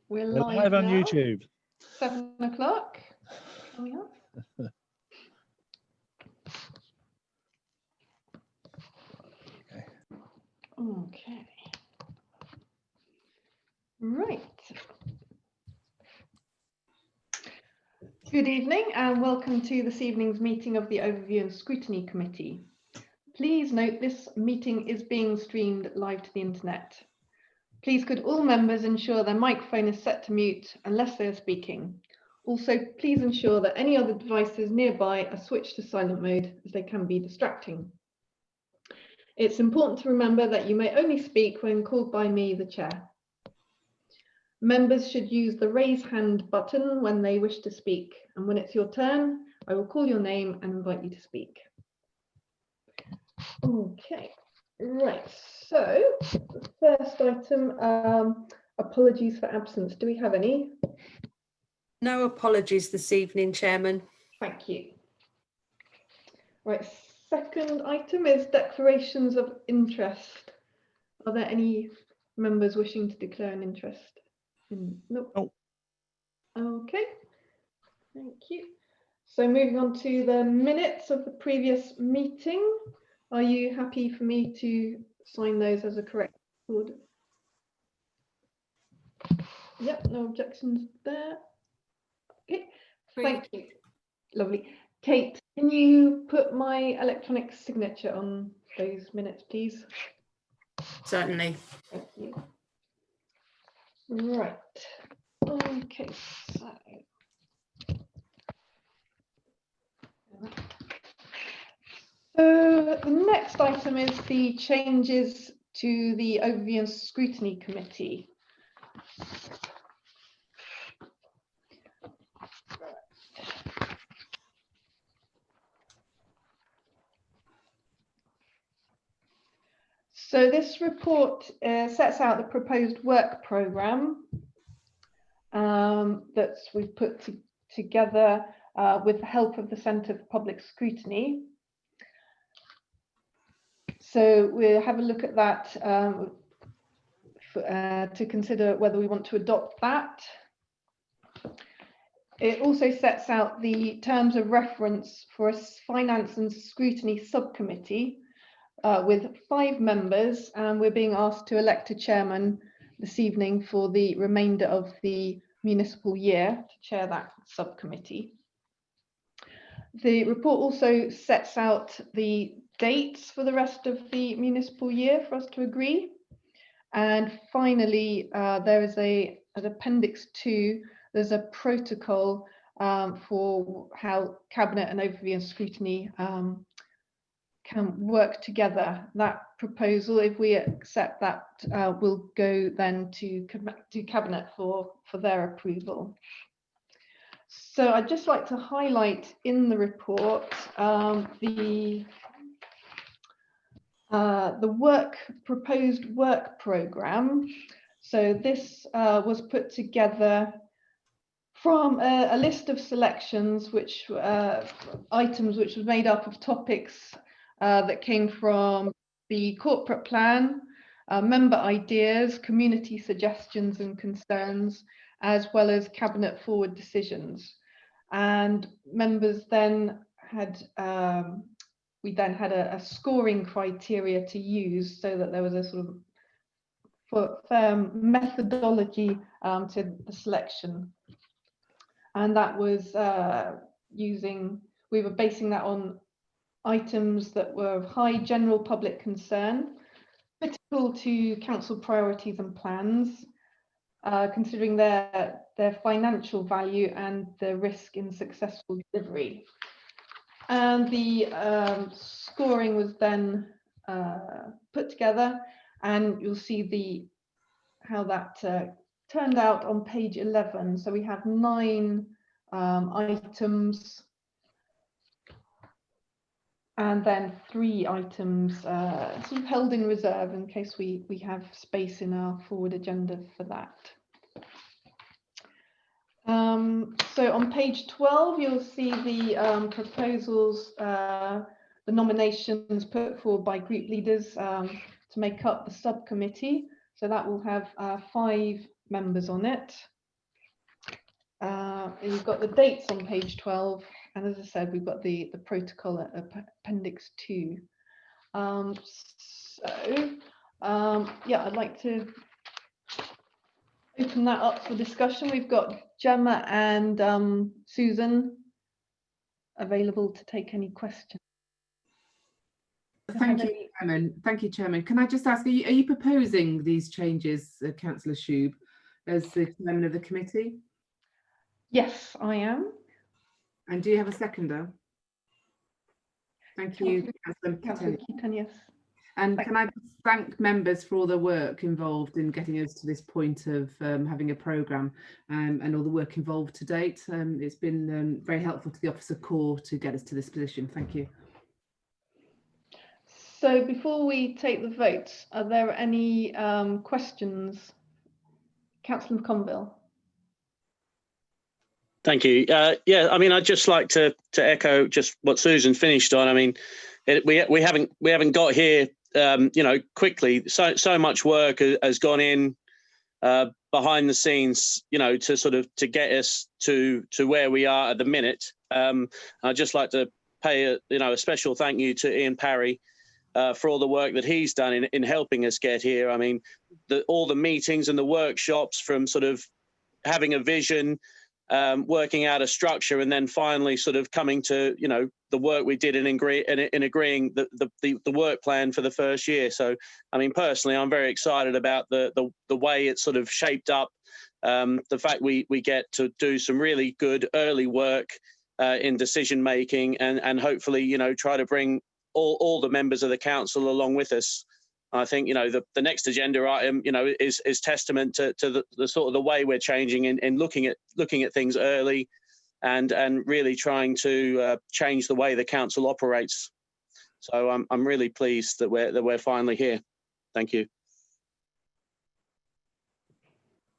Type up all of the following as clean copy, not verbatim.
We're live on now. YouTube. 7 o'clock coming up. Okay. Right. Good evening and welcome to this evening's meeting of the Overview and Scrutiny Committee. Please note this meeting is being streamed live to the internet. Please could all members ensure their microphone is set to mute unless they are speaking. Also, please ensure that any other devices nearby are switched to silent mode as they can be distracting. It's important to remember that you may only speak when called by me, the chair. Members should use the raise hand button when they wish to speak, and when it's your turn, I will call your name and invite you to speak. Okay, right, so the first item, apologies for absence. Do we have any? No apologies this evening, Chairman. Thank you. Right, second item is declarations of interest. Are there any members wishing to declare an interest? Nope. Oh. Okay, thank you. So moving on to the minutes of the previous meeting. Are you happy for me to sign those as a correct order? Yep, no objections there. Okay, thank you. Lovely. Kate, can you put my electronic signature on those minutes, please? Certainly. Thank you. Right. Okay, so the next item is the changes to the Overview and Scrutiny Committee. So this report sets out the proposed work programme that we've put together with the help of the Centre for Public Scrutiny. So we'll have a look at that to consider whether we want to adopt that. It also sets out the terms of reference for a Finance and Scrutiny Subcommittee with 5 members, and we're being asked to elect a chairman this evening for the remainder of the municipal year to chair that subcommittee. The report also sets out the dates for the rest of the municipal year for us to agree. And finally, there is an Appendix 2, there's a protocol for how Cabinet and Overview and Scrutiny can work together. That proposal, if we accept that, will go then to Cabinet for their approval. So I'd just like to highlight in the report the proposed work programme. So this was put together from a list of selections, items which was made up of topics that came from the corporate plan, member ideas, community suggestions and concerns, as well as cabinet forward decisions. And members then had, we then had a scoring criteria to use so that there was a sort of firm methodology to the selection. And that was we were basing that on items that were of high general public concern, critical to council priorities and plans, considering their financial value and the risk in successful delivery. And the scoring was then put together, and you'll see how that turned out on page 11. So we have 9 items, and then 3 items sort of held in reserve in case we have space in our forward agenda for that. So on page 12, you'll see the proposals, the nominations put forward by group leaders to make up the subcommittee. So that will have 5 members on it. You've got the dates on page 12, and as I said, we've got the protocol at appendix 2. Yeah, I'd like to open that up for discussion. We've got Gemma and Susan available to take any questions. Thank you, Chairman. Thank you, Chairman. Can I just ask, are you proposing these changes, Councillor Shube, as the Chairman of the committee? Yes, I am. And do you have a seconder? Thank you, Councillor Keaton, yes. And can I thank members for all the work involved in getting us to this point of having a programme and all the work involved to date. It's been very helpful to the Officer Corps to get us to this position. Thank you. So before we take the votes, are there any questions? Councillor McConville. Thank you. Yeah, I mean, I'd just like to echo just what Susan finished on. I mean, we haven't got here, you know, quickly. So much work has gone in behind the scenes, you know, to get us to where we are at the minute. I'd just like to pay a special thank you to Ian Parry for all the work that he's done in helping us get here. I mean, all the meetings and the workshops, from sort of having a vision, working out a structure, and then finally sort of coming to, you know, the work we did in agreeing the work plan for the first year. So, I mean, personally, I'm very excited about the way it's sort of shaped up. The fact we get to do some really good early work in decision making, and hopefully, you know, try to bring all the members of the council along with us. I think, you know, the next agenda item, you know, is testament to the sort of the way we're changing in looking at things early, and really trying to change the way the council operates. So I'm really pleased that we're finally here. Thank you.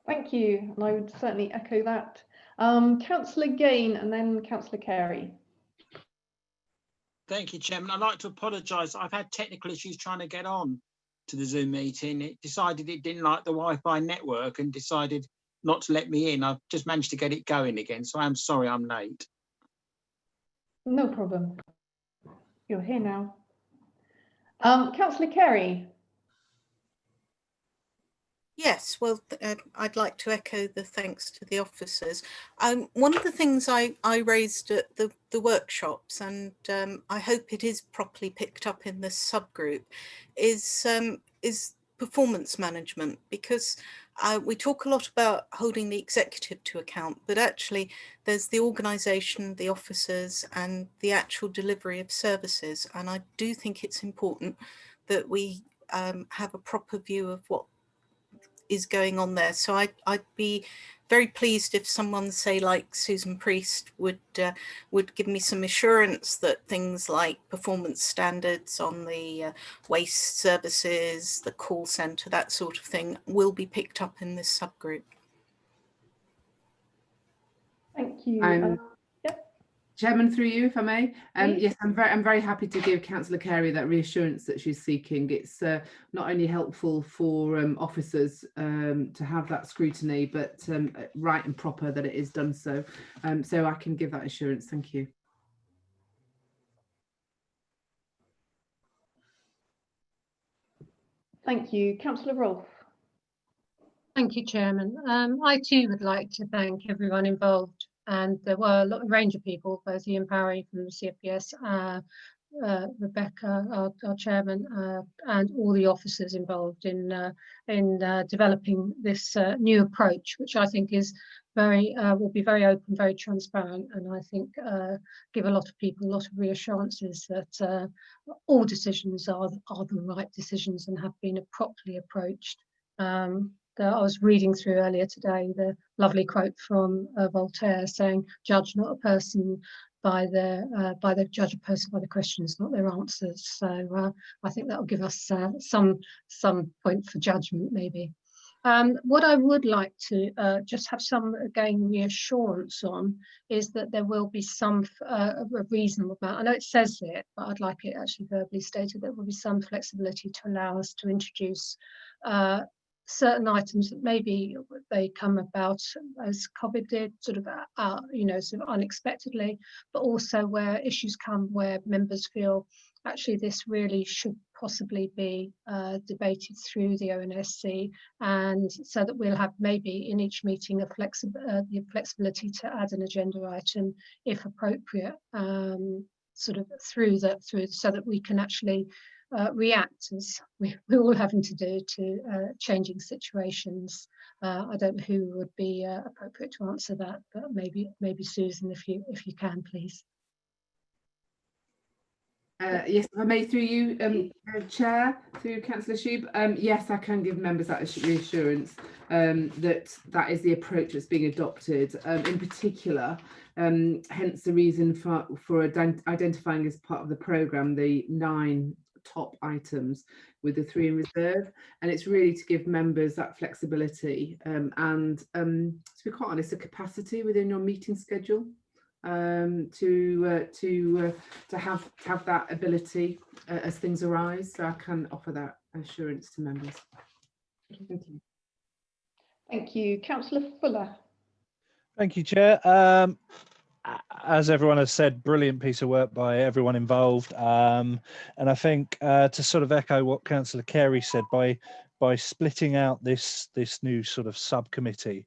Thank you, and I would certainly echo that. Councillor Gain and then Councillor Carey. Thank you, Chairman. I'd like to apologise. I've had technical issues trying to get on to the Zoom meeting. It decided it didn't like the Wi-Fi network and decided not to let me in. I've just managed to get it going again, so I'm sorry I'm late. No problem. You're here now. Councillor Carey. Yes, well, I'd like to echo the thanks to the officers. One of the things I raised at the workshops, and I hope it is properly picked up in this subgroup, is performance management, because we talk a lot about holding the executive to account, but actually there's the organisation, the officers, and the actual delivery of services. And I do think it's important that we have a proper view of what is going on there. So I'd be very pleased if someone, say like Susan Priest, would give me some assurance that things like performance standards on the waste services, the call centre, that sort of thing, will be picked up in this subgroup. Thank you. Chairman, through you, if I may. Yes, I'm very happy to give Councillor Carey that reassurance that she's seeking. It's not only helpful for officers to have that scrutiny, but right and proper that it is done so. So I can give that assurance. Thank you. Thank you. Councillor Rolfe. Thank you, Chairman. I too would like to thank everyone involved. And there were a range of people, both Ian Parry from the CFPS, Rebecca, our chairman, and all the officers involved in developing this new approach, which I think is will be very open, very transparent, and I think give a lot of people a lot of reassurances that all decisions are the right decisions and have been properly approached. I was reading through earlier today the lovely quote from Voltaire saying, "Judge not a person by the judge a person by the questions, not their answers." So I think that will give us some point for judgment, maybe. What I would like to just have some again reassurance on is that there will be some reasonable amount. I know it says it, but I'd like it actually verbally stated. There will be some flexibility to allow us to introduce certain items that maybe they come about as COVID did, sort of, sort of unexpectedly, but also where issues come where members feel actually this really should possibly be debated through the ONSC, and so that we'll have maybe in each meeting the flexibility to add an agenda item if appropriate, sort of through so that we can actually react, as we're all having to do, to changing situations. I don't know who would be appropriate to answer that, but maybe Susan, if you can, please. Yes, if I may, through you, Chair, through Councillor Shube. Yes, I can give members that reassurance that that is the approach that's being adopted. In particular, hence the reason for identifying as part of the programme the 9 top items with the 3 in reserve, and it's really to give members that flexibility and to be quite honest, a capacity within your meeting schedule to have that ability as things arise. So I can offer that assurance to members. Thank you. Thank you. Councillor Fuller. Thank you, Chair. As everyone has said, brilliant piece of work by everyone involved. And I think to sort of echo what Councillor Carey said, by splitting out this new sort of subcommittee,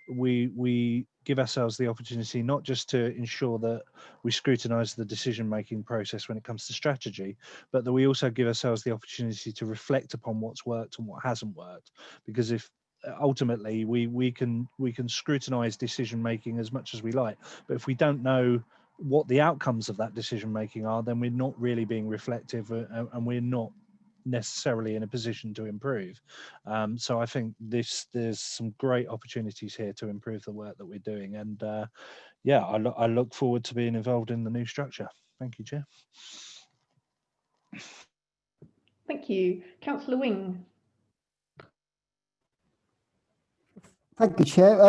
we give ourselves the opportunity not just to ensure that we scrutinise the decision-making process when it comes to strategy, but that we also give ourselves the opportunity to reflect upon what's worked and what hasn't worked. Because if ultimately we can scrutinise decision making as much as we like, but if we don't know what the outcomes of that decision making are, then we're not really being reflective, and we're not necessarily in a position to improve. So I think there's some great opportunities here to improve the work that we're doing, and yeah, I look forward to being involved in the new structure. Thank you, Chair. Thank you. Councillor Wing. Thank you, Chair.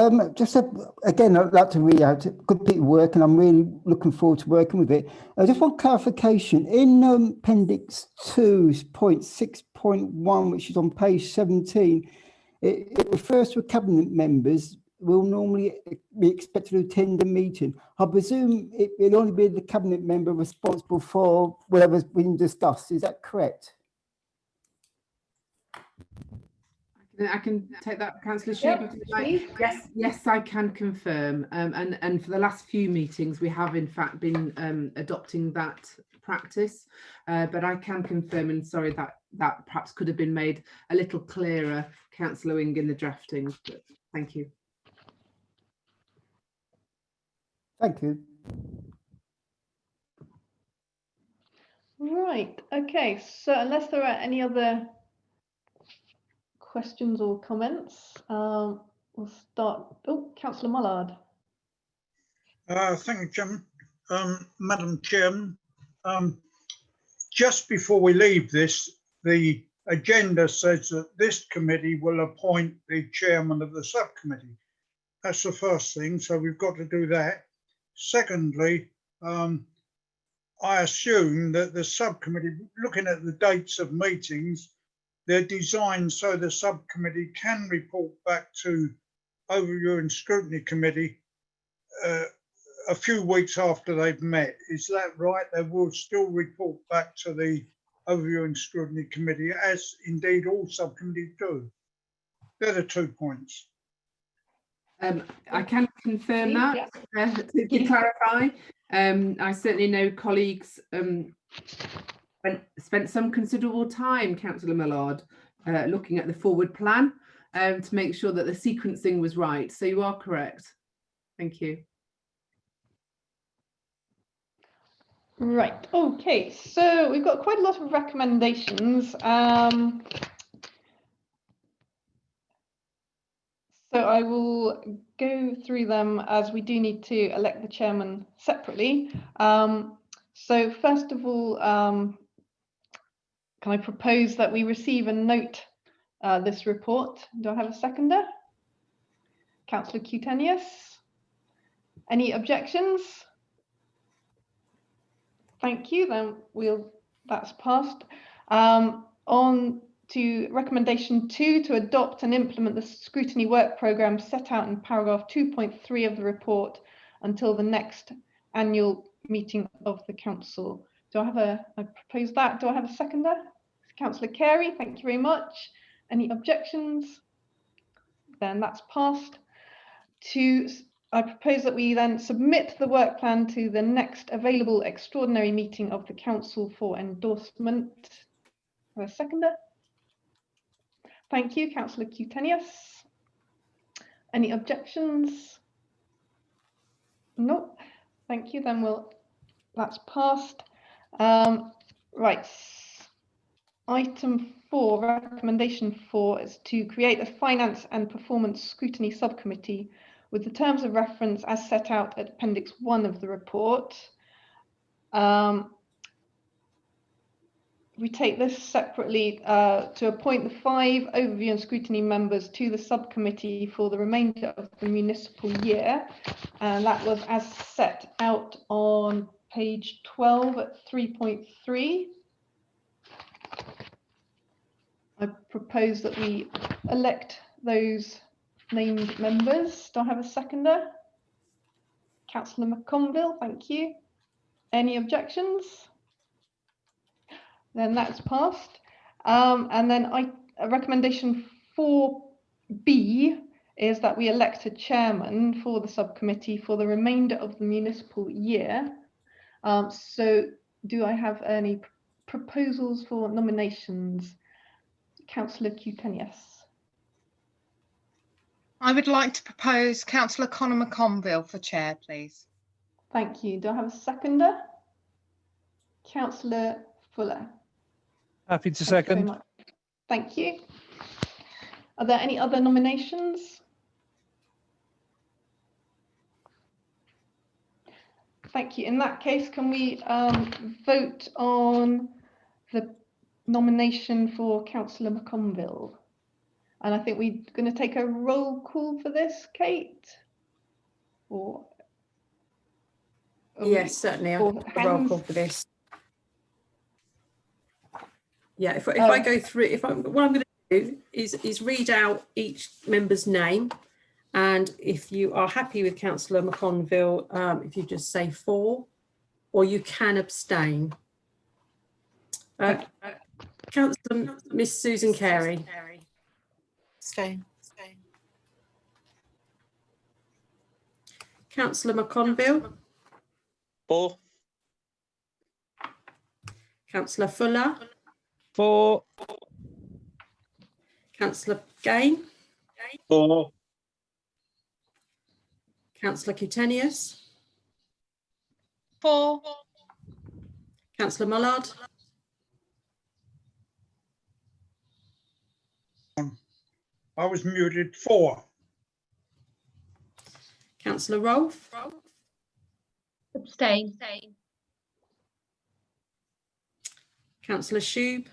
Again, I'd like to read out good bit of work, and I'm really looking forward to working with it. Just one clarification. In Appendix 2.6.1, which is on page 17, it refers to cabinet members will normally be expected to attend the meeting. I presume it will only be the cabinet member responsible for whatever's been discussed. Is that correct? I can take that, Councillor Shube. Yep, yes, I can confirm. And for the last few meetings, we have in fact been adopting that practice. But I can confirm, and sorry that perhaps could have been made a little clearer, Councillor Wing, in the drafting. But thank you. Thank you. Right. Okay. So unless there are any other questions or comments, we'll start. Oh, Councillor Mullard. Thank you, Chairman. Madam Chairman, just before we leave this, the agenda says that this committee will appoint the chairman of the subcommittee. That's the first thing, so we've got to do that. Secondly, I assume that the subcommittee, looking at the dates of meetings, they're designed so the subcommittee can report back to Overview and Scrutiny Committee a few weeks after they've met. Is that right? They will still report back to the Overview and Scrutiny Committee, as indeed all subcommittees do. They're the 2 points. I can confirm that, to clarify. I certainly know colleagues spent some considerable time, Councillor Millard, looking at the forward plan to make sure that the sequencing was right. So you are correct. Thank you. Right. Okay. So we've got quite a lot of recommendations. So I will go through them, as we do need to elect the chairman separately. So first of all, can I propose that we receive and note this report? Do I have a seconder? Councillor Cutenius. Any objections? Thank you. Then that's passed. On to recommendation 2 to adopt and implement the scrutiny work programme set out in paragraph 2.3 of the report until the next annual meeting of the council. Do I have I propose that. Do I have a seconder? Councillor Carey, thank you very much. Any objections? Then that's passed. I propose that we then submit the work plan to the next available extraordinary meeting of the council for endorsement. A seconder? Thank you, Councillor Cutenius. Any objections? No. Thank you. Then that's passed. Right. Item 4, recommendation 4, is to create a finance and performance scrutiny subcommittee with the terms of reference as set out at Appendix 1 of the report. We take this separately to appoint the 5 overview and scrutiny members to the subcommittee for the remainder of the municipal year. And that was as set out on page 12 at 3.3. I propose that we elect those named members. Do I have a seconder? Councillor McConville, thank you. Any objections? Then that's passed. And then recommendation 4B is that we elect a chairman for the subcommittee for the remainder of the municipal year. So do I have any proposals for nominations? Councillor Cutenius. I would like to propose Councillor Conor McConville for chair, please. Thank you. Do I have a seconder? Councillor Fuller. Happy to second. Thank you. Are there any other nominations? Thank you. In that case, can we vote on the nomination for Councillor McConville? And I think we're going to take a roll call for this, Kate? Or yes, certainly. I'll do a roll call for this. Yeah, if I go through, what I'm going to do is read out each member's name, and if you are happy with Councillor McConville, if you just say for, or you can abstain. Councillor Miss Susan Carey. Abstain. Councillor McConville. For. Councillor Fuller. For. Councillor Gain. For. Councillor Cutenius. For. Councillor Mullard. I was muted. For. Councillor Rolfe. Abstain. Councillor Shube.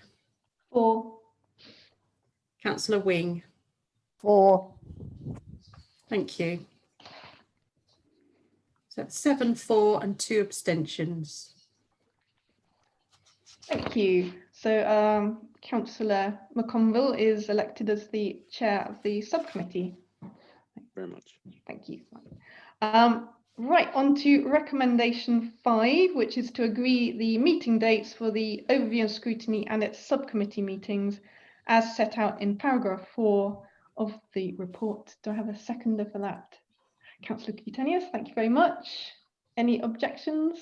For. Councillor Wing. For. Thank you. So that's 7 for and 2 abstentions. Thank you. So Councillor McConville is elected as the chair of the subcommittee. Very much. Thank you. Right, on to recommendation 5, which is to agree the meeting dates for the overview and scrutiny and its subcommittee meetings as set out in paragraph 4 of the report. Do I have a seconder for that? Councillor Cutenius, thank you very much. Any objections?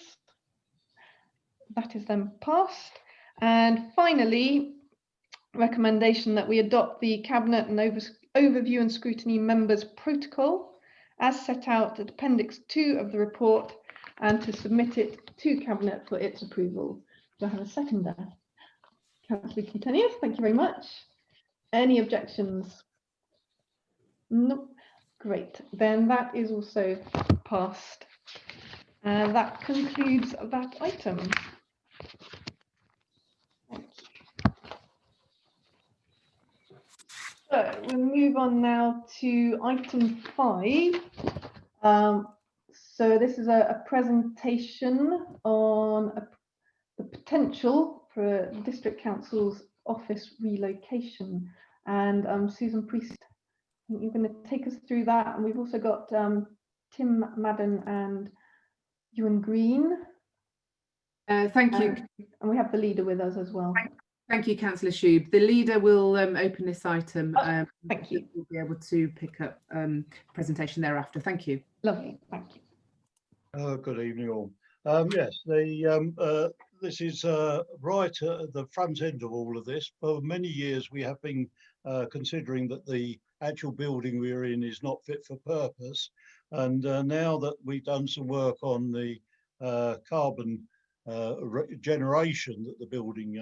That is then passed. And finally, recommendation that we adopt the Cabinet and Overview and Scrutiny Members Protocol as set out at Appendix 2 of the report and to submit it to Cabinet for its approval. Do I have a seconder? Councillor Cutenius, thank you very much. Any objections? No. Great. Then that is also passed. And that concludes that item. Thank you. So we'll move on now to item 5. So this is a presentation on the potential for district councils office relocation. And Susan Priest, I think you're going to take us through that. And we've also got Tim Madden and Ewan Green. Thank you. And we have the leader with us as well. Thank you, Councillor Shube. The leader will open this item. Thank you. We'll be able to pick up presentation thereafter. Thank you. Lovely, thank you. Good evening all. Yes, this is right at the front end of all of this. For many years we have been considering that the actual building we're in is not fit for purpose, and now that we've done some work on the carbon generation that the building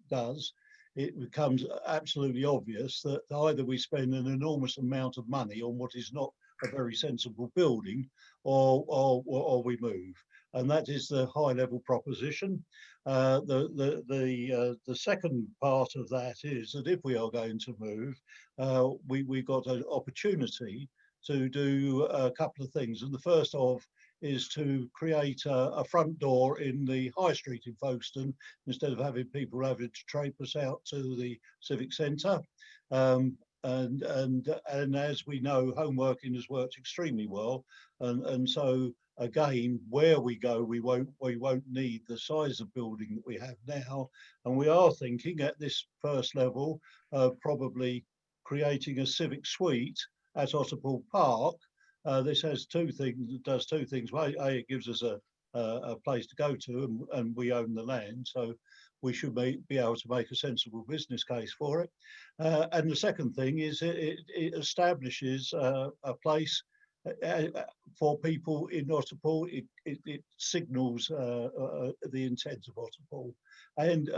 does, it becomes absolutely obvious that either we spend an enormous amount of money on what is not a very sensible building, or we move, and that is the high level proposition. The second part of that is that if we are going to move, we've got an opportunity to do a couple of things, and the first of is to create a front door in the high street in Folkestone instead of having people having to traipse out to the civic centre. And as we know, home working has worked extremely well, and so again, where we go, we won't need the size of building that we have now, and we are thinking at this first level of probably creating a civic suite at Otterpool Park. This has two things. It does two things. A, it gives us a place to go to, and we own the land, so we should be able to make a sensible business case for it. And the second thing is it establishes a place for people in Otterpool. It signals the intent of Otterpool, and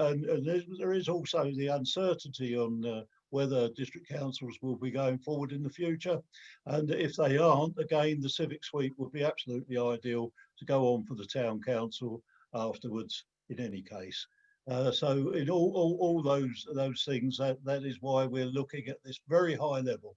there is also the uncertainty on whether district councils will be going forward in the future, and if they aren't, again the civic suite would be absolutely ideal to go on for the town council afterwards in any case. So in all those things, that is why we're looking at this very high level.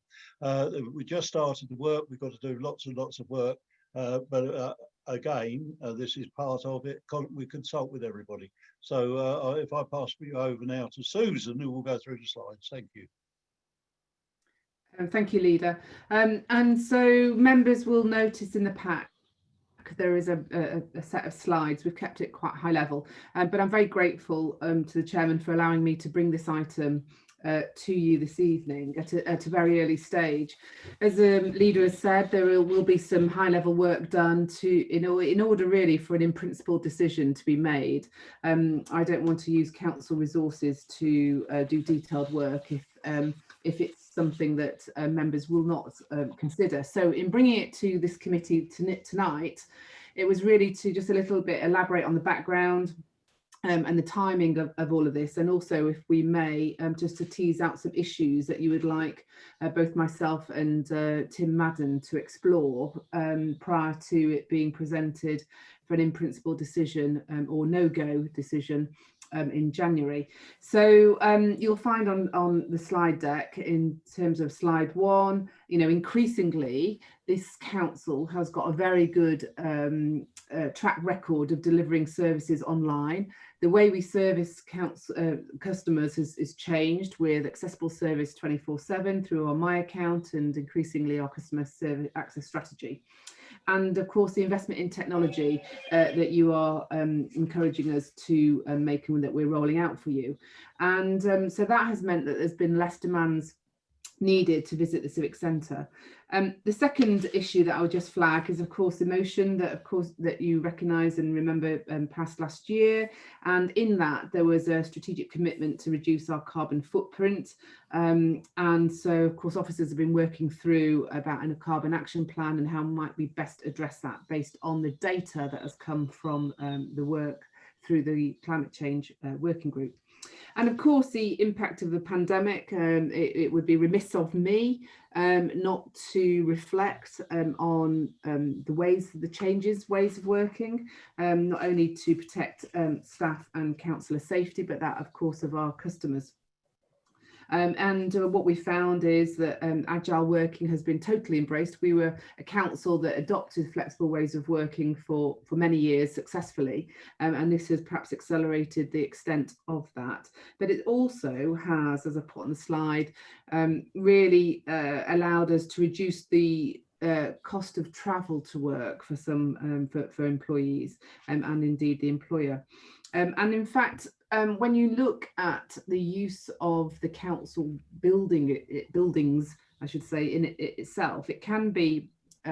We just started the work. We've got to do lots and lots of work, but again, this is part of it. We consult with everybody. So if I pass you over now to Susan, who will go through the slides. Thank you. Thank you, Leader. And so members will notice in the pack there is a set of slides. We've kept it quite high level, but I'm very grateful to the chairman for allowing me to bring this item to you this evening at a very early stage. As the leader has said, there will be some high level work done in order really for an in principle decision to be made. I don't want to use council resources to do detailed work if it's something that members will not consider. So in bringing it to this committee tonight, it was really to just a little bit elaborate on the background and the timing of all of this, and also, if we may, just to tease out some issues that you would like both myself and Tim Madden to explore prior to it being presented for an in principle decision or no-go decision in January. So you'll find on the slide deck, in terms of slide 1, increasingly this council has got a very good track record of delivering services online. The way we service customers has changed, with accessible service 24/7 through our My Account and increasingly our customer service access strategy. And of course, the investment in technology that you are encouraging us to make and that we're rolling out for you. And so that has meant that there's been less demands needed to visit the Civic Centre. The second issue that I would just flag is, of course, the motion that you recognise and remember passed last year. And in that, there was a strategic commitment to reduce our carbon footprint. And so, of course, officers have been working through about a carbon action plan and how might we best address that based on the data that has come from the work through the climate change working group. And of course, the impact of the pandemic, it would be remiss of me not to reflect on the ways of working, not only to protect staff and councillor safety, but that, of course, of our customers. And what we found is that agile working has been totally embraced. We were a council that adopted flexible ways of working for many years successfully, and this has perhaps accelerated the extent of that. But it also has, as I put on the slide, really allowed us to reduce the cost of travel to work for some for employees and indeed the employer. And in fact, when you look at the use of the council buildings, I should say, in it itself, it can be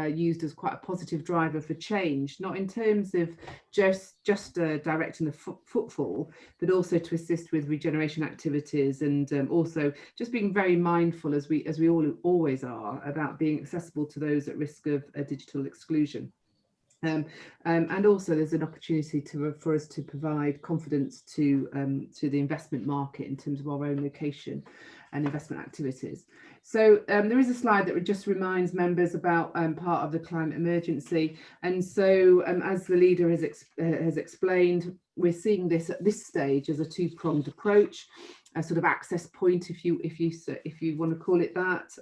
used as quite a positive driver for change, not in terms of just directing the footfall, but also to assist with regeneration activities, and also just being very mindful, as we all always are, about being accessible to those at risk of digital exclusion. And also there's an opportunity for us to provide confidence to the investment market in terms of our own location and investment activities. So there is a slide that just reminds members about part of the climate emergency. And so as the leader has explained, we're seeing this at this stage as a two-pronged approach, a sort of access point, if you want to call it that,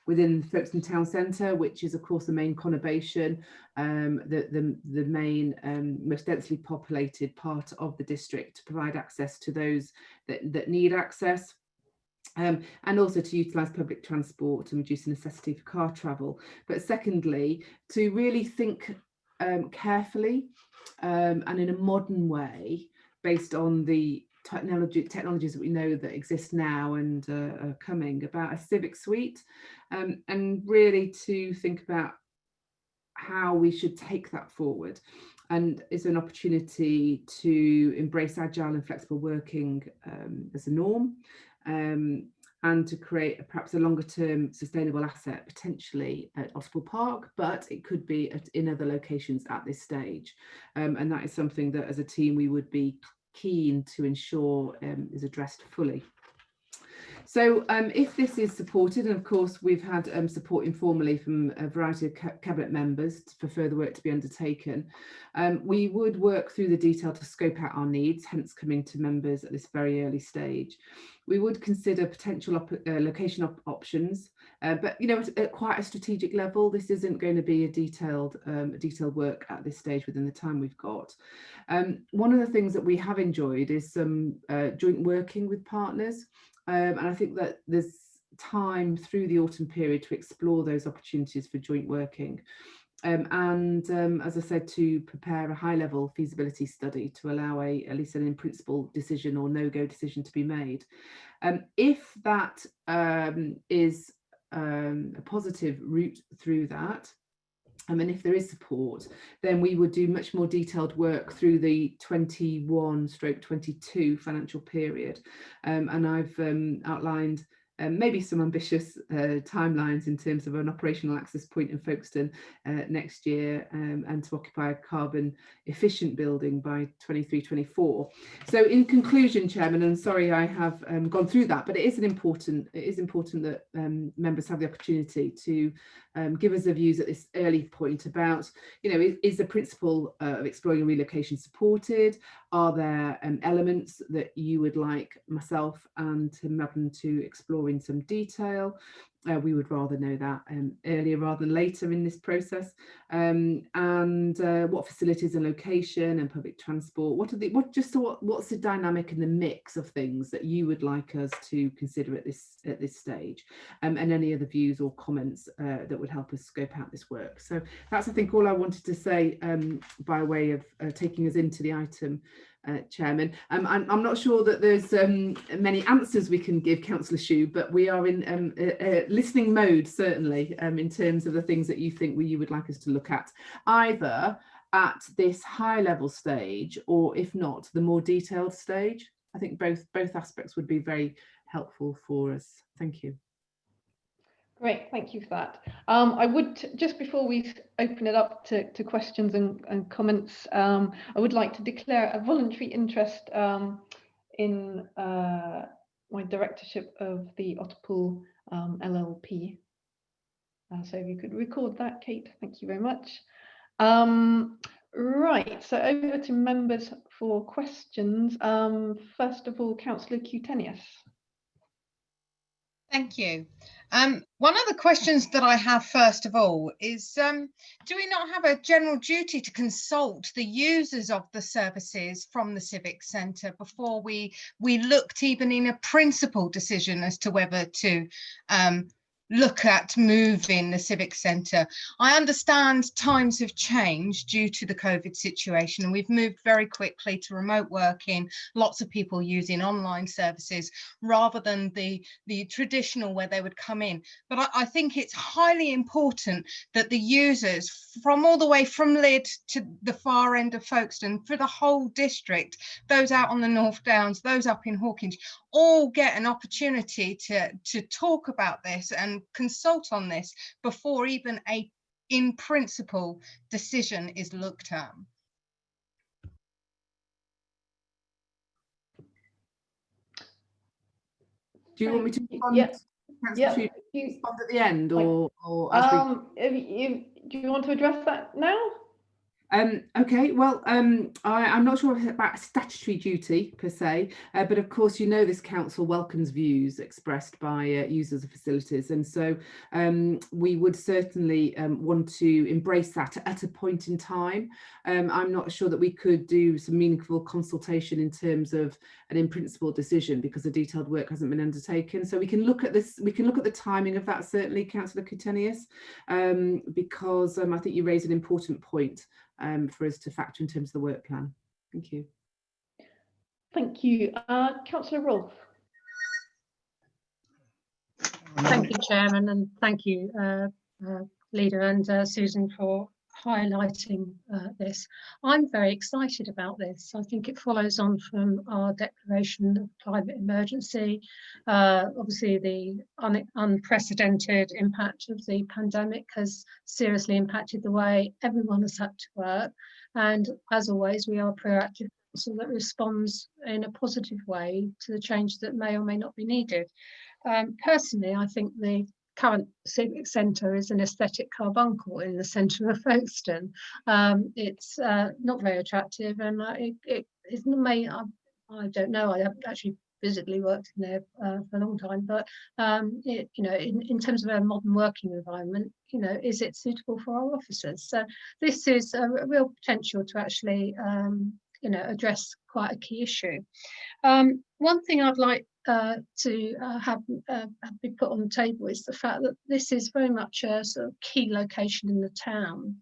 within Folkestone Town Centre, which is of course the main conurbation, the main most densely populated part of the district, to provide access to those that need access. And also to utilise public transport and reduce the necessity for car travel. But secondly, to really think carefully and in a modern way, based on the technologies that we know that exist now and are coming, about a civic suite, and really to think about how we should take that forward. And it's an opportunity to embrace agile and flexible working as a norm, and to create perhaps a longer term sustainable asset, potentially at Ospel Park, but it could be in other locations at this stage. And that is something that as a team we would be keen to ensure is addressed fully. So if this is supported, and of course we've had support informally from a variety of cabinet members for further work to be undertaken, we would work through the detail to scope out our needs, hence coming to members at this very early stage. We would consider potential location options, but at quite a strategic level. This isn't going to be a detailed work at this stage within the time we've got. One of the things that we have enjoyed is some joint working with partners. And I think that there's time through the autumn period to explore those opportunities for joint working. As I said, to prepare a high-level feasibility study to allow at least an in-principle decision or no-go decision to be made. If that is a positive route through that, and if there is support, then we would do much more detailed work through the 21/22 financial period. And I've outlined maybe some ambitious timelines in terms of an operational access point in Folkestone next year, and to occupy a carbon efficient building by 23/24. So in conclusion, Chairman, and sorry I have gone through that, but it is important that members have the opportunity to give us their views at this early point about, is the principle of exploring relocation supported? Are there elements that you would like myself and Madam to explore in some detail? We would rather know that earlier rather than later in this process. And what facilities and location and public transport, what's the dynamic and the mix of things that you would like us to consider at this stage, and any other views or comments that would help us scope out this work. So that's, I think, all I wanted to say by way of taking us into the item, Chairman. I'm not sure that there's many answers we can give, Councillor Shue, but we are in listening mode, certainly, in terms of the things that you think you would like us to look at, either at this high level stage, or if not, the more detailed stage. I think both aspects would be very helpful for us. Thank you. Great, thank you for that. I would, just before we open it up to questions and comments, I would like to declare a voluntary interest in my directorship of the Otterpool LLP. So if you could record that, Kate, thank you very much. Right, so over to members for questions. First of all, Councillor Cutenius. Thank you. One of the questions that I have first of all is, do we not have a general duty to consult the users of the services from the Civic Centre before we looked even in a principal decision as to whether to look at moving the Civic Centre? I understand times have changed due to the COVID situation, and we've moved very quickly to remote working, lots of people using online services rather than the traditional where they would come in. But I think it's highly important that the users from all the way from Lydd to the far end of Folkestone, for the whole district, those out on the North Downs, those up in Hawkinge, all get an opportunity to talk about this and consult on this before even a in principle decision is looked at. Do you want me to respond? Yeah. Respond at the end, or as we... do you want to address that now? Okay, well, I'm not sure about statutory duty per se, but of course, you know, this council welcomes views expressed by users of facilities, and so we would certainly want to embrace that at a point in time. I'm not sure that we could do some meaningful consultation in terms of an in principle decision because the detailed work hasn't been undertaken. So we can look at this, we can look at the timing of that, certainly, Councillor Kutenius, because I think you raise an important point for us to factor in terms of the work plan. Thank you. Thank you. Councillor Rolfe. Thank you, Chairman, and thank you, Leader and Susan, for highlighting this. I'm very excited about this. I think it follows on from our declaration of climate emergency. Obviously, the unprecedented impact of the pandemic has seriously impacted the way everyone has had to work. And as always, we are proactive, so that responds in a positive way to the change that may or may not be needed. Personally, I think the current Civic Centre is an aesthetic carbuncle in the centre of Folkestone. It's not very attractive, and I don't know, I haven't actually physically worked in there for a long time, but in terms of a modern working environment, is it suitable for our officers? So this is a real potential to actually address quite a key issue. One thing I'd like to have be put on the table is the fact that this is very much a sort of key location in the town.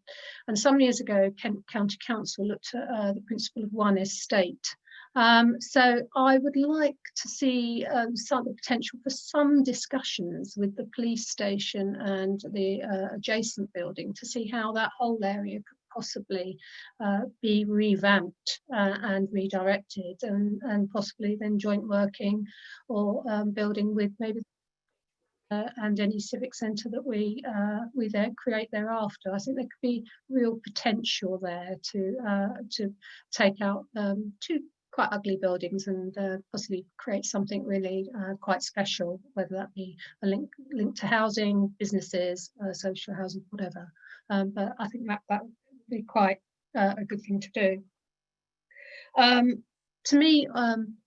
And some years ago, Kent County Council looked at the principle of one estate. So I would like to see some potential for some discussions with the police station and the adjacent building to see how that whole area could possibly be revamped and redirected, and possibly then joint working or building with maybe and any civic centre that we then create thereafter. I think there could be real potential there to take out two quite ugly buildings and possibly create something really quite special, whether that be a link to housing, businesses, social housing, whatever. But I think that would be quite a good thing to do. To me,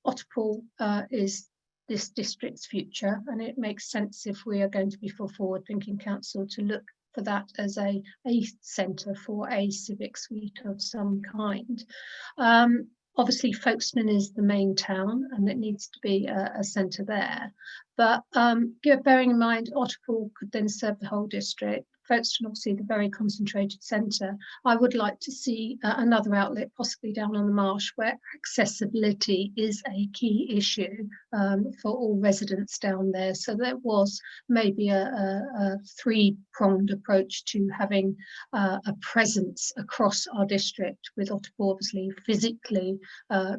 Otterpool is this district's future, and it makes sense if we are going to be for forward-thinking council to look for that as a centre for a civic suite of some kind. Obviously, Folkestone is the main town, and it needs to be a centre there. But bearing in mind, Otterpool could then serve the whole district. Folkestone, obviously, the very concentrated centre. I would like to see another outlet, possibly down on the marsh, where accessibility is a key issue for all residents down there. So there was maybe a three-pronged approach to having a presence across our district, with Otterpool obviously physically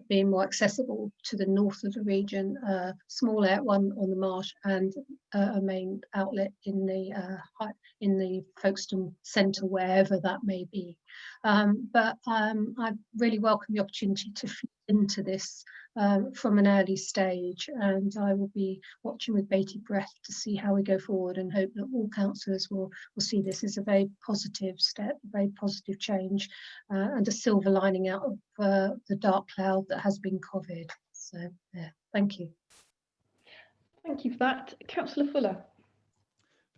being more accessible to the north of the region, small one on the marsh, and a main outlet in the Folkestone Centre, wherever that may be. But I really welcome the opportunity to fit into this from an early stage, and I will be watching with bated breath to see how we go forward, and hope that all councillors will see this as a very positive step, a very positive change, and a silver lining out of the dark cloud that has been COVID. So yeah, thank you. Thank you for that. Councillor Fuller.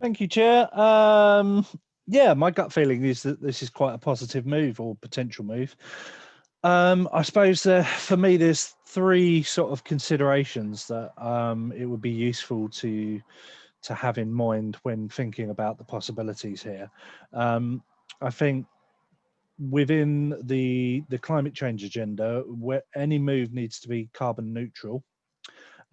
Thank you, Chair. Yeah, my gut feeling is that this is quite a positive move or potential move. I suppose for me, there's three sort of considerations that it would be useful to have in mind when thinking about the possibilities here. I think within the climate change agenda, where any move needs to be carbon neutral,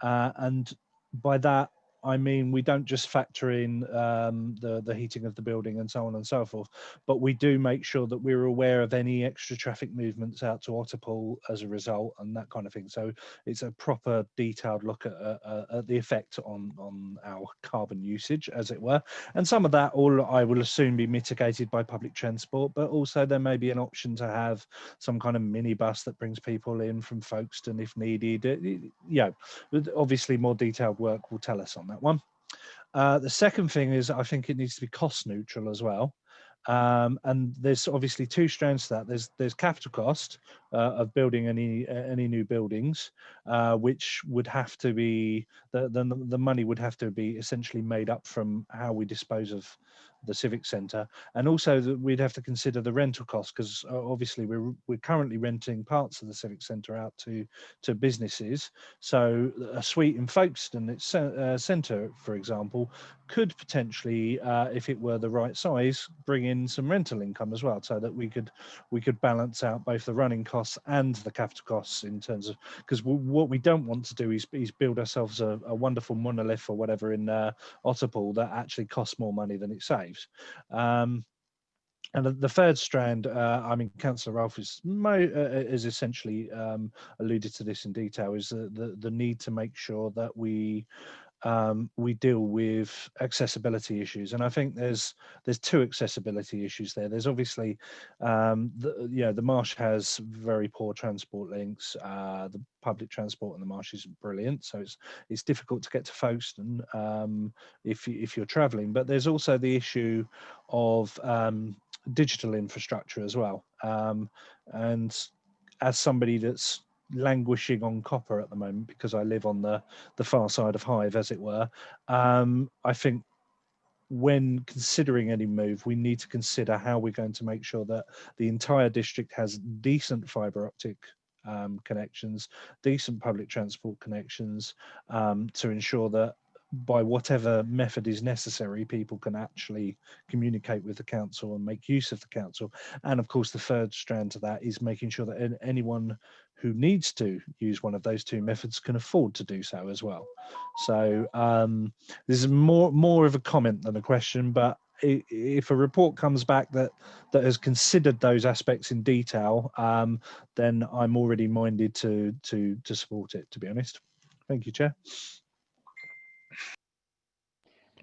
and by that I mean we don't just factor in the heating of the building and so on and so forth, but we do make sure that we're aware of any extra traffic movements out to Otterpool as a result and that kind of thing. So it's a proper detailed look at the effect on our carbon usage, as it were. And some of that all I will assume be mitigated by public transport, but also there may be an option to have some kind of minibus that brings people in from Folkestone if needed. Obviously more detailed work will tell us on that one. The second thing is I think it needs to be cost neutral as well. And there's obviously two strands to that. There's capital cost of building any new buildings, which would have to be the money would have to be essentially made up from how we dispose of the civic centre, and also that we'd have to consider the rental cost, because obviously we're currently renting parts of the civic centre out to businesses. So a suite in Folkestone centre, for example, could potentially, if it were the right size, bring in some rental income as well, so that we could balance out both the running costs and the capital costs in terms of, because what we don't want to do is build ourselves a wonderful monolith or whatever in Otterpool that actually costs more money than it saves. And the third strand, I mean, Councillor Ralph is essentially alluded to this in detail, is the need to make sure that we deal with accessibility issues. And I think there's two accessibility issues there. There's obviously the marsh has very poor transport links. The public transport in the marsh isn't brilliant, so it's difficult to get to Folkestone if you're travelling. But there's also the issue of digital infrastructure as well. And as somebody that's languishing on copper at the moment, because I live on the far side of Hive, as it were, I think when considering any move, we need to consider how we're going to make sure that the entire district has decent fibre optic connections, decent public transport connections, to ensure that by whatever method is necessary, people can actually communicate with the council and make use of the council. And of course, the third strand to that is making sure that anyone who needs to use one of those two methods can afford to do so as well. So this is more of a comment than a question, but if a report comes back that has considered those aspects in detail, then I'm already minded to support it, to be honest. Thank you, Chair.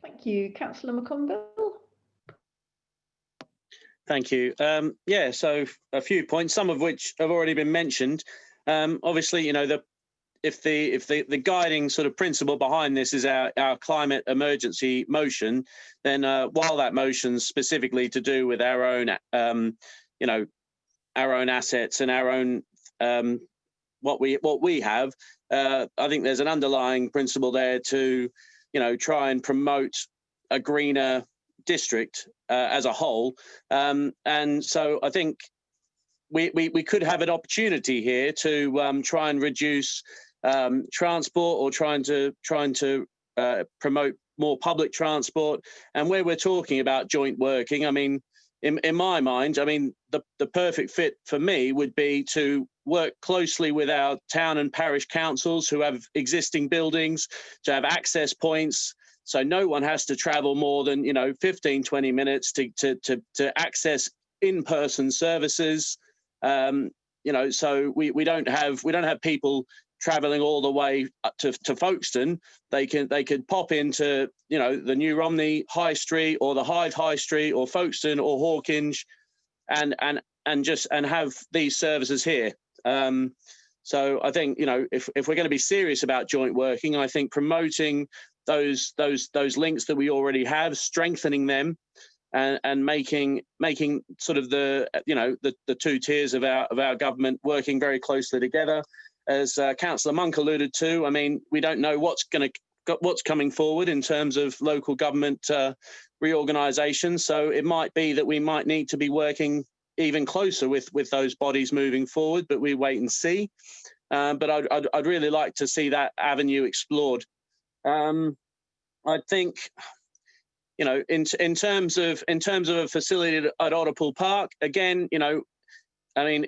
Thank you. Councillor McConville. Thank you. Yeah, so a few points, some of which have already been mentioned. Obviously, you know, if the guiding sort of principle behind this is our climate emergency motion, then while that motion's specifically to do with our own, you know, our own assets and our own what we have, I think there's an underlying principle there to, you know, try and promote a greener district as a whole, and so I think we could have an opportunity here to try and reduce transport, or trying to promote more public transport. And where we're talking about joint working, I mean, in my mind, I mean, the perfect fit for me would be to work closely with our town and parish councils who have existing buildings, to have access points, so no one has to travel more than, you know, 15-20 minutes to access in-person services. You know, so we don't have people traveling all the way up to Folkestone. They could pop into, you know, the New Romney High Street or the Hive High Street or Folkestone or Hawkinge, and have these services here. So I think, you know, if we're going to be serious about joint working, I think promoting those links that we already have, strengthening them, and making sort of the, you know, the two tiers of our government working very closely together. As Councillor Monk alluded to, I mean, we don't know what's going to what's coming forward in terms of local government reorganisation. So it might be that we might need to be working even closer with those bodies moving forward, but we wait and see. But I'd really like to see that avenue explored. I think, you know, in terms of a facility at Otterpool Park, again, you know, I mean,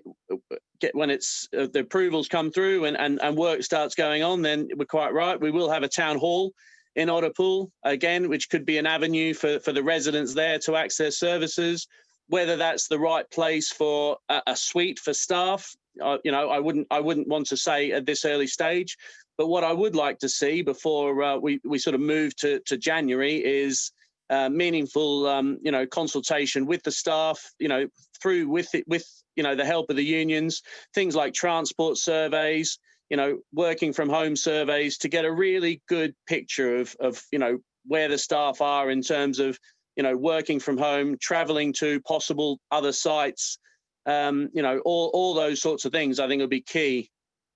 when it's the approvals come through and work starts going on, then we're quite right. We will have a town hall in Otterpool again, which could be an avenue for the residents there to access services. Whether that's the right place for a suite for staff, you know, I wouldn't want to say at this early stage. But what I would like to see before we sort of move to January is meaningful, you know, consultation with the staff, you know, with you know, the help of the unions, things like transport surveys, you know, working from home surveys, to get a really good picture of you know, where the staff are in terms of, you know, working from home, traveling to possible other sites, you know, all those sorts of things. I think will be key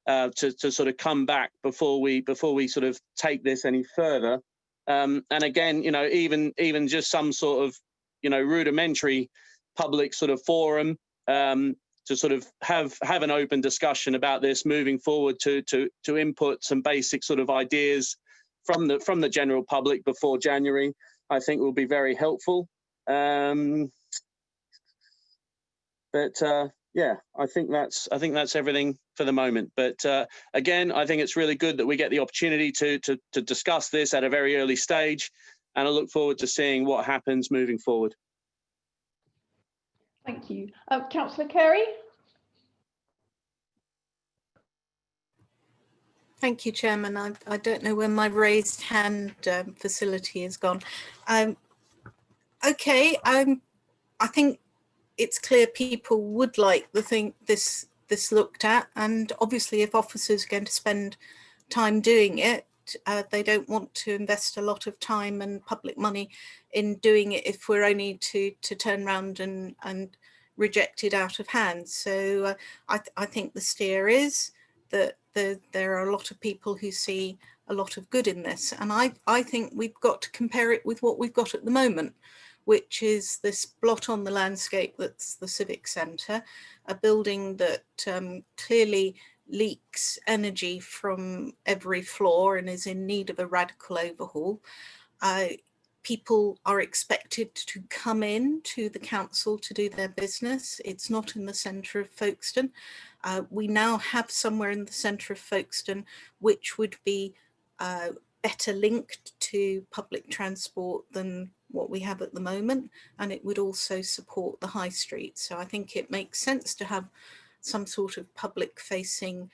to sort of come back before we sort of take this any further. And again, you know, even just some sort of, you know, rudimentary public sort of forum to sort of have an open discussion about this moving forward, to input some basic sort of ideas from the general public before January, I think will be very helpful. Yeah, I think that's everything for the moment. But again, I think it's really good that we get the opportunity to discuss this at a very early stage, and I look forward to seeing what happens moving forward. Thank you. Councillor Carey? Thank you, Chairman. I don't know where my raised hand facility has gone. Okay, I think it's clear people would like this looked at, and obviously if officers are going to spend time doing it, they don't want to invest a lot of time and public money in doing it if we're only to turn around and reject it out of hand. So I think the steer is that there are a lot of people who see a lot of good in this, and I think we've got to compare it with what we've got at the moment, which is this blot on the landscape that's the Civic Centre, a building that clearly leaks energy from every floor and is in need of a radical overhaul. People are expected to come in to the council to do their business. It's not in the centre of Folkestone. We now have somewhere in the centre of Folkestone which would be better linked to public transport than what we have at the moment, and it would also support the high street. So I think it makes sense to have some sort of public facing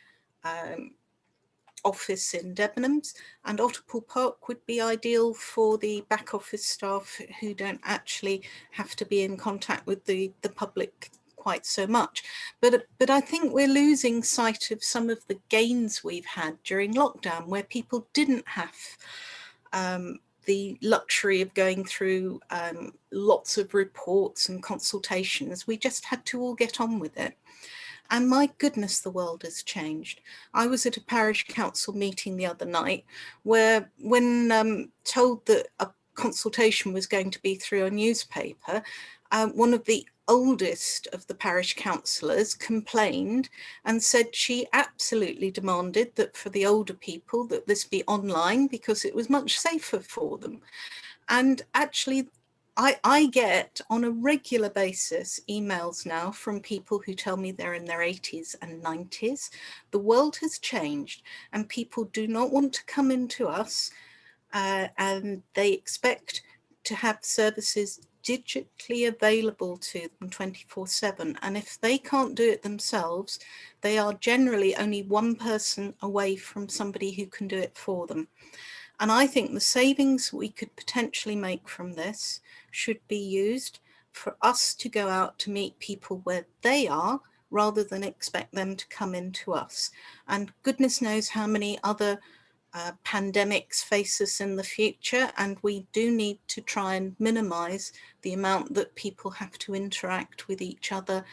office in Debenhams, and Otterpool Park would be ideal for the back office staff who don't actually have to be in contact with the public quite so much. But I think we're losing sight of some of the gains we've had during lockdown, where people didn't have the luxury of going through lots of reports and consultations. We just had to all get on with it. And my goodness, the world has changed. I was at a parish council meeting the other night where, when told that a consultation was going to be through a newspaper, one of the oldest of the parish councillors complained and said she absolutely demanded that for the older people that this be online because it was much safer for them. And actually, I get on a regular basis emails now from people who tell me they're in their 80s and 90s. The world has changed and people do not want to come into us and they expect to have services digitally available to them 24/7. And if they can't do it themselves, they are generally only one person away from somebody who can do it for them. And I think the savings we could potentially make from this should be used for us to go out to meet people where they are, rather than expect them to come into us. And goodness knows how many other pandemics face us in the future, and we do need to try and minimize the amount that people have to interact with each other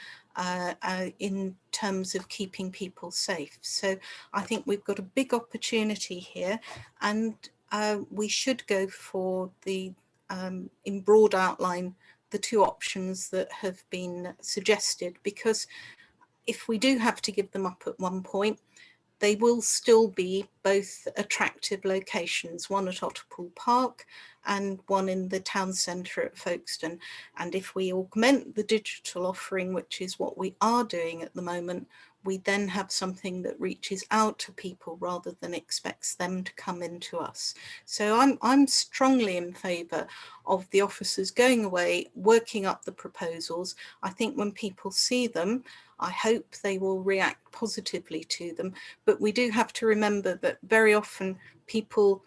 in terms of keeping people safe. So I think we've got a big opportunity here, and we should go for the, in broad outline, the two options that have been suggested, because if we do have to give them up at one point, they will still be both attractive locations, one at Otterpool Park and one in the town centre at Folkestone. And if we augment the digital offering, which is what we are doing at the moment, we then have something that reaches out to people rather than expects them to come into us. So I'm strongly in favour of the officers going away, working up the proposals. I think when people see them, I hope they will react positively to them. But we do have to remember that very often people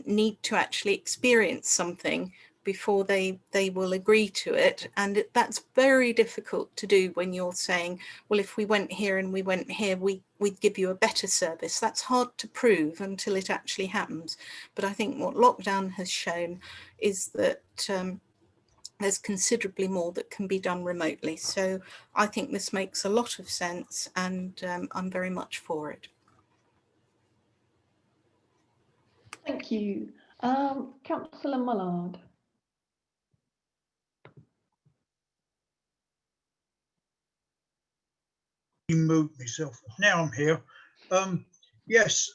need to actually experience something before they will agree to it. And that's very difficult to do when you're saying, well, if we went here and we went here, we'd give you a better service. That's hard to prove until it actually happens. But I think what lockdown has shown is that there's considerably more that can be done remotely. So I think this makes a lot of sense, and I'm very much for it. Thank you. Councillor Mullard. Moved myself. Now I'm here. Yes,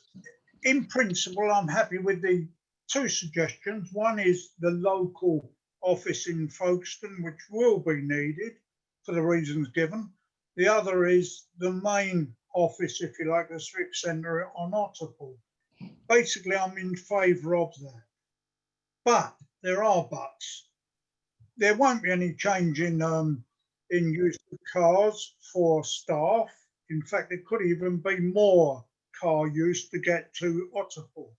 in principle, I'm happy with the two suggestions. One is the local office in Folkestone, which will be needed for the reasons given. The other is the main office, if you like, the Civic Centre on Otterpool. Basically, I'm in favour of that. But there are buts. There won't be any change in use of cars for staff. In fact, it could even be more car use to get to Otterpool.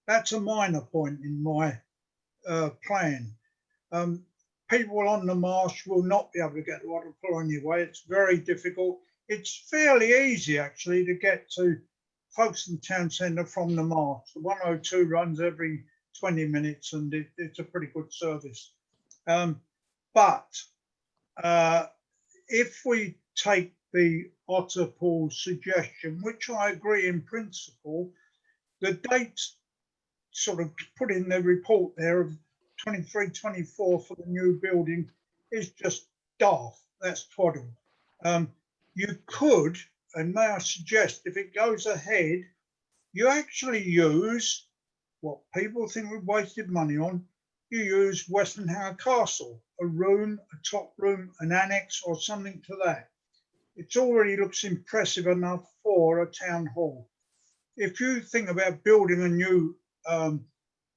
That's a minor point in my plan. People on the marsh will not be able to get to Otterpool anyway. It's very difficult. It's fairly easy, actually, to get to Folkestone Town Centre from the marsh. The 102 runs every 20 minutes and it's a pretty good service. But if we take the Otterpool suggestion, which I agree in principle, the dates sort of put in the report there of 23, 24 for the new building is just daft. That's twaddle. You could, and may I suggest, if it goes ahead, you actually use what people think we've wasted money on. You use Westonhour Castle, a room, a top room, an annex or something to that. It already looks impressive enough for a town hall. If you think about building a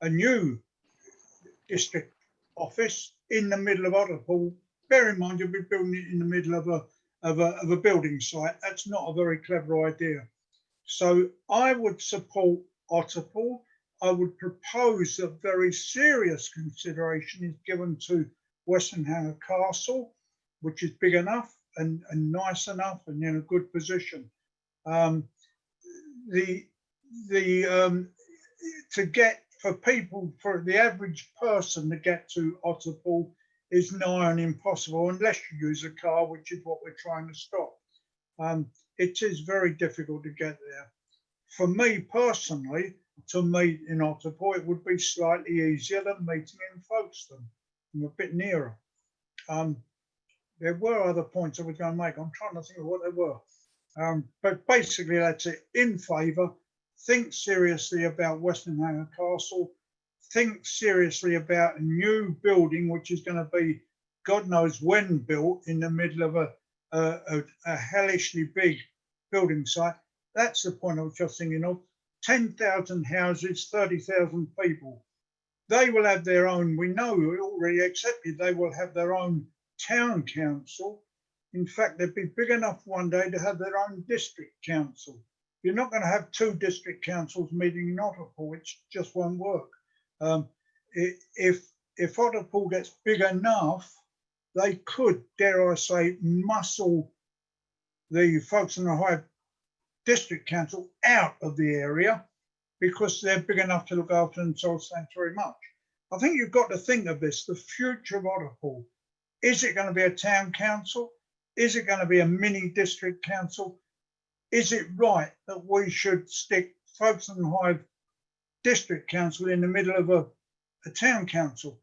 new district office in the middle of Otterpool, bear in mind you'll be building it in the middle of a building site. That's not a very clever idea. So I would support Otterpool. I would propose that very serious consideration is given to Westonhour Castle, which is big enough and nice enough and in a good position. To get for people, for the average person to get to Otterpool is nigh on impossible unless you use a car, which is what we're trying to stop. It is very difficult to get there. For me personally, to meet in Otterpool, it would be slightly easier than meeting in Folkestone. I'm a bit nearer. There were other points I was going to make. I'm trying to think of what they were. But basically, that's it. In favour. Think seriously about Westonhour Castle. Think seriously about a new building, which is going to be, God knows when built, in the middle of a hellishly big building site. That's the point I was just thinking of. 10,000 houses, 30,000 people. They will have their own, we know already accepted, they will have their own town council. In fact, they'd be big enough one day to have their own district council. You're not going to have two district councils meeting in Otterpool, which just won't work. If Otterpool gets big enough, they could, dare I say, muscle the Folkestone High District Council out of the area because they're big enough to look after themselves. Thanks very much. I think you've got to think of this, the future of Otterpool. Is it going to be a town council? Is it going to be a mini district council? Is it right that we should stick Folkestone High district council in the middle of a town council.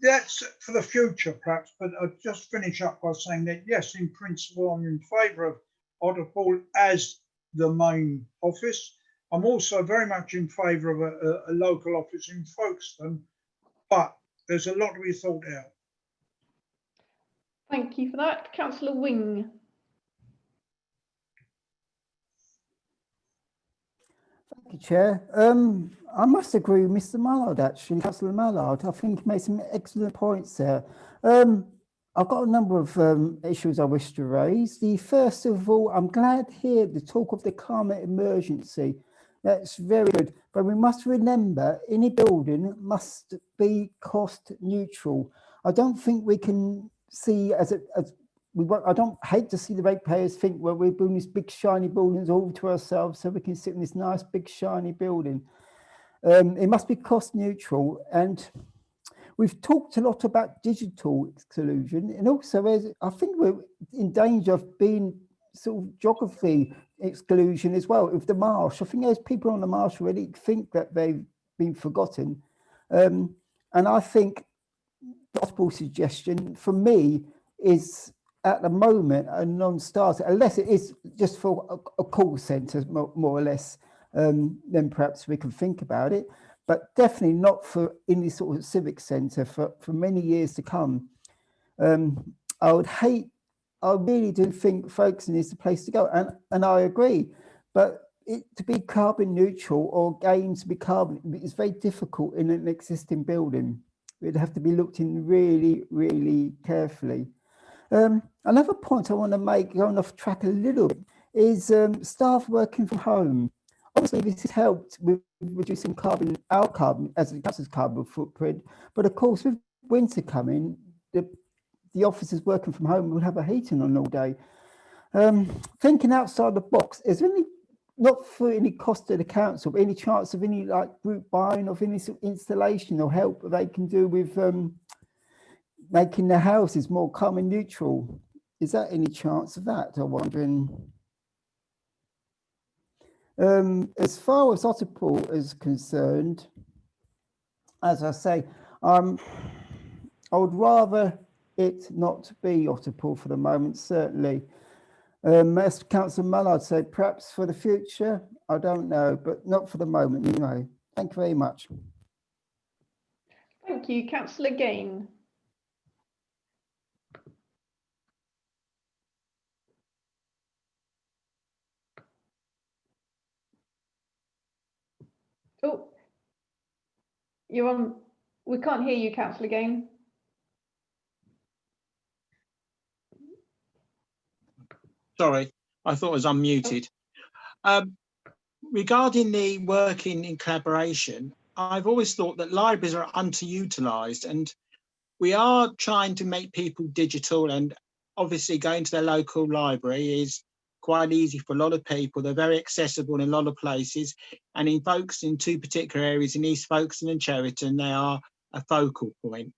That's for the future, perhaps, but I'll just finish up by saying that, yes, in principle, I'm in favour of Otterpool as the main office. I'm also very much in favour of a local office in Folkestone, but there's a lot to be thought out. Thank you for that. Councillor Wing. Thank you, Chair. I must agree with Mr. Mallard, actually, Councillor Mallard. I think he made some excellent points there. I've got a number of issues I wish to raise. The first of all, I'm glad to hear the talk of the climate emergency. That's very good. But we must remember, any building must be cost neutral. I don't think we can see I don't hate to see the ratepayers think, well, we're building these big shiny buildings all to ourselves so we can sit in this nice big shiny building. It must be cost neutral, and we've talked a lot about digital exclusion, and also I think we're in danger of being sort of geography exclusion as well. With the marsh, I think there's people on the marsh already think that they've been forgotten, and I think the possible suggestion for me is, at the moment, a non-starter, unless it is just for a call centre, more or less, then perhaps we can think about it, but definitely not for any sort of civic centre for many years to come. I really do think Folkestone is the place to go, and I agree, but to be carbon neutral or again to be carbon, it's very difficult in an existing building. It'd have to be looked in really, really carefully. Another point I want to make, going off track a little bit, is staff working from home. Obviously, this has helped with reducing our carbon, as the council's carbon footprint. But of course, with winter coming, the officers working from home will have a heating on all day. Thinking outside the box, is there any, not for any cost to the council, but any chance of any like group buying of any sort of installation or help that they can do with making their houses more carbon neutral? Is there any chance of that, I'm wondering? As far as Otterpool is concerned, as I say, I would rather it not be Otterpool for the moment, certainly. As Councillor Mallard said, perhaps for the future, I don't know, but not for the moment, you know. Thank you very much. Thank you. Councillor Gain. Oh, you're on. We can't hear you, Councillor Gain. Sorry, I thought I was unmuted. Regarding the working in collaboration, I've always thought that libraries are underutilised, and we are trying to make people digital, and obviously going to their local library is quite easy for a lot of people. They're very accessible in a lot of places, and in Folkestone, in two particular areas, in East Folkestone and Cheriton, they are a focal point.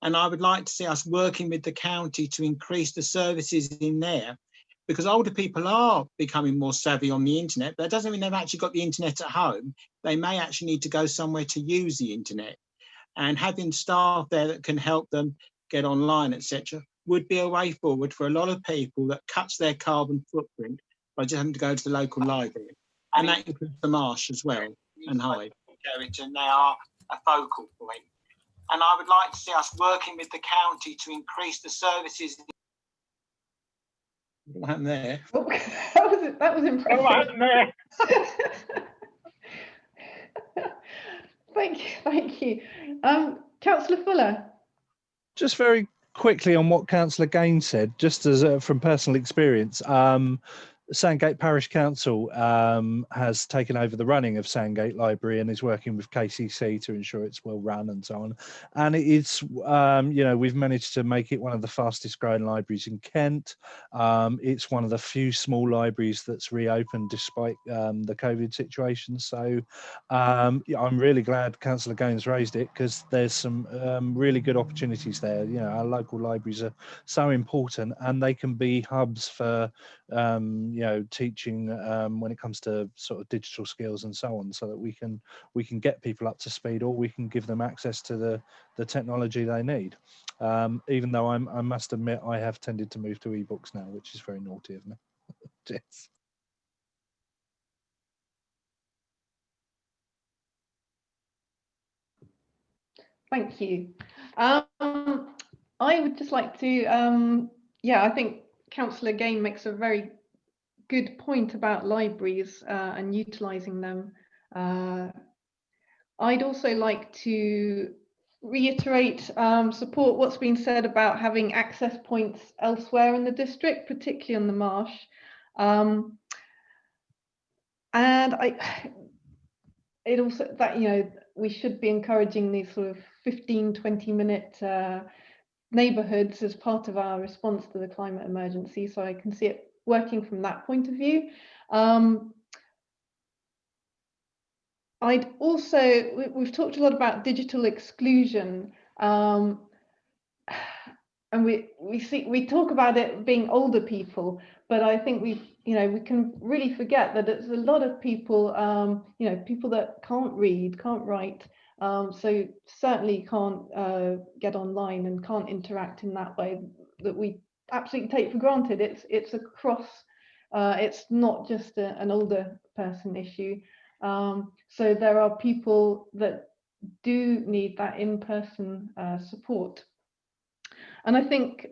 And I would like to see us working with the county to increase the services in there, because older people are becoming more savvy on the internet, but that doesn't mean they've actually got the internet at home. They may actually need to go somewhere to use the internet, and having staff there that can help them get online, etc., would be a way forward for a lot of people that cuts their carbon footprint by just having to go to the local library. And that includes the marsh as well, and Hyde. And they are a focal point. And I would like to see us working with the county to increase the services. What happened there? Oh, that was impressive. What happened there? Thank you. Councillor Fuller. Just very quickly on what Councillor Gaines said, just as from personal experience, Sandgate Parish Council has taken over the running of Sandgate Library and is working with KCC to ensure it's well run and so on. And it's, you know, we've managed to make it one of the fastest growing libraries in Kent. It's one of the few small libraries that's reopened despite the COVID situation. So yeah, I'm really glad Councillor Gaines raised it, because there's some really good opportunities there. You know, our local libraries are so important, and they can be hubs for you you know, teaching when it comes to sort of digital skills and so on, so that we can get people up to speed, or we can give them access to the technology they need. Even though I must admit I have tended to move to ebooks now, which is very naughty of me. Yes. Thank you. I would just like to, yeah, I think Councillor Gain makes a very good point about libraries and utilising them. I'd also like to reiterate, support what's been said about having access points elsewhere in the district, particularly on the marsh. And it also, that, you know, we should be encouraging these sort of 15-20 minute neighbourhoods as part of our response to the climate emergency. So I can see it working from that point of view. I'd also, we've talked a lot about digital exclusion, and we talk about it being older people, but I think we can really forget that it's a lot of people, you know, people that can't read, can't write, so certainly can't get online and can't interact in that way that we absolutely take for granted. It's across, it's not just an older person issue. So there are people that do need that in-person support. And I think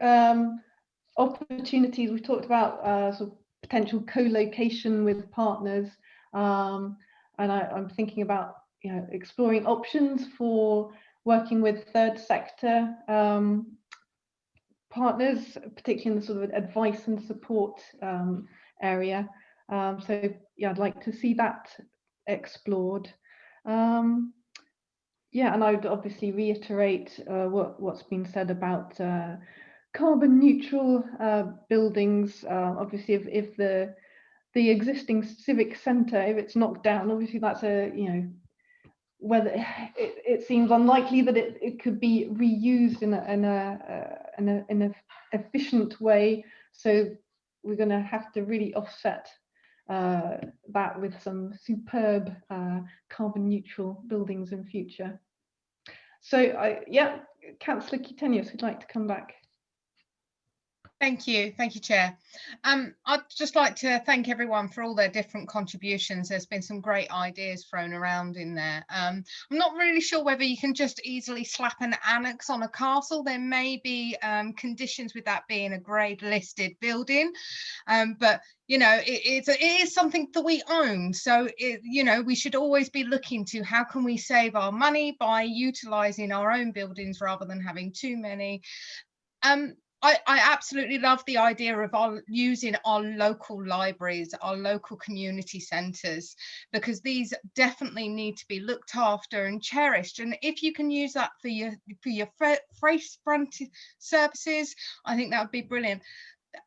opportunities, we talked about sort of potential co-location with partners, and I'm thinking about, you know, exploring options for working with third sector partners, particularly in the sort of advice and support area. So yeah, I'd like to see that explored. Yeah, and I would obviously reiterate what's been said about carbon neutral buildings. Obviously, if the existing civic centre, if it's knocked down, obviously that's a, you know, whether it seems unlikely that it could be reused in an efficient way. So we're going to have to really offset that with some superb carbon neutral buildings in future. So yeah, Councillor Cutenius would like to come back. Thank you, Chair. I'd just like to thank everyone for all their different contributions. There's been some great ideas thrown around in there. I'm not really sure whether you can just easily slap an annex on a castle. There may be conditions with that being a grade listed building, but you know, it is something that we own. So, you know, we should always be looking to how can we save our money by utilising our own buildings rather than having too many. I absolutely love the idea of using our local libraries, our local community centres, because these definitely need to be looked after and cherished. And if you can use that for your face-fronted services, I think that would be brilliant.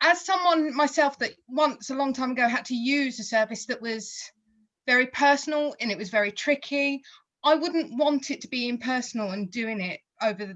As someone myself that once a long time ago had to use a service that was very personal and it was very tricky, I wouldn't want it to be impersonal and doing it over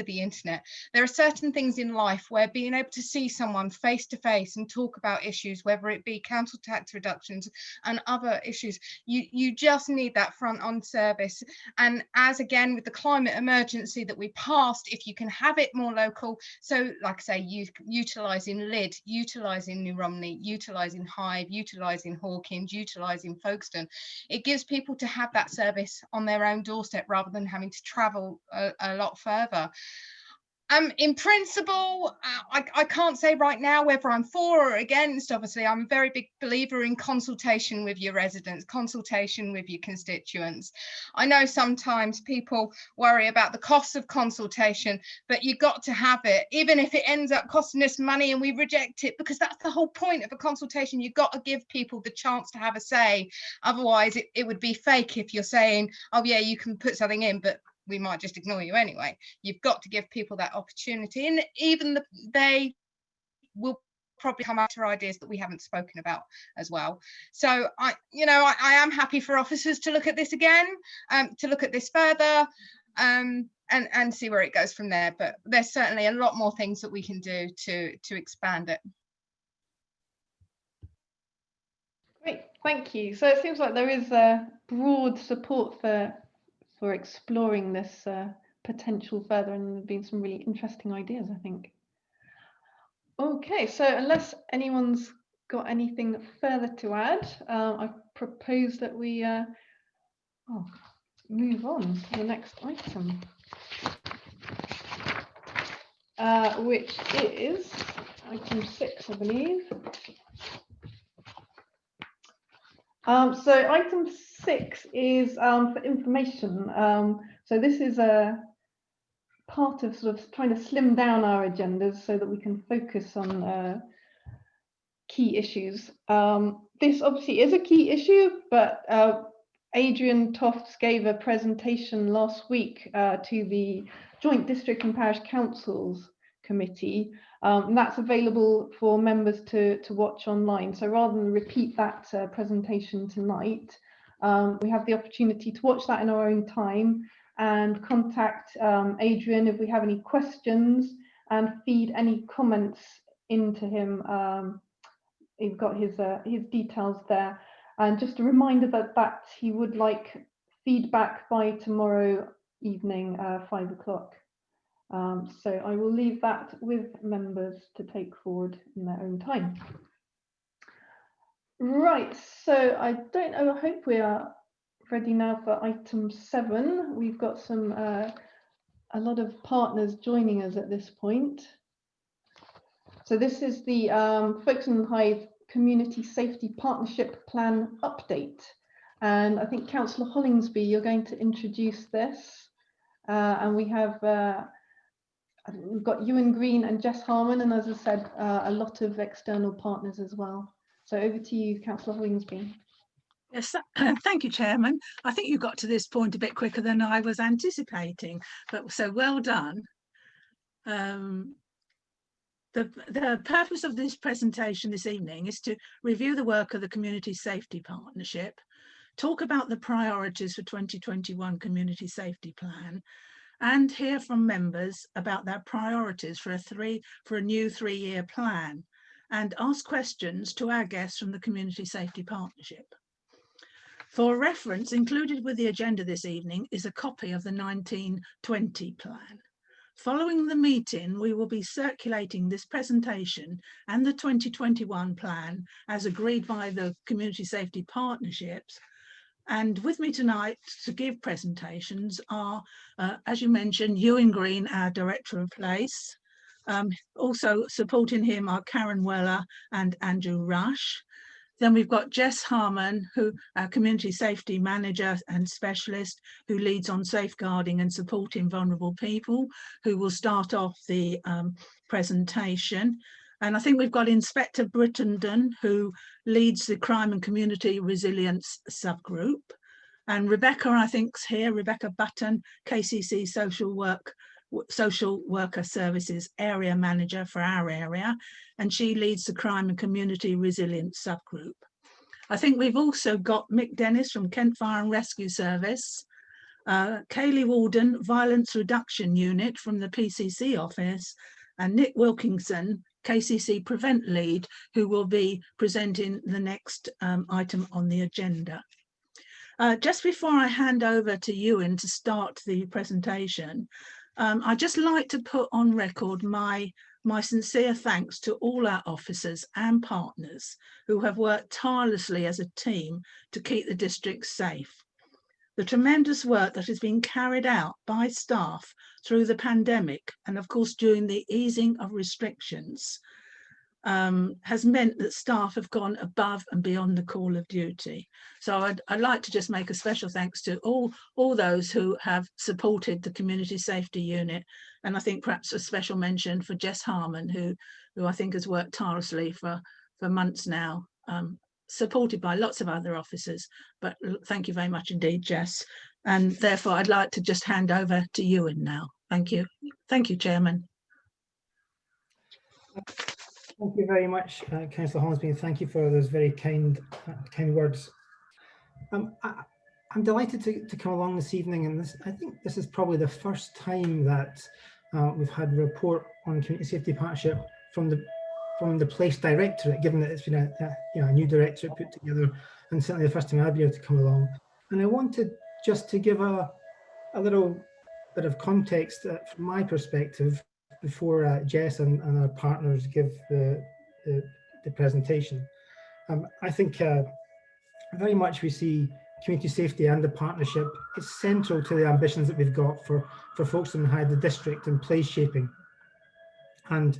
the internet. There are certain things in life where being able to see someone face to face and talk about issues, whether it be council tax reductions and other issues, you just need that front on service. And as again with the climate emergency that we passed, if you can have it more local, so like I say, utilising Lydd, utilising New Romney, utilising Hyde, utilising Hawkins, utilising Folkestone, it gives people to have that service on their own doorstep rather than having to travel a lot further. In principle, I can't say right now whether I'm for or against. Obviously, I'm a very big believer in consultation with your residents, consultation with your constituents. I know sometimes people worry about the cost of consultation, but you've got to have it, even if it ends up costing us money and we reject it, because that's the whole point of a consultation. You've got to give people the chance to have a say. Otherwise, it would be fake if you're saying, oh yeah, you can put something in, but we might just ignore you anyway. You've got to give people that opportunity, and even they will probably come out to ideas that we haven't spoken about as well. So I am happy for officers to look at this again, to look at this further, and see where it goes from there. But there's certainly a lot more things that we can do to expand it. Great, thank you. So it seems like there is broad support for exploring this potential further, and there have been some really interesting ideas, I think. Okay, so unless anyone's got anything further to add, I propose that we move on to the next item, which is item 6, I believe. So item 6 is for information. So this is a part of sort of trying to slim down our agendas so that we can focus on key issues. This obviously is a key issue, but Adrian Tofts gave a presentation last week to the Joint District and Parish Councils Committee, and that's available for members to watch online. So rather than repeat that presentation tonight, we have the opportunity to watch that in our own time and contact Adrian if we have any questions and feed any comments into him. You've got his details there. And just a reminder that he would like feedback by tomorrow evening, 5 o'clock. So I will leave that with members to take forward in their own time. Right, so I don't know, I hope we are ready now for item 7. We've got some a lot of partners joining us at this point. So this is the Folkestone and Hythe Community Safety Partnership Plan update. And I think Councillor Hollingsby, you're going to introduce this. And we have, we've got Ewan Green and Jess Harmon, and as I said, a lot of external partners as well. So over to you, Councillor Hollingsby. Yes, thank you, Chairman. I think you got to this point a bit quicker than I was anticipating, but so well done. The purpose of this presentation this evening is to review the work of the Community Safety Partnership, talk about the priorities for 2021 Community Safety Plan, and hear from members about their priorities for a new 3-year plan, and ask questions to our guests from the Community Safety Partnership. For reference, included with the agenda this evening is a copy of the 1920 plan. Following the meeting, we will be circulating this presentation and the 2021 plan as agreed by the Community Safety Partnerships. And with me tonight to give presentations are, as you mentioned, Ewan Green, our Director of Place. Also supporting him are Karen Weller and Andrew Rush. Then we've got Jess Harmon, who our Community Safety Manager and Specialist, who leads on safeguarding and supporting vulnerable people, who will start off the presentation. And I think we've got Inspector Brittenden, who leads the Crime and Community Resilience subgroup. And Rebecca, I think, is here, Rebecca Button, KCC Social Worker Services Area Manager for our area, and she leads the Crime and Community Resilience subgroup. I think we've also got Mick Dennis from Kent Fire and Rescue Service, Kaylee Walden, Violence Reduction Unit from the PCC office, and Nick Wilkinson, KCC Prevent Lead, who will be presenting the next item on the agenda. Just before I hand over to Ewan to start the presentation, I'd just like to put on record my sincere thanks to all our officers and partners who have worked tirelessly as a team to keep the district safe. The tremendous work that has been carried out by staff through the pandemic and of course during the easing of restrictions has meant that staff have gone above and beyond the call of duty. So I'd like to just make a special thanks to all those who have supported the Community Safety Unit, and I think perhaps a special mention for Jess Harmon, who I think has worked tirelessly for months now, supported by lots of other officers. But thank you very much indeed, Jess. And therefore I'd like to just hand over to Ewan now. Thank you. Thank you, Chairman. Thank you very much, Councillor Hollingsby. Thank you for those very kind words. I'm delighted to come along this evening, and I think this is probably the first time that we've had a report on Community Safety Partnership from the from the Place Directorate, given that it's been a new directorate put together, and certainly the first time I've been able to come along. And I wanted just to give a little bit of context from my perspective before Jess and our partners give the presentation. I think very much we see community safety and the partnership is central to the ambitions that we've got for Folkestone and Hyde, the district, and place shaping. And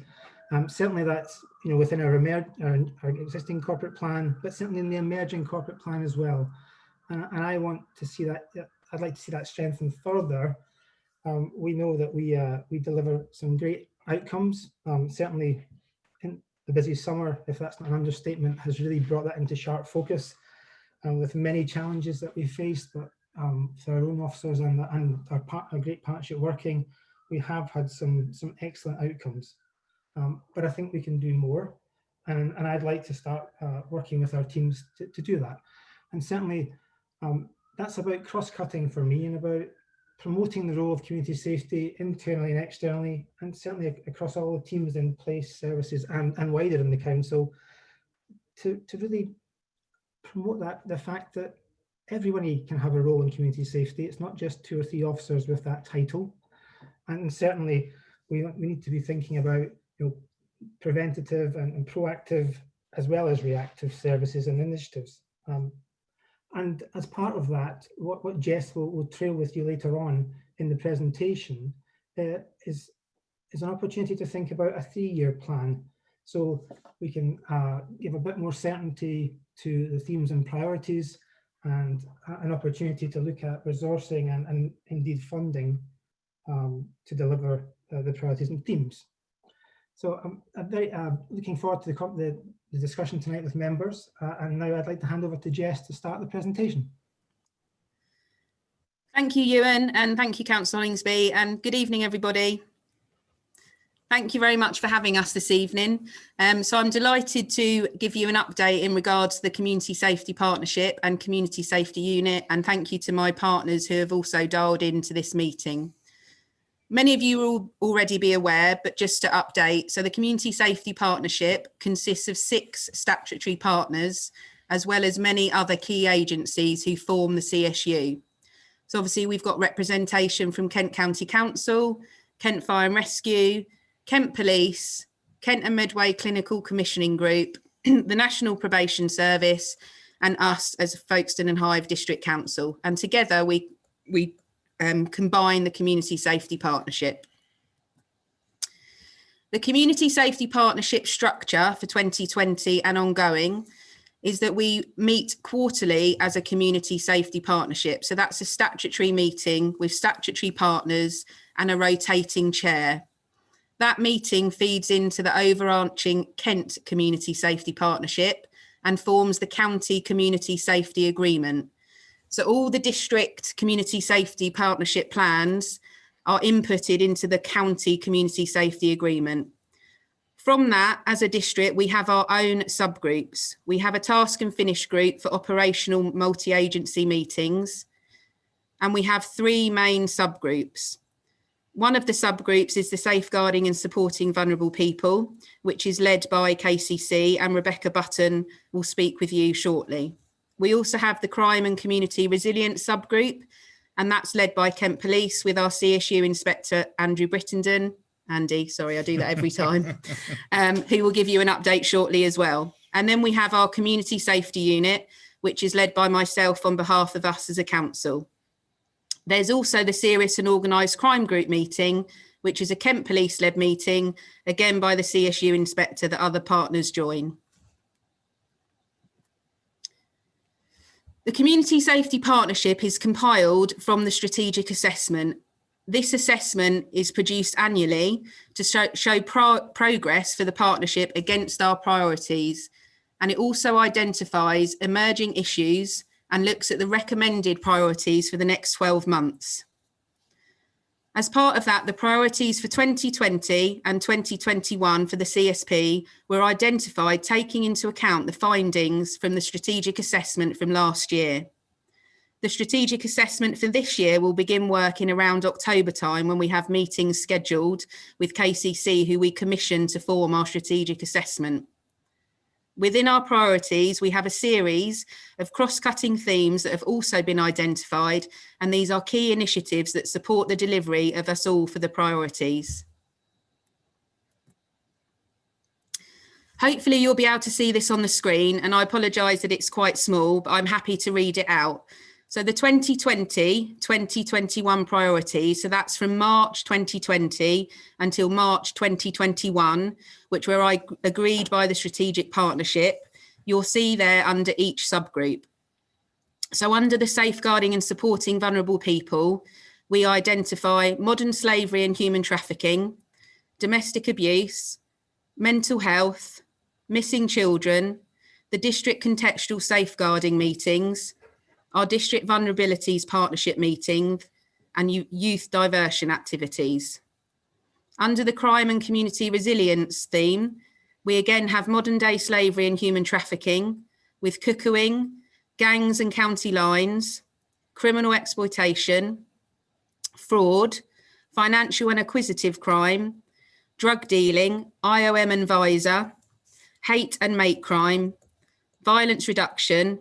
certainly that's within our existing corporate plan, but certainly in the emerging corporate plan as well. And I want to see that. I'd like to see that strengthened further. We know that we deliver some great outcomes. Certainly, in the busy summer, if that's not an understatement, has really brought that into sharp focus. With many challenges that we faced, but for our own officers and our great partnership working, we have had some excellent outcomes. But I think we can do more, and I'd like to start working with our teams to do that. And certainly that's about cross-cutting for me and about promoting the role of community safety internally and externally, and certainly across all the teams in place, services and wider in the council, to really promote the fact that everybody can have a role in community safety. It's not just 2 or 3 officers with that title. And certainly we need to be thinking about preventative and proactive as well as reactive services and initiatives. And as part of that, what Jess will trail with you later on in the presentation is an opportunity to think about a 3-year plan. So we can give a bit more certainty to the themes and priorities, and an opportunity to look at resourcing and indeed funding to deliver the priorities and themes. So I'm very looking forward to the discussion tonight with members, and now I'd like to hand over to Jess to start the presentation. Thank you, Ewan, and thank you, Councillor Hollingsby, and good evening, everybody. Thank you very much for having us this evening. So I'm delighted to give you an update in regards to the Community Safety Partnership and Community Safety Unit, and thank you to my partners who have also dialed into this meeting. Many of you will already be aware, but just to update, so the Community Safety Partnership consists of 6 statutory partners, as well as many other key agencies who form the CSU. So obviously we've got representation from Kent County Council, Kent Fire and Rescue, Kent Police, Kent and Medway Clinical Commissioning Group, the National Probation Service, and us as Folkestone and Hyde District Council. And together we combine the Community Safety Partnership. The Community Safety Partnership structure for 2020 and ongoing is that we meet quarterly as a Community Safety Partnership. So that's a statutory meeting with statutory partners and a rotating chair. That meeting feeds into the overarching Kent Community Safety Partnership and forms the County Community Safety Agreement. So all the district community safety partnership plans are inputted into the County Community Safety Agreement. From that, as a district, we have our own subgroups. We have a task and finish group for operational multi-agency meetings, and we have 3 main subgroups. One of the subgroups is the Safeguarding and Supporting Vulnerable People, which is led by KCC, and Rebecca Button will speak with you shortly. We also have the Crime and Community Resilience subgroup, and that's led by Kent Police with our CSU Inspector Andrew Brittenden. Andy, sorry, I do that every time, who will give you an update shortly as well. And then we have our Community Safety Unit, which is led by myself on behalf of us as a council. There's also the Serious and Organised Crime Group meeting, which is a Kent Police-led meeting, again by the CSU Inspector that other partners join. The Community Safety Partnership is compiled from the strategic assessment. This assessment is produced annually to show progress for the partnership against our priorities, and it also identifies emerging issues and looks at the recommended priorities for the next 12 months. As part of that, the priorities for 2020 and 2021 for the CSP were identified, taking into account the findings from the strategic assessment from last year. The strategic assessment for this year will begin work in around October time, when we have meetings scheduled with KCC, who we commission to form our strategic assessment. Within our priorities, we have a series of cross-cutting themes that have also been identified, and these are key initiatives that support the delivery of us all for the priorities. Hopefully you'll be able to see this on the screen, and I apologise that it's quite small, but I'm happy to read it out. So the 2020-2021 priorities, so that's from March 2020 until March 2021, which were agreed by the strategic partnership. You'll see there under each subgroup. So under the safeguarding and supporting vulnerable people, we identify modern slavery and human trafficking, domestic abuse, mental health, missing children, the district contextual safeguarding meetings, our district vulnerabilities partnership meeting, and youth diversion activities. Under the crime and community resilience theme, we again have modern day slavery and human trafficking, with cuckooing, gangs and county lines, criminal exploitation, fraud, financial and acquisitive crime, drug dealing, IOM and Visa, hate and mate crime, violence reduction,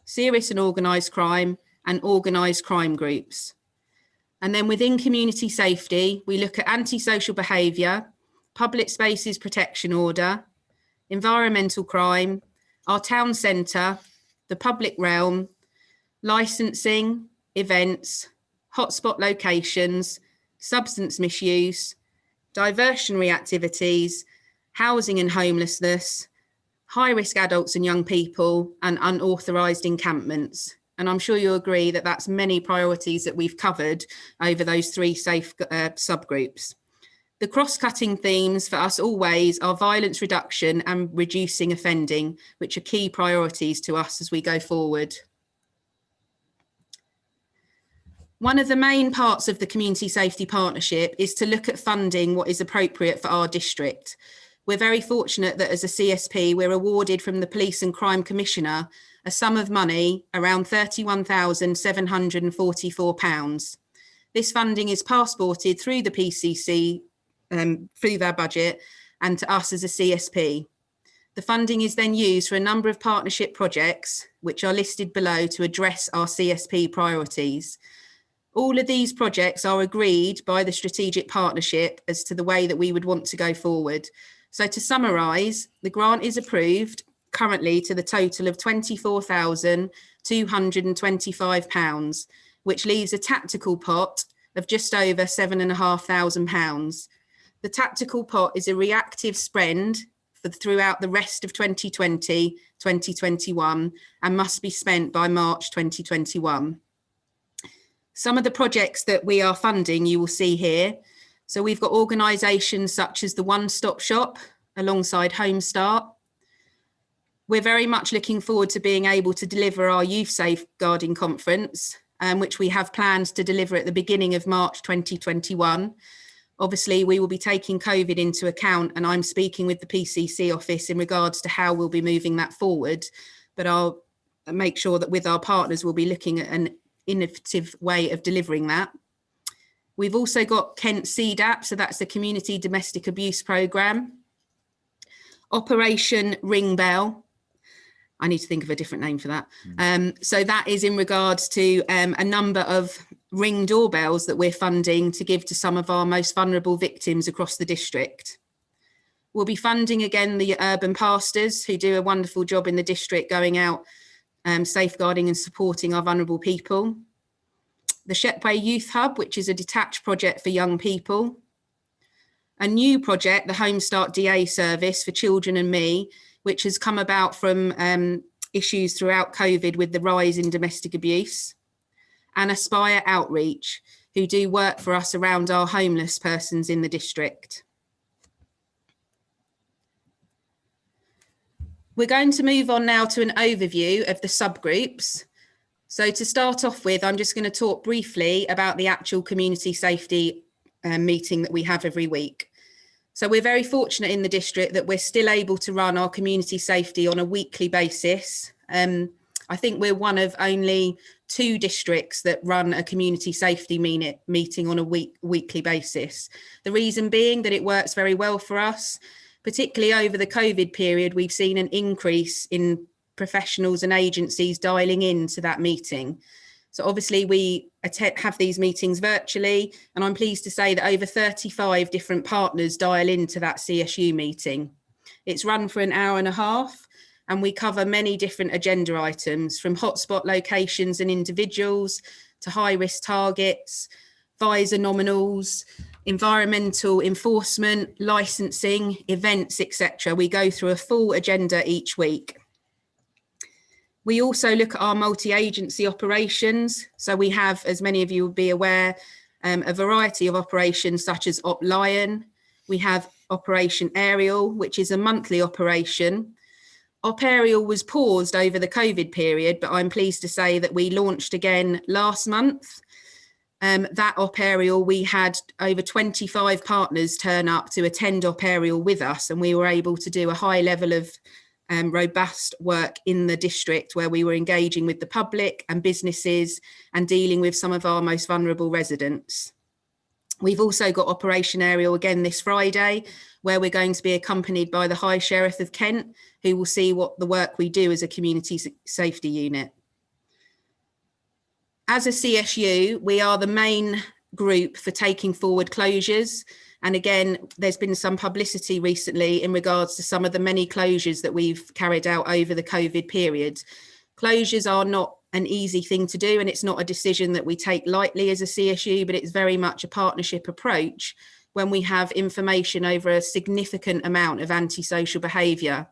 serious and organised crime, and organised crime groups. And then within community safety, we look at antisocial behaviour, public spaces protection order, environmental crime, our town centre, the public realm, licensing, events, hotspot locations, substance misuse, diversionary activities, housing and homelessness, high-risk adults and young people, and unauthorised encampments. And I'm sure you'll agree that that's many priorities that we've covered over those three subgroups. The cross-cutting themes for us always are violence reduction and reducing offending, which are key priorities to us as we go forward. One of the main parts of the Community Safety Partnership is to look at funding what is appropriate for our district. We're very fortunate that as a CSP, we're awarded from the Police and Crime Commissioner a sum of money, around £31,744. This funding is passported through the PCC, through their budget, and to us as a CSP. The funding is then used for a number of partnership projects, which are listed below to address our CSP priorities. All of these projects are agreed by the strategic partnership as to the way that we would want to go forward. So to summarise, the grant is approved currently to the total of £24,225, which leaves a tactical pot of just over £7,500. The tactical pot is a reactive spend throughout the rest of 2020-2021 and must be spent by March 2021. Some of the projects that we are funding you will see here. So we've got organisations such as the One Stop Shop alongside Home Start. We're very much looking forward to being able to deliver our Youth Safeguarding Conference, which we have planned to deliver at the beginning of March 2021. Obviously, we will be taking COVID into account, and I'm speaking with the PCC office in regards to how we'll be moving that forward. But I'll make sure that with our partners, we'll be looking at an innovative way of delivering that. We've also got Kent CDAP, so that's the Community Domestic Abuse Programme. Operation Ring Bell. I need to think of a different name for that. So that is in regards to a number of ring doorbells that we're funding to give to some of our most vulnerable victims across the district. We'll be funding again the urban pastors who do a wonderful job in the district going out safeguarding and supporting our vulnerable people. The Shepway Youth Hub, which is a detached project for young people. A new project, the Home Start DA service for children and me, which has come about from issues throughout COVID with the rise in domestic abuse. And Aspire Outreach, who do work for us around our homeless persons in the district. We're going to move on now to an overview of the subgroups. So to start off with, I'm just going to talk briefly about the actual community safety meeting that we have every week. So we're very fortunate in the district that we're still able to run our community safety on a weekly basis. I I think we're one of only 2 districts that run a community safety meeting on a weekly basis. The reason being that it works very well for us, particularly over the COVID period. We've seen an increase in professionals and agencies dialing into that meeting. So obviously we have these meetings virtually, and I'm pleased to say that over 35 different partners dial into that CSU meeting. It's run for an hour and a half, and we cover many different agenda items, from hotspot locations and individuals to high-risk targets, visor nominals, environmental enforcement, licensing, events, etc. We go through a full agenda each week. We also look at our multi-agency operations. So we have, as many of you will be aware, a variety of operations such as Op Lion. We have Operation Ariel, which is a monthly operation. Op Ariel was paused over the COVID period, but I'm pleased to say that we launched again last month. That Op Ariel, we had over 25 partners turn up to attend Op Ariel with us, and we were able to do a high level of robust work in the district, where we were engaging with the public and businesses and dealing with some of our most vulnerable residents. We've also got Operation Ariel again this Friday, where we're going to be accompanied by the High Sheriff of Kent, who will see what the work we do as a community safety unit. As a CSU, we are the main group for taking forward closures. And again, there's been some publicity recently in regards to some of the many closures that we've carried out over the COVID period. Closures are not an easy thing to do, and it's not a decision that we take lightly as a CSU, but it's very much a partnership approach when we have information over a significant amount of antisocial behaviour.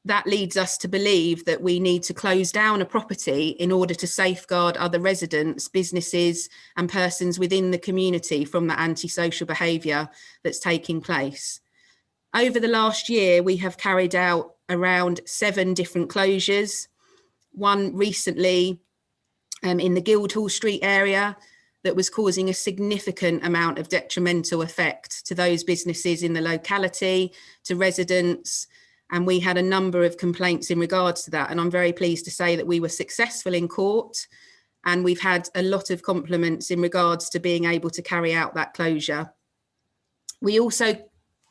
That leads us to believe that we need to close down a property in order to safeguard other residents, businesses and persons within the community from the antisocial behaviour that's taking place. Over the last year, we have carried out around 7 different closures. One recently in the Guildhall Street area that was causing a significant amount of detrimental effect to those businesses in the locality, to residents. And we had a number of complaints in regards to that. And I'm very pleased to say that we were successful in court, and we've had a lot of compliments in regards to being able to carry out that closure. We also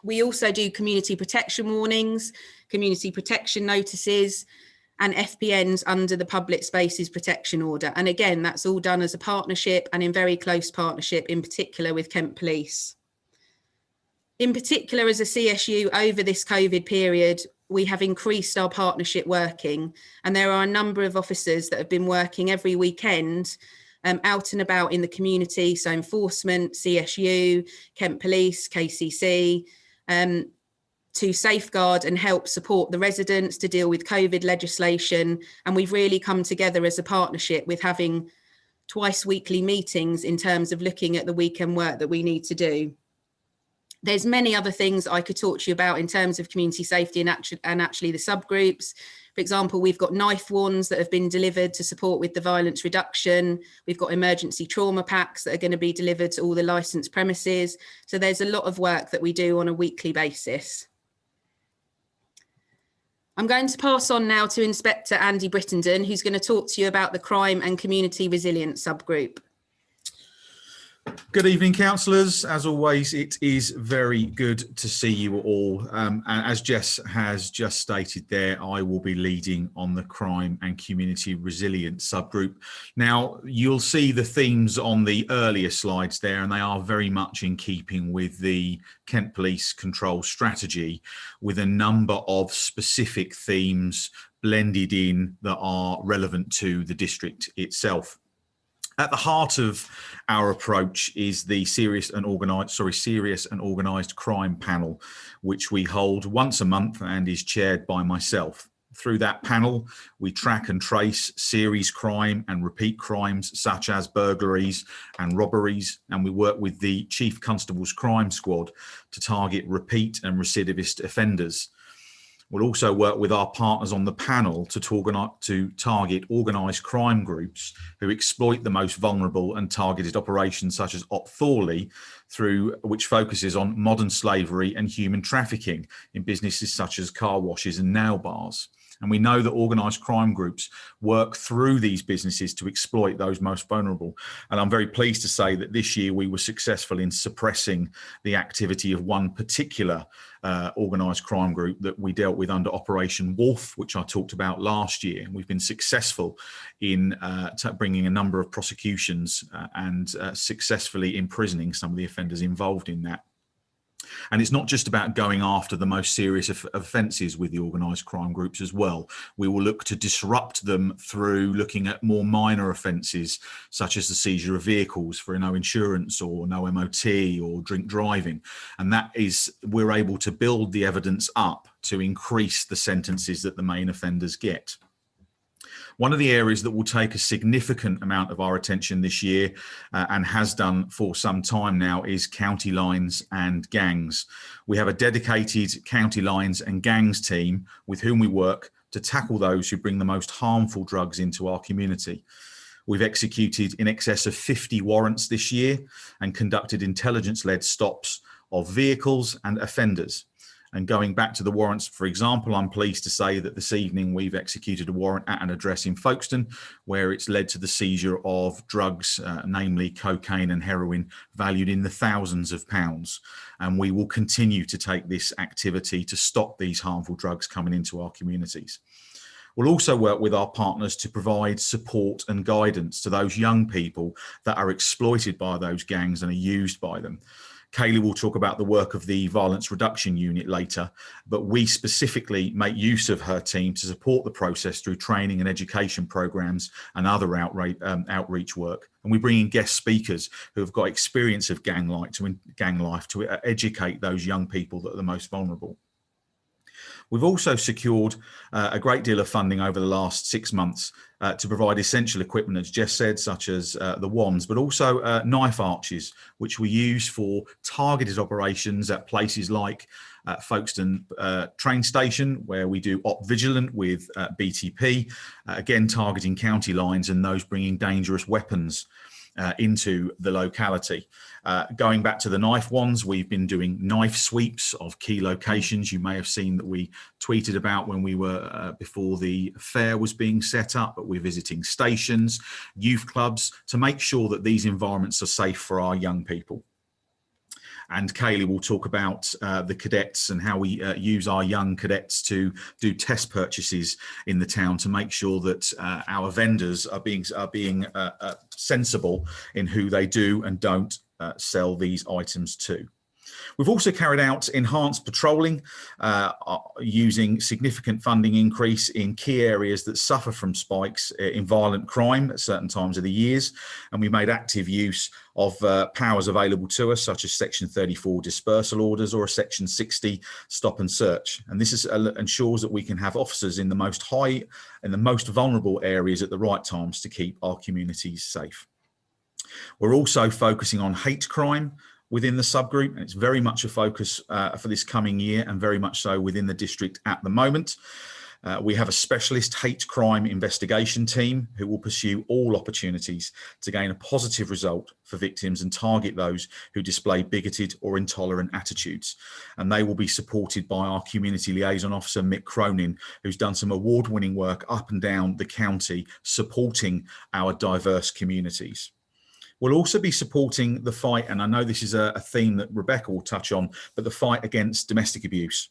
do community protection warnings, community protection notices, and FPNs under the Public Spaces Protection Order. And again, that's all done as a partnership and in very close partnership, in particular with Kent Police. In particular, as a CSU, over this COVID period, we have increased our partnership working, and there are a number of officers that have been working every weekend out and about in the community, so enforcement, CSU, Kent Police, KCC, to safeguard and help support the residents to deal with COVID legislation. And we've really come together as a partnership with having twice weekly meetings in terms of looking at the weekend work that we need to do. There's many other things I could talk to you about in terms of community safety and actually the subgroups. For example, we've got knife wands that have been delivered to support with the violence reduction. We've got emergency trauma packs that are going to be delivered to all the licensed premises. So there's a lot of work that we do on a weekly basis. I'm going to pass on now to Inspector Andy Brittenden, who's going to talk to you about the crime and community resilience subgroup. Good evening, councillors. As always, it is very good to see you all. And as Jess has just stated there, I will be leading on the crime and community resilience subgroup. Now, you'll see the themes on the earlier slides there, and they are very much in keeping with the Kent Police Control Strategy, with a number of specific themes blended in that are relevant to the district itself. At the heart of our approach is the serious and organised crime panel, which we hold once a month and is chaired by myself. Through that panel, we track and trace serious crime and repeat crimes such as burglaries and robberies, and we work with the Chief Constable's Crime Squad to target repeat and recidivist offenders. We'll also work with our partners on the panel to target organised crime groups who exploit the most vulnerable and targeted operations such as Op Thorley, which focuses on modern slavery and human trafficking in businesses such as car washes and nail bars. And we know that organised crime groups work through these businesses to exploit those most vulnerable. And I'm very pleased to say that this year we were successful in suppressing the activity of one particular organised crime group that we dealt with under Operation Wolf, which I talked about last year. And we've been successful in bringing a number of prosecutions and successfully imprisoning some of the offenders involved in that. And it's not just about going after the most serious offences with the organised crime groups as well. We will look to disrupt them through looking at more minor offences, such as the seizure of vehicles for no insurance or no MOT or drink driving. And that is, we're able to build the evidence up to increase the sentences that the main offenders get. One of the areas that will take a significant amount of our attention this year and has done for some time now is county lines and gangs. We have a dedicated county lines and gangs team with whom we work to tackle those who bring the most harmful drugs into our community. We've executed in excess of 50 warrants this year and conducted intelligence-led stops of vehicles and offenders. And going back to the warrants, for example, I'm pleased to say that this evening we've executed a warrant at an address in Folkestone where it's led to the seizure of drugs, namely cocaine and heroin, valued in the thousands of pounds. And we will continue to take this activity to stop these harmful drugs coming into our communities. We'll also work with our partners to provide support and guidance to those young people that are exploited by those gangs and are used by them. Kaylee will talk about the work of the Violence Reduction Unit later, but we specifically make use of her team to support the process through training and education programs and other outreach work. And we bring in guest speakers who have got experience of gang life to educate those young people that are the most vulnerable. We've also secured a great deal of funding over the last 6 months to provide essential equipment, as Jess said, such as the wands, but also knife arches, which we use for targeted operations at places like Folkestone train station, where we do op vigilant with BTP, again targeting county lines and those bringing dangerous weapons into the locality. Going back to the knife wands, we've been doing knife sweeps of key locations. You may have seen that we tweeted about when we were before the fair was being set up, but we're visiting stations, youth clubs to make sure that these environments are safe for our young people. And Kaylee will talk about the cadets and how we use our young cadets to do test purchases in the town to make sure that our vendors are being sensible in who they do and don't sell these items to. We've also carried out enhanced patrolling using significant funding increase in key areas that suffer from spikes in violent crime at certain times of the years. And we made active use of powers available to us, such as Section 34 dispersal orders or a Section 60 stop and search. And this ensures that we can have officers in the most vulnerable areas at the right times to keep our communities safe. We're also focusing on hate crime within the subgroup, and it's very much a focus for this coming year and very much so within the district at the moment. We have a specialist hate crime investigation team who will pursue all opportunities to gain a positive result for victims and target those who display bigoted or intolerant attitudes. And they will be supported by our community liaison officer, Mick Cronin, who's done some award-winning work up and down the county supporting our diverse communities. We'll also be supporting the fight, and I know this is a theme that Rebecca will touch on, but the fight against domestic abuse.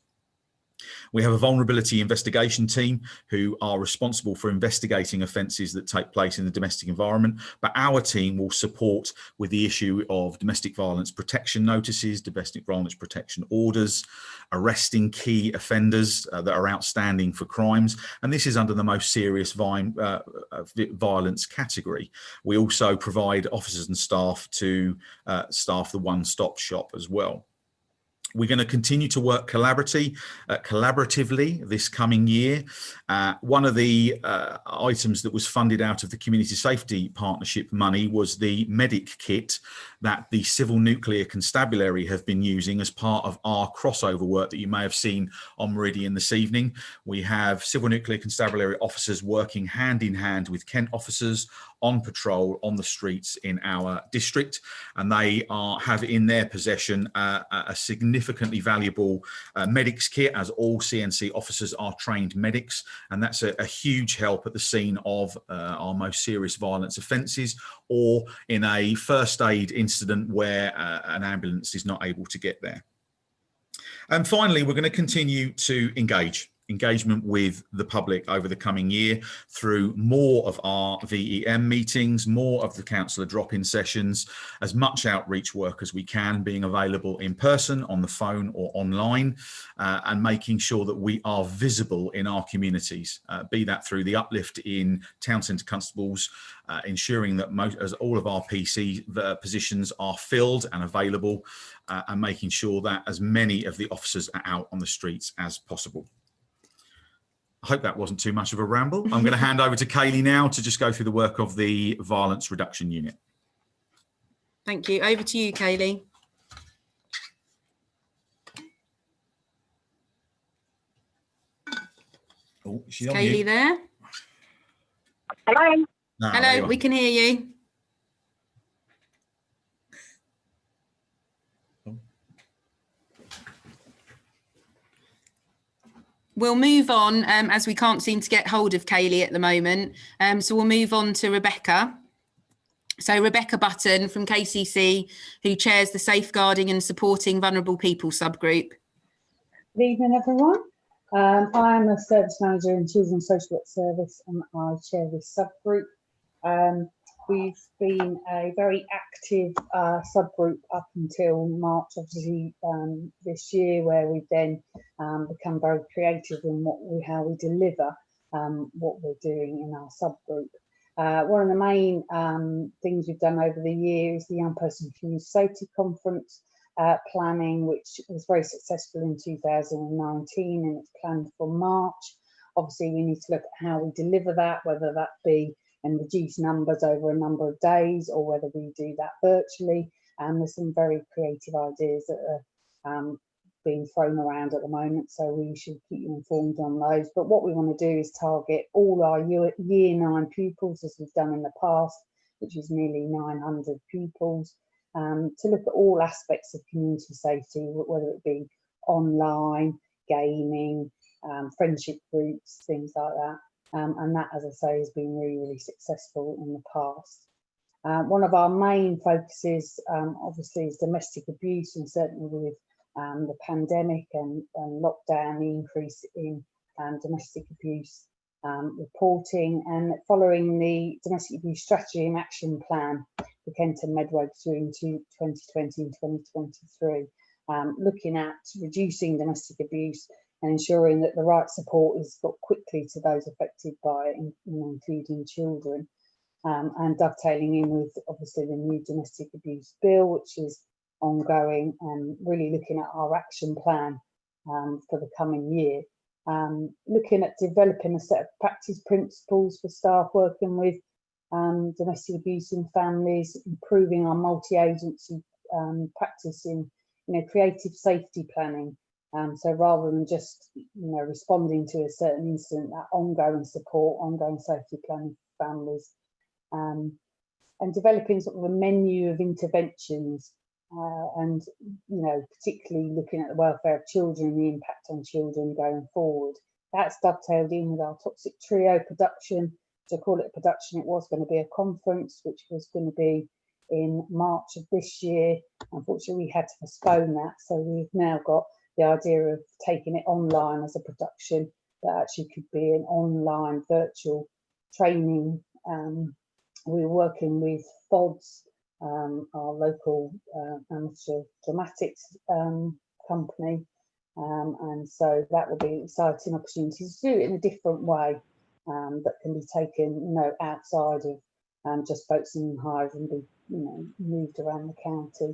We have a vulnerability investigation team who are responsible for investigating offences that take place in the domestic environment, but our team will support with the issue of domestic violence protection notices, domestic violence protection orders, arresting key offenders that are outstanding for crimes, and this is under the most serious violence category. We also provide officers and staff to staff the one-stop shop as well. We're going to continue to work collaboratively this coming year. One of the items that was funded out of the Community Safety Partnership money was the medic kit that the Civil Nuclear Constabulary have been using as part of our crossover work that you may have seen on Meridian this evening. We have Civil Nuclear Constabulary officers working hand in hand with Kent officers on patrol on the streets in our district, and they have in their possession a significant significantly valuable medics kit, as all CNC officers are trained medics, and that's a huge help at the scene of our most serious violence offences, or in a first aid incident where an ambulance is not able to get there. And finally, we're going to continue to engagement with the public over the coming year through more of our VEM meetings, more of the councillor drop-in sessions, as much outreach work as we can, being available in person, on the phone or online, and making sure that we are visible in our communities, be that through the uplift in town centre constables, ensuring that as all of our PC positions are filled and available, and making sure that as many of the officers are out on the streets as possible. I hope that wasn't too much of a ramble. I'm going to hand over to Kaylee now to just go through the work of the Violence Reduction Unit. Thank you. Over to you, Kaylee. Oh, is Kaylee there? Hello. No, hello, we can hear you. We'll move on as we can't seem to get hold of Kaylee at the moment. So we'll move on to Rebecca. So Rebecca Button from KCC, who chairs the Safeguarding and Supporting Vulnerable People subgroup. Good evening, everyone. I am a service manager in Children's Social Work Service, and I chair this subgroup. We've been a very active subgroup up until March, obviously, this year, where we've then become very creative in how we deliver what we're doing in our subgroup. One of the main things we've done over the year is the Young Person Community Safety Conference planning, which was very successful in 2019, and it's planned for March. Obviously, we need to look at how we deliver that, whether that be and reduce numbers over a number of days, or whether we do that virtually. And there's some very creative ideas that are being thrown around at the moment, so we should keep you informed on those. But what we want to do is target all our year 9 pupils, as we've done in the past, which is nearly 900 pupils, to look at all aspects of community safety, whether it be online, gaming, friendship groups, things like that. And that, as I say, has been really, really successful in the past. One of our main focuses, obviously, is domestic abuse, and certainly with the pandemic and lockdown, the increase in domestic abuse reporting, and following the Domestic Abuse Strategy and Action Plan for Kent and Medway between 2020 and 2023, looking at reducing domestic abuse and ensuring that the right support is got quickly to those affected by it, including children, and dovetailing in with obviously the new domestic abuse bill, which is ongoing, and really looking at our action plan for the coming year, looking at developing a set of practice principles for staff working with domestic abuse in families, improving our multi-agency practice in creative safety planning. So rather than just responding to a certain incident, that ongoing support, ongoing safety planning for families, and developing sort of a menu of interventions, and particularly looking at the welfare of children and the impact on children going forward. That's dovetailed in with our Toxic Trio production. To call it a production, it was going to be a conference, which was going to be in March of this year. Unfortunately, we had to postpone that, so we've now got the idea of taking it online as a production that actually could be an online virtual training. We're working with FODS, our local amateur dramatics company, and so that will be exciting opportunities to do it in a different way, that can be taken outside of just boats and hives and be moved around the county.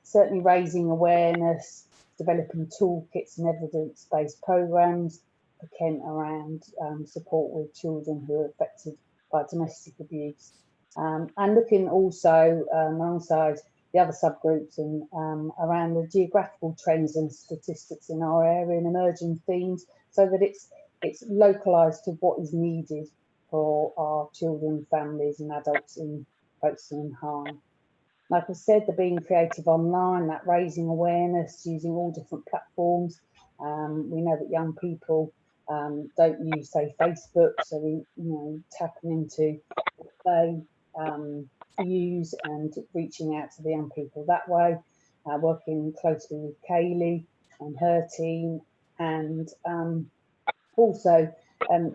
Certainly raising awareness, developing toolkits and evidence-based programs for Kent around support with children who are affected by domestic abuse, and looking also alongside the other subgroups and around the geographical trends and statistics in our area and emerging themes, so that it's localised to what is needed for our children, families and adults in Folkestone and High. Like I said, they're being creative online, that raising awareness using all different platforms. We know that young people don't use, say, Facebook, so we, tapping into what they use and reaching out to the young people that way. Working closely with Kaylee and her team, and also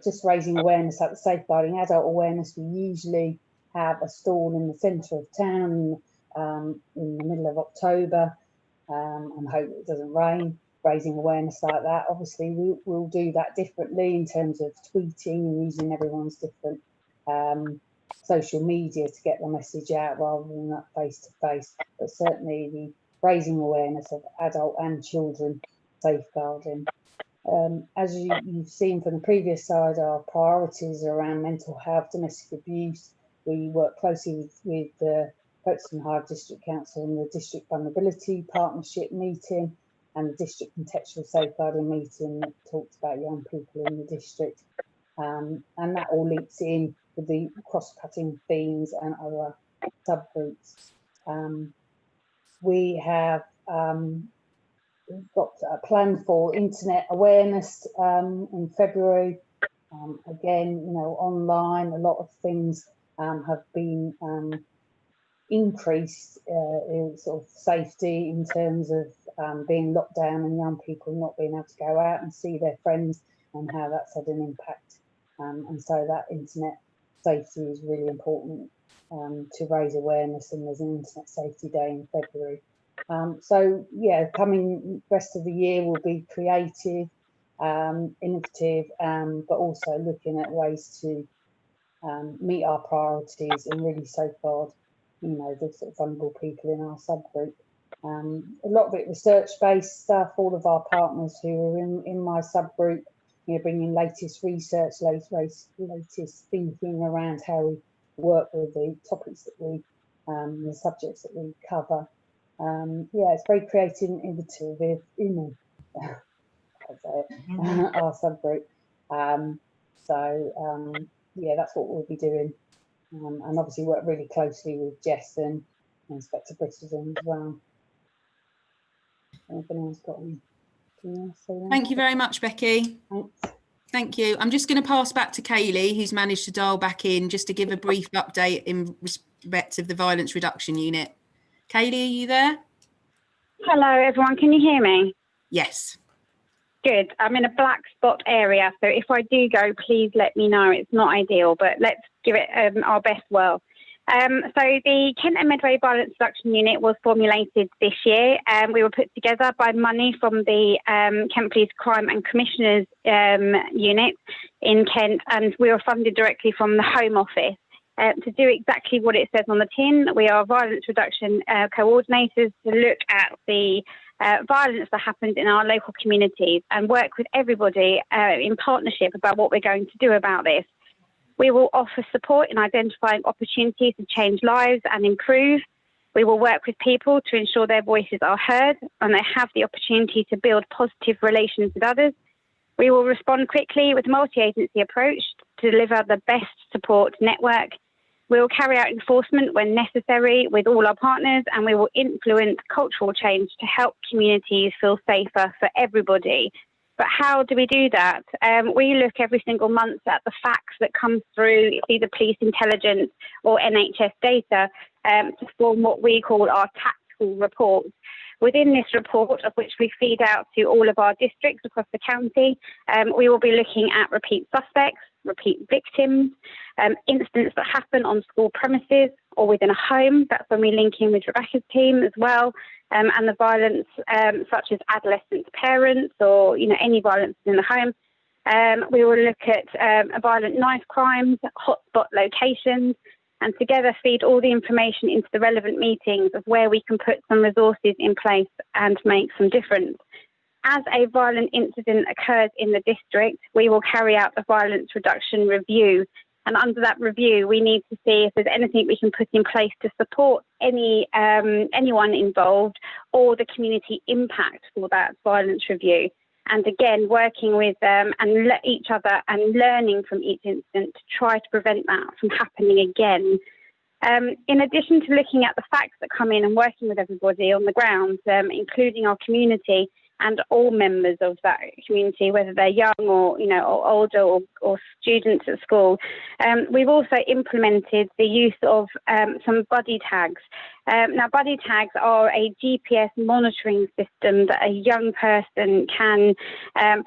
just raising awareness, like the safeguarding adult awareness. We usually have a stall in the centre of town in the middle of October, and hope it doesn't rain, raising awareness like that. Obviously, we'll do that differently in terms of tweeting and using everyone's different social media to get the message out rather than that face to face. But certainly the raising awareness of adult and children safeguarding. As you've seen from the previous slide, our priorities are around mental health, domestic abuse. We work closely with the Folkestone Hive District Council and the District Vulnerability Partnership meeting and the District Contextual Safeguarding meeting that talks about young people in the district. And that all links in with the cross-cutting themes and other subgroups. We have got a plan for internet awareness in February. Again, online, a lot of things have been increased in sort of safety in terms of being locked down and young people not being able to go out and see their friends, and how that's had an impact. And so that internet safety is really important to raise awareness, and there's an Internet Safety Day in February. So yeah, coming rest of the year will be creative, innovative, but also looking at ways to meet our priorities and really safeguard, the sort of vulnerable people in our subgroup. A lot of it research-based stuff. All of our partners who are in my subgroup, bringing latest research, latest thinking around how we work with the topics that we, the subjects that we cover. Yeah, it's very creative and innovative in our subgroup. Yeah, that's what we'll be doing. And obviously work really closely with Jess and Inspector Brittleton as well. Anything else got anything else? Thank you very much, Becky. Thanks. Thank you. I'm just going to pass back to Kaylee, who's managed to dial back in just to give a brief update in respect of the Violence Reduction Unit. Kaylee, are you there? Hello, everyone. Can you hear me? Yes. Good. I'm in a black spot area, so if I do go, please let me know. It's not ideal, but let's give it our best whirl. So the Kent and Medway Violence Reduction Unit was formulated this year. We were put together by money from the Kent Police Crime and Commissioners Unit in Kent, and we were funded directly from the Home Office. To do exactly what it says on the tin, we are violence reduction coordinators to look at the violence that happens in our local communities and work with everybody in partnership about what we're going to do about this. We will offer support in identifying opportunities to change lives and improve. We will work with people to ensure their voices are heard and they have the opportunity to build positive relations with others. We will respond quickly with a multi-agency approach to deliver the best support network. We will carry out enforcement when necessary with all our partners, and we will influence cultural change to help communities feel safer for everybody. But how do we do that? We look every single month at the facts that come through either police intelligence or NHS data to form what we call our tactical reports. Within this report, of which we feed out to all of our districts across the county, we will be looking at repeat suspects, repeat victims, incidents that happen on school premises or within a home. That's when we link in with Rebecca's team as well, and the violence such as adolescent parents or any violence in the home. We will look at violent knife crimes, hotspot locations, and together feed all the information into the relevant meetings of where we can put some resources in place and make some difference. As a violent incident occurs in the district, we will carry out a violence reduction review. And under that review, we need to see if there's anything we can put in place to support anyone involved or the community impact for that violence review. And again, working with them and each other and learning from each incident to try to prevent that from happening again. In addition to looking at the facts that come in and working with everybody on the ground, including our community and all members of that community, whether they're young or or older or students at school, we've also implemented the use of some buddy tags. Now, buddy tags are a GPS monitoring system that a young person can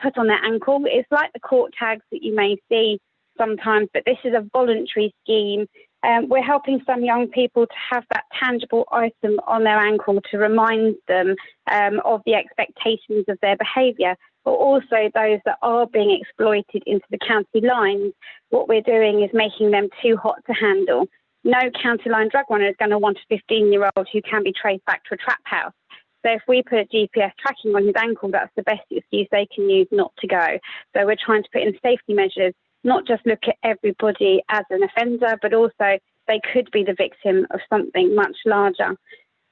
put on their ankle. It's like the court tags that you may see sometimes, but this is a voluntary scheme. We're helping some young people to have that tangible item on their ankle to remind them of the expectations of their behaviour, but also those that are being exploited into the county lines. What we're doing is making them too hot to handle. No county line drug runner is going to want a 15-year-old who can be traced back to a trap house. So if we put GPS tracking on his ankle, that's the best excuse they can use not to go. So we're trying to put in safety measures, not just look at everybody as an offender, but also they could be the victim of something much larger.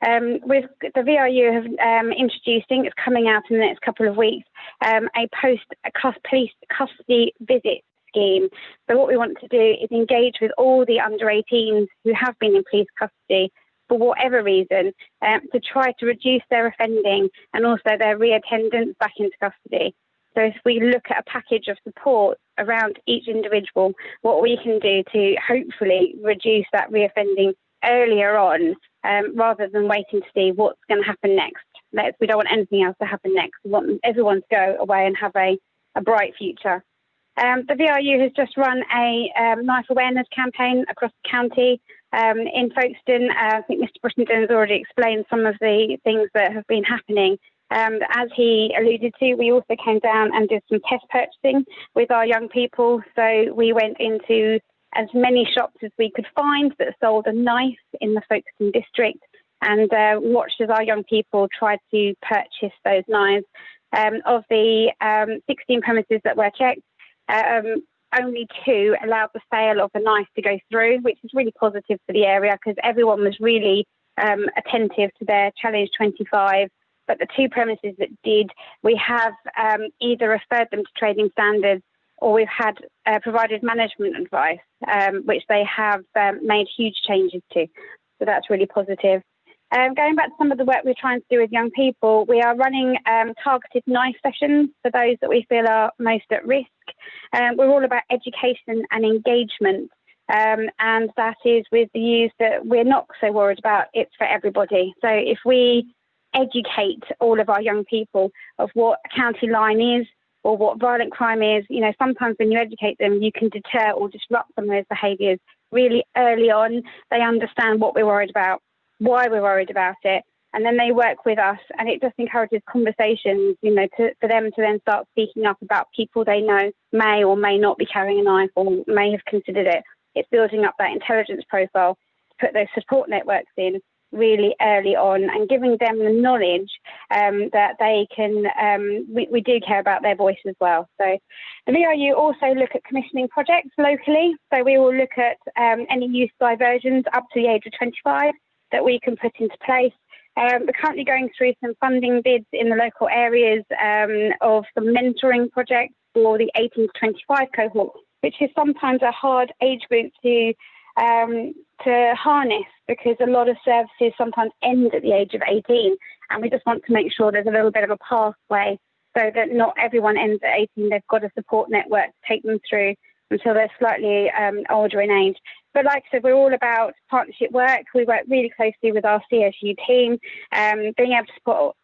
With the VRU have introducing, it's coming out in the next couple of weeks, a post-police custody visit scheme. So what we want to do is engage with all the under 18s who have been in police custody for whatever reason, to try to reduce their offending and also their reattendance back into custody. So if we look at a package of support around each individual, what we can do to hopefully reduce that reoffending earlier on, rather than waiting to see what's going to happen next. We don't want anything else to happen next. We want everyone to go away and have a bright future. The VRU has just run a knife awareness campaign across the county. In Folkestone, I think Mr. Bushenden has already explained some of the things that have been happening. As he alluded to, we also came down and did some test purchasing with our young people. So we went into as many shops as we could find that sold a knife in the Folkestone district and watched as our young people tried to purchase those knives. Of the 16 premises that were checked, only 2 allowed the sale of a knife to go through, which is really positive for the area because everyone was really attentive to their Challenge 25. But the 2 premises that did, we have either referred them to trading standards or we've had provided management advice, which they have made huge changes to. So that's really positive. Going back to some of the work we're trying to do with young people, we are running targeted knife sessions for those that we feel are most at risk. We're all about education and engagement, and that is with the use that we're not so worried about. It's for everybody. So if we educate all of our young people of what a county line is or what violent crime is, sometimes when you educate them, you can deter or disrupt some of those behaviours really early on. They understand what we're worried about, why we're worried about it, and then they work with us, and it just encourages conversations, for them to then start speaking up about people they know may or may not be carrying a knife or may have considered it. It's building up that intelligence profile to put those support networks in really early on and giving them the knowledge that they can, we do care about their voice as well. So the VRU also look at commissioning projects locally. So we will look at any youth diversions up to the age of 25 that we can put into place. We're currently going through some funding bids in the local areas of some mentoring projects for the 18 to 25 cohort, which is sometimes a hard age group to harness because a lot of services sometimes end at the age of 18, and we just want to make sure there's a little bit of a pathway so that not everyone ends at 18. They've got a support network to take them through until they're slightly older in age. But like I said, we're all about partnership work. We work really closely with our CSU team. Being able to support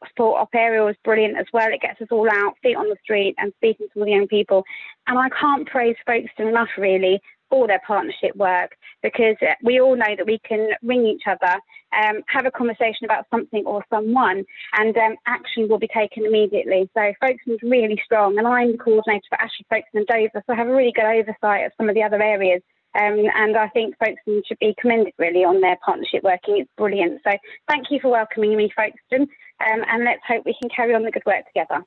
op aerial is brilliant as well. It gets us all out, feet on the street and speaking to all the young people. And I can't praise Folkestone enough, really, for their partnership work, because we all know that we can ring each other, have a conversation about something or someone, and action will be taken immediately. So Folkestone's really strong, and I'm the coordinator for Ashford, Folkestone and Dover, so I have a really good oversight of some of the other areas. And I think Folkestone should be commended really on their partnership working. It's brilliant. So thank you for welcoming me, Folkestone, and let's hope we can carry on the good work together.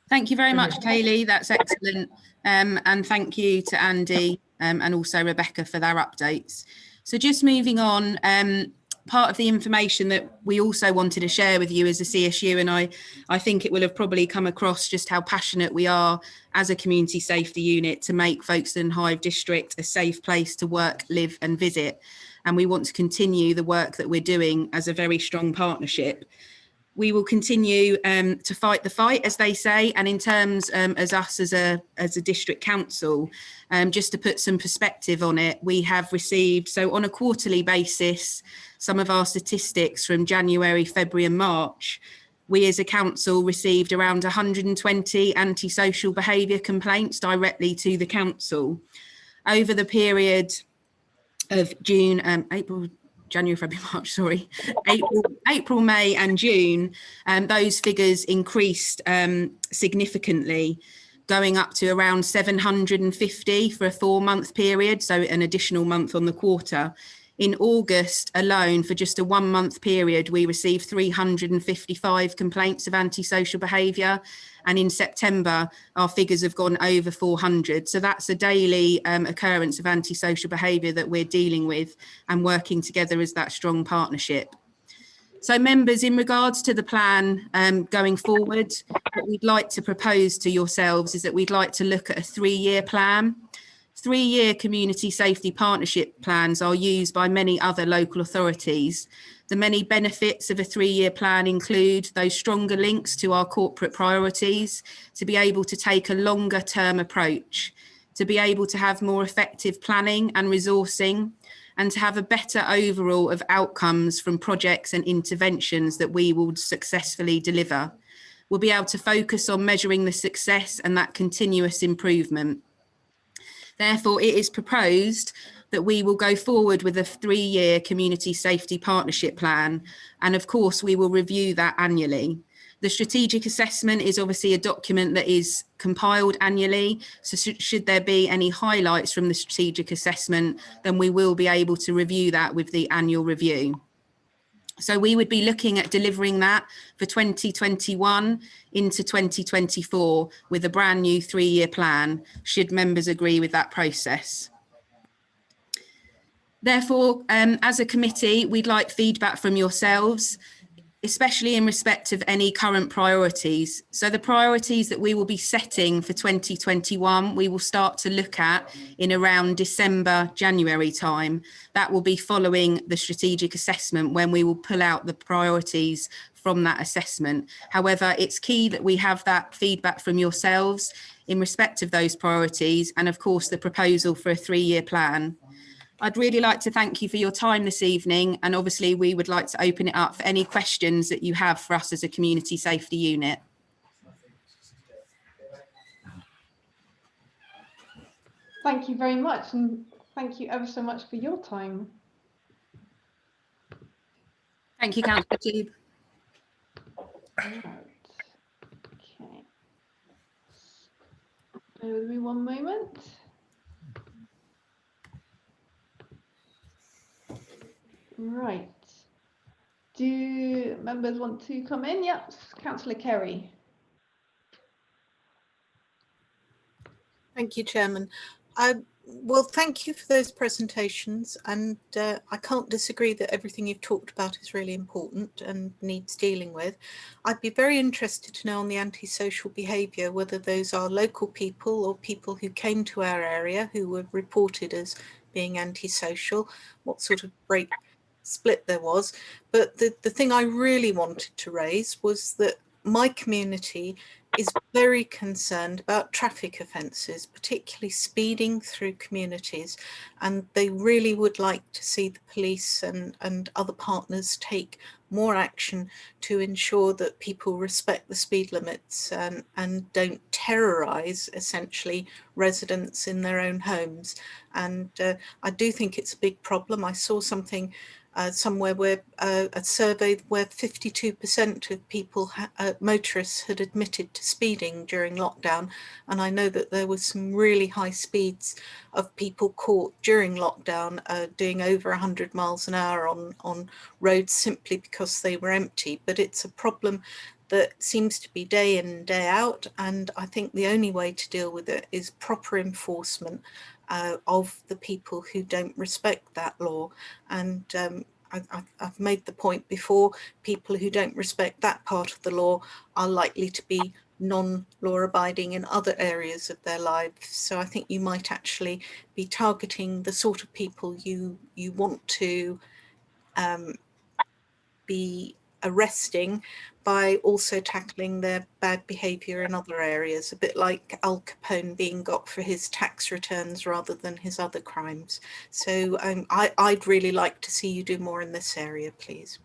Thank you very much, Kaylee. That's excellent. And thank you to Andy and also Rebecca for their updates. So just moving on, part of the information that we also wanted to share with you as a CSU, and I think it will have probably come across just how passionate we are as a community safety unit to make Folkestone Hive District a safe place to work, live and visit. and we want to continue the work that we're doing as a very strong partnership. We will continue to fight the fight, as they say, and in terms as us as a district council, just to put some perspective on it, we have received, so on a quarterly basis, some of our statistics from January, February and March, we as a council received around 120 antisocial behaviour complaints directly to the council. Over the period of June, January, February, March, sorry, April, May and June, those figures increased significantly, going up to around 750 for a 4-month period, so an additional month on the quarter. In August alone, for just a 1-month period, we received 355 complaints of antisocial behaviour. And in September, our figures have gone over 400. So that's a daily occurrence of antisocial behaviour that we're dealing with and working together as that strong partnership. So members, in regards to the plan going forward, what we'd like to propose to yourselves is that we'd like to look at a 3-year plan. 3-year community safety partnership plans are used by many other local authorities. The many benefits of a 3-year plan include those stronger links to our corporate priorities, to be able to take a longer term approach, to be able to have more effective planning and resourcing, and to have a better overall of outcomes from projects and interventions that we will successfully deliver. We'll be able to focus on measuring the success and that continuous improvement. Therefore, it is proposed that we will go forward with a 3-year community safety partnership plan. And of course, we will review that annually. The strategic assessment is obviously a document that is compiled annually. So should there be any highlights from the strategic assessment, then we will be able to review that with the annual review. So we would be looking at delivering that for 2021 into 2024 with a brand new 3-year plan, should members agree with that process. Therefore, as a committee, we'd like feedback from yourselves, especially in respect of any current priorities. So the priorities that we will be setting for 2021, we will start to look at in around December, January time. That will be following the strategic assessment, when we will pull out the priorities from that assessment. However, it's key that we have that feedback from yourselves in respect of those priorities, and of course the proposal for a 3-year plan. I'd really like to thank you for your time this evening, and obviously we would like to open it up for any questions that you have for us as a community safety unit. Thank you very much, and thank you ever so much for your time. Thank you, Councillor Tube. Right. Okay. Bear with me one moment. Right. Do members want to come in? Yep, Councillor Kerry. Thank you, Chairman. Well, thank you for those presentations, and I can't disagree that everything you've talked about is really important and needs dealing with. I'd be very interested to know on the antisocial behaviour, whether those are local people or people who came to our area who were reported as being antisocial, what sort of break split there was. But the thing I really wanted to raise was that my community is very concerned about traffic offences, particularly speeding through communities, and they really would like to see the police and other partners take more action to ensure that people respect the speed limits and don't terrorise, essentially, residents in their own homes. And I do think it's a big problem. I saw something somewhere where a survey where 52% of people, motorists, had admitted to speeding during lockdown. And I know that there was some really high speeds of people caught during lockdown doing over 100 miles an hour on roads simply because they were empty. But it's a problem that seems to be day in and day out. And I think the only way to deal with it is proper enforcement of the people who don't respect that law. And I've made the point before, people who don't respect that part of the law are likely to be non-law abiding in other areas of their lives. So I think you might actually be targeting the sort of people you want to be arresting by also tackling their bad behaviour in other areas, a bit like Al Capone being got for his tax returns rather than his other crimes. So I'd really like to see you do more in this area, please.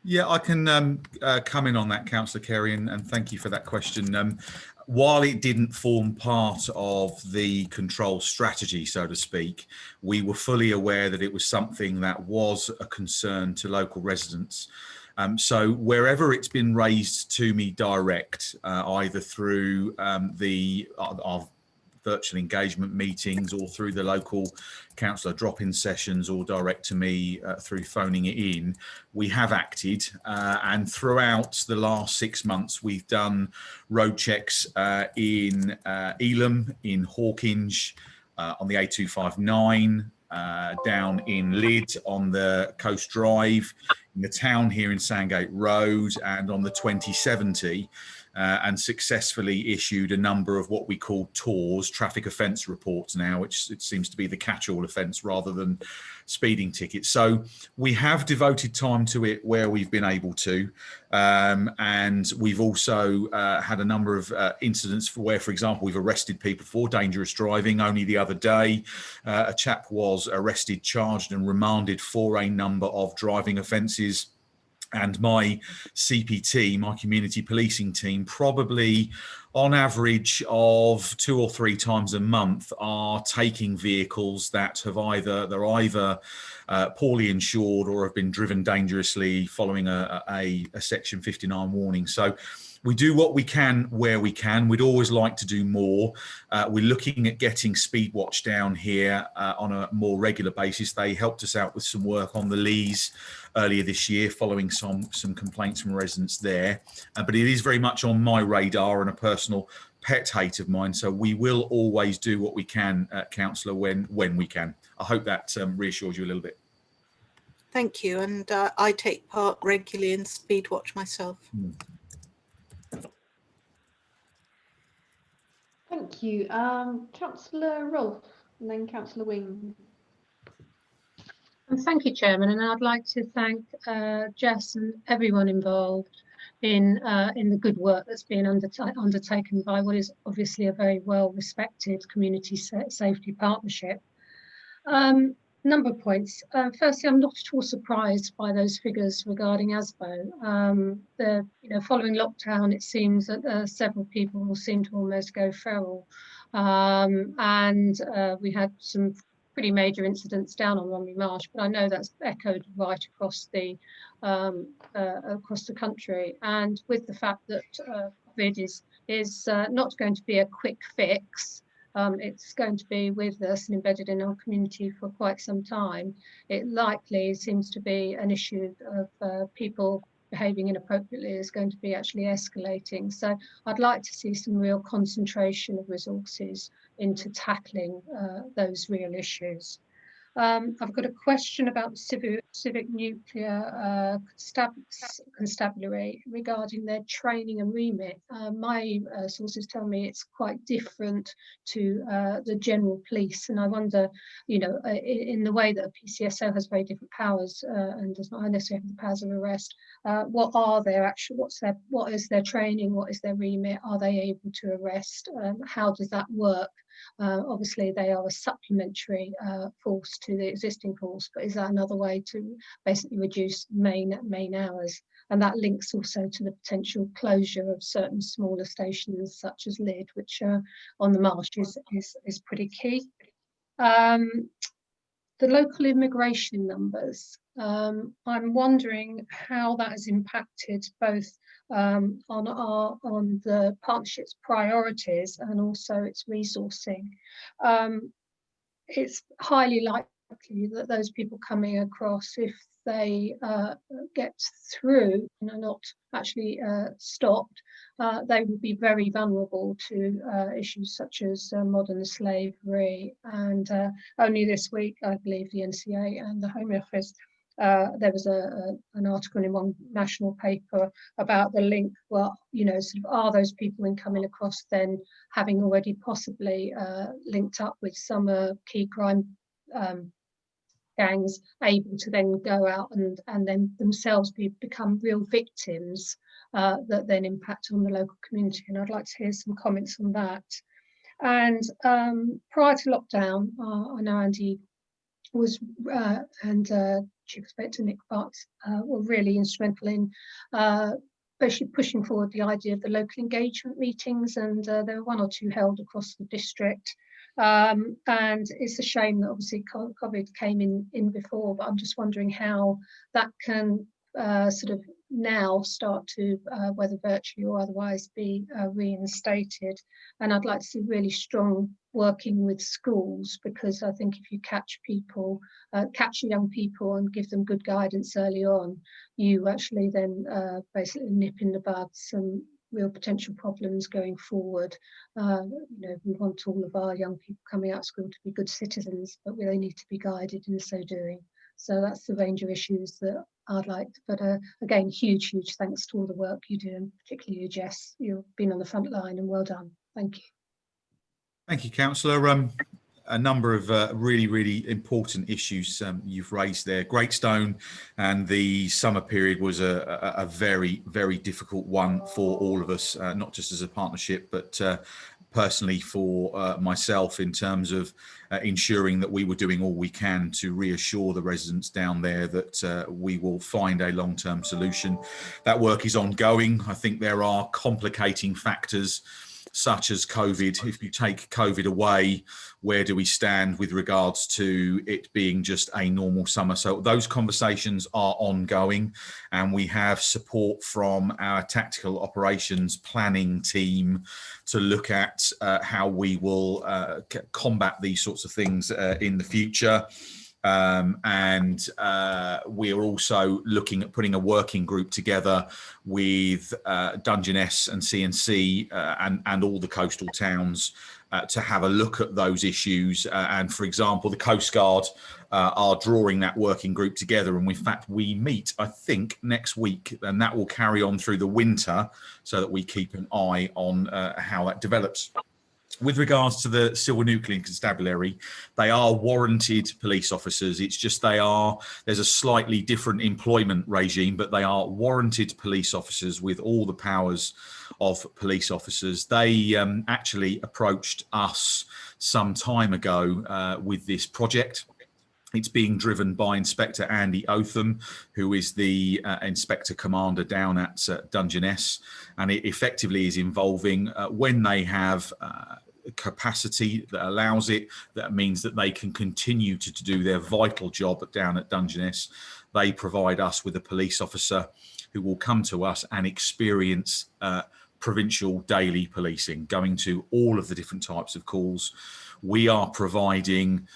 Yeah, I can come in on that, Councillor Carey, and thank you for that question. While it didn't form part of the control strategy, so to speak, we were fully aware that it was something that was a concern to local residents. So wherever it's been raised to me direct, either through our virtual engagement meetings or through the local councillor drop-in sessions or direct to me through phoning it in, we have acted, and throughout the last 6 months we've done road checks in Elam, in Hawkinge, on the A259, down in Lydd on the Coast Drive, in the town here in Sandgate Road, and on the 2070, and successfully issued a number of what we call TORs, traffic offence reports now, which it seems to be the catch-all offence rather than speeding tickets. So we have devoted time to it where we've been able to, and we've also had a number of incidents where, for example, we've arrested people for dangerous driving. Only the other day, a chap was arrested, charged and remanded for a number of driving offences. And my CPT, my community policing team, probably on average of 2 or 3 times a month are taking vehicles that have either poorly insured or have been driven dangerously following a Section 59 warning. So we do what we can where we can. We'd always like to do more. We're looking at getting Speedwatch down here on a more regular basis. They helped us out with some work on the Lees earlier this year following some complaints from residents there. But it is very much on my radar and a personal pet hate of mine. So we will always do what we can, Councillor, when we can. I hope that reassures you a little bit. Thank you. And I take part regularly in Speedwatch myself. Thank you. Councillor Rolfe and then Councillor Wing. And thank you, Chairman, and I'd like to thank Jess and everyone involved in the good work that's been undertaken by what is obviously a very well-respected community safety partnership. Number of points. Firstly, I'm not at all surprised by those figures regarding ASBO. Following lockdown, it seems that several people seem to almost go feral, and we had some pretty major incidents down on Romney Marsh, but I know that's echoed right across the country. And with the fact that COVID is not going to be a quick fix, it's going to be with us and embedded in our community for quite some time. It likely seems to be an issue of people behaving inappropriately is going to be actually escalating. So I'd like to see some real concentration of resources into tackling those real issues. I've got a question about civic nuclear constabulary regarding their training and remit. My sources tell me it's quite different to the general police, and I wonder, in the way that a PCSO has very different powers and does not necessarily have the powers of arrest, what are their actual, what is their training, what is their remit, are they able to arrest, how does that work? Obviously they are a supplementary force to the existing force, but is that another way to basically reduce main hours? And that links also to the potential closure of certain smaller stations such as Lydd, which on the Marsh is pretty key. The local immigration numbers, I'm wondering how that has impacted both on the partnership's priorities and also its resourcing. It's highly likely that those people coming across, if they get through and are not actually stopped, they will be very vulnerable to issues such as modern slavery. And only this week, I believe the NCA and the Home Office there was an article in one national paper about the link. Well, you know, sort of, are those people in coming across then having already possibly linked up with some key crime gangs, able to then go out and then themselves become real victims that then impact on the local community? And I'd like to hear some comments on that. And prior to lockdown, I know Andy was and Chief Inspector Nick Butt were really instrumental in especially pushing forward the idea of the local engagement meetings, and there were 1 or 2 held across the district. And it's a shame that obviously COVID came in before, but I'm just wondering how that can sort of now start to, whether virtually or otherwise, be reinstated. And I'd like to see really strong working with schools, because I think if you catch people, catch young people and give them good guidance early on, you actually then basically nip in the bud some real potential problems going forward. You know, we want all of our young people coming out of school to be good citizens, but they need to be guided in so doing. So that's the range of issues that I'd like. But again, huge thanks to all the work you do, and particularly you, Jess. You've been on the front line, and well done. Thank you. Thank you, Councillor. A number of really important issues you've raised there. Greatstone and the summer period was a very difficult one for all of us, not just as a partnership, but personally for myself, in terms of ensuring that we were doing all we can to reassure the residents down there that we will find a long-term solution. That work is ongoing. I think there are complicating factors such as COVID. If you take COVID away, where do we stand with regards to it being just a normal summer? So those conversations are ongoing, and we have support from our tactical operations planning team to look at how we will combat these sorts of things in the future. We are also looking at putting a working group together with Dungeness and CNC and all the coastal towns to have a look at those issues. And for example, the Coast Guard are drawing that working group together. And in fact, we meet, I think, next week, and that will carry on through the winter so that we keep an eye on how that develops. With regards to the Civil Nuclear Constabulary, they are warranted police officers. It's just there's a slightly different employment regime, but they are warranted police officers with all the powers of police officers. They actually approached us some time ago with this project. It's being driven by Inspector Andy Otham, who is the Inspector Commander down at Dungeness, and it effectively is involving when they have capacity that allows it, that means that they can continue to do their vital job down at Dungeness. They provide us with a police officer who will come to us and experience provincial daily policing, going to all of the different types of calls. We are providing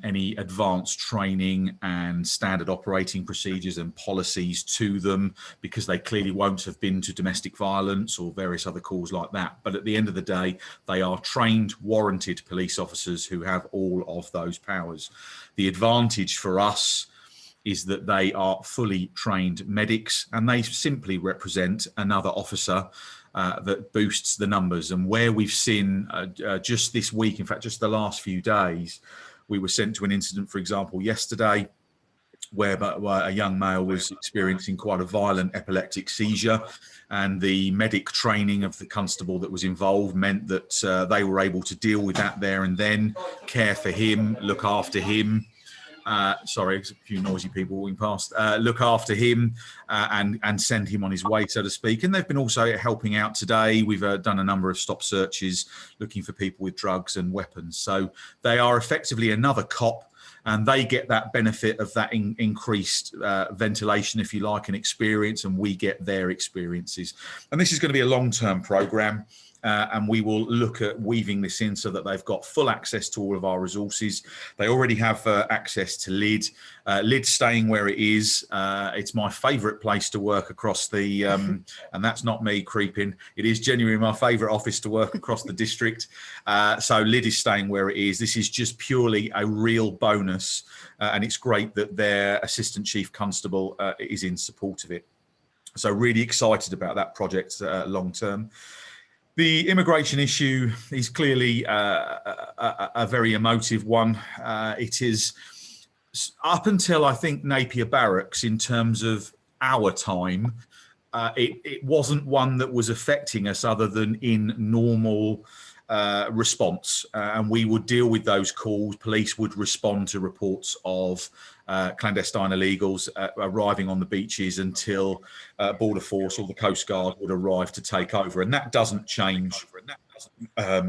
any advanced training and standard operating procedures and policies to them, because they clearly won't have been to domestic violence or various other calls like that. But at the end of the day, they are trained, warranted police officers who have all of those powers. The advantage for us is that they are fully trained medics, and they simply represent another officer that boosts the numbers. And where we've seen just this week, in fact, just the last few days, we were sent to an incident, for example, yesterday, where a young male was experiencing quite a violent epileptic seizure, and the medic training of the constable that was involved meant that they were able to deal with that there and then, care for him, look after him. Sorry, there's a few noisy people walking past. Look after him and send him on his way, so to speak. And they've been also helping out today. We've done a number of stop searches looking for people with drugs and weapons. So they are effectively another cop, and they get that benefit of that increased ventilation, if you like, and experience, and we get their experiences. And this is going to be a long-term program. and we will look at weaving this in so that they've got full access to all of our resources. They already have access to LID. LID staying where it is. It's my favourite place to work across the, and that's not me creeping. It is genuinely my favourite office to work across the district. So LID is staying where it is. This is just purely a real bonus, and it's great that their Assistant Chief Constable is in support of it. So really excited about that project long term. The immigration issue is clearly a very emotive one. It is up until, I think, Napier Barracks, in terms of our time, it wasn't one that was affecting us other than in normal response, and we would deal with those calls. Police would respond to reports of clandestine illegals arriving on the beaches until Border Force or the Coast Guard would arrive to take over, and that doesn't change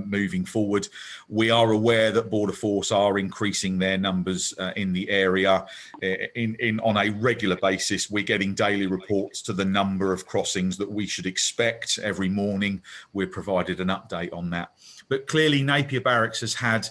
moving forward. We are aware that Border Force are increasing their numbers in the area on a regular basis. We're getting daily reports to the number of crossings that we should expect every morning. We're provided an update on that. But clearly Napier Barracks has had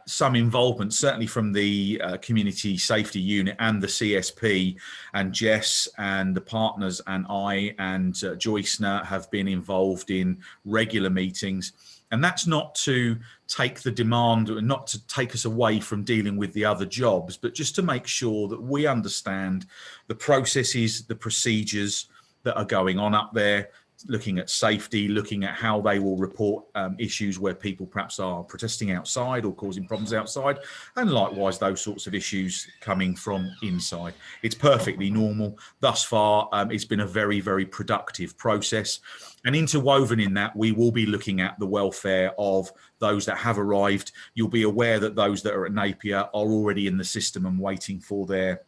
some involvement, certainly from the Community Safety Unit and the CSP, and Jess and the partners and I and Joycener have been involved in regular meetings. And that's not to take the demand, not to take us away from dealing with the other jobs, but just to make sure that we understand the processes, the procedures that are going on up there, looking at safety, looking at how they will report issues where people perhaps are protesting outside or causing problems outside, and likewise those sorts of issues coming from inside. It's perfectly normal. Thus far, it's been a very, very productive process. And interwoven in that, we will be looking at the welfare of those that have arrived. You'll be aware that those that are at Napier are already in the system and waiting for their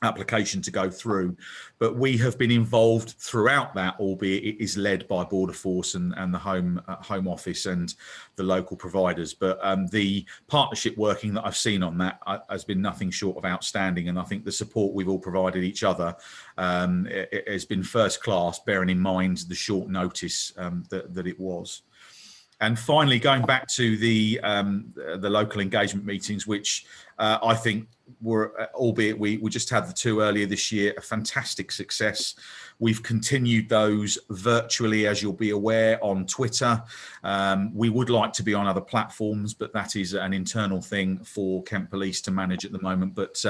application to go through, but we have been involved throughout that, albeit it is led by Border Force and the Home Office and the local providers. But the partnership working that I've seen on that has been nothing short of outstanding, and I think the support we've all provided each other it has been first class, bearing in mind the short notice that it was. And finally, going back to the local engagement meetings, which I think were, albeit we just had the 2 earlier this year, a fantastic success. We've continued those virtually, as you'll be aware, on Twitter. We would like to be on other platforms, but that is an internal thing for Kent Police to manage at the moment. But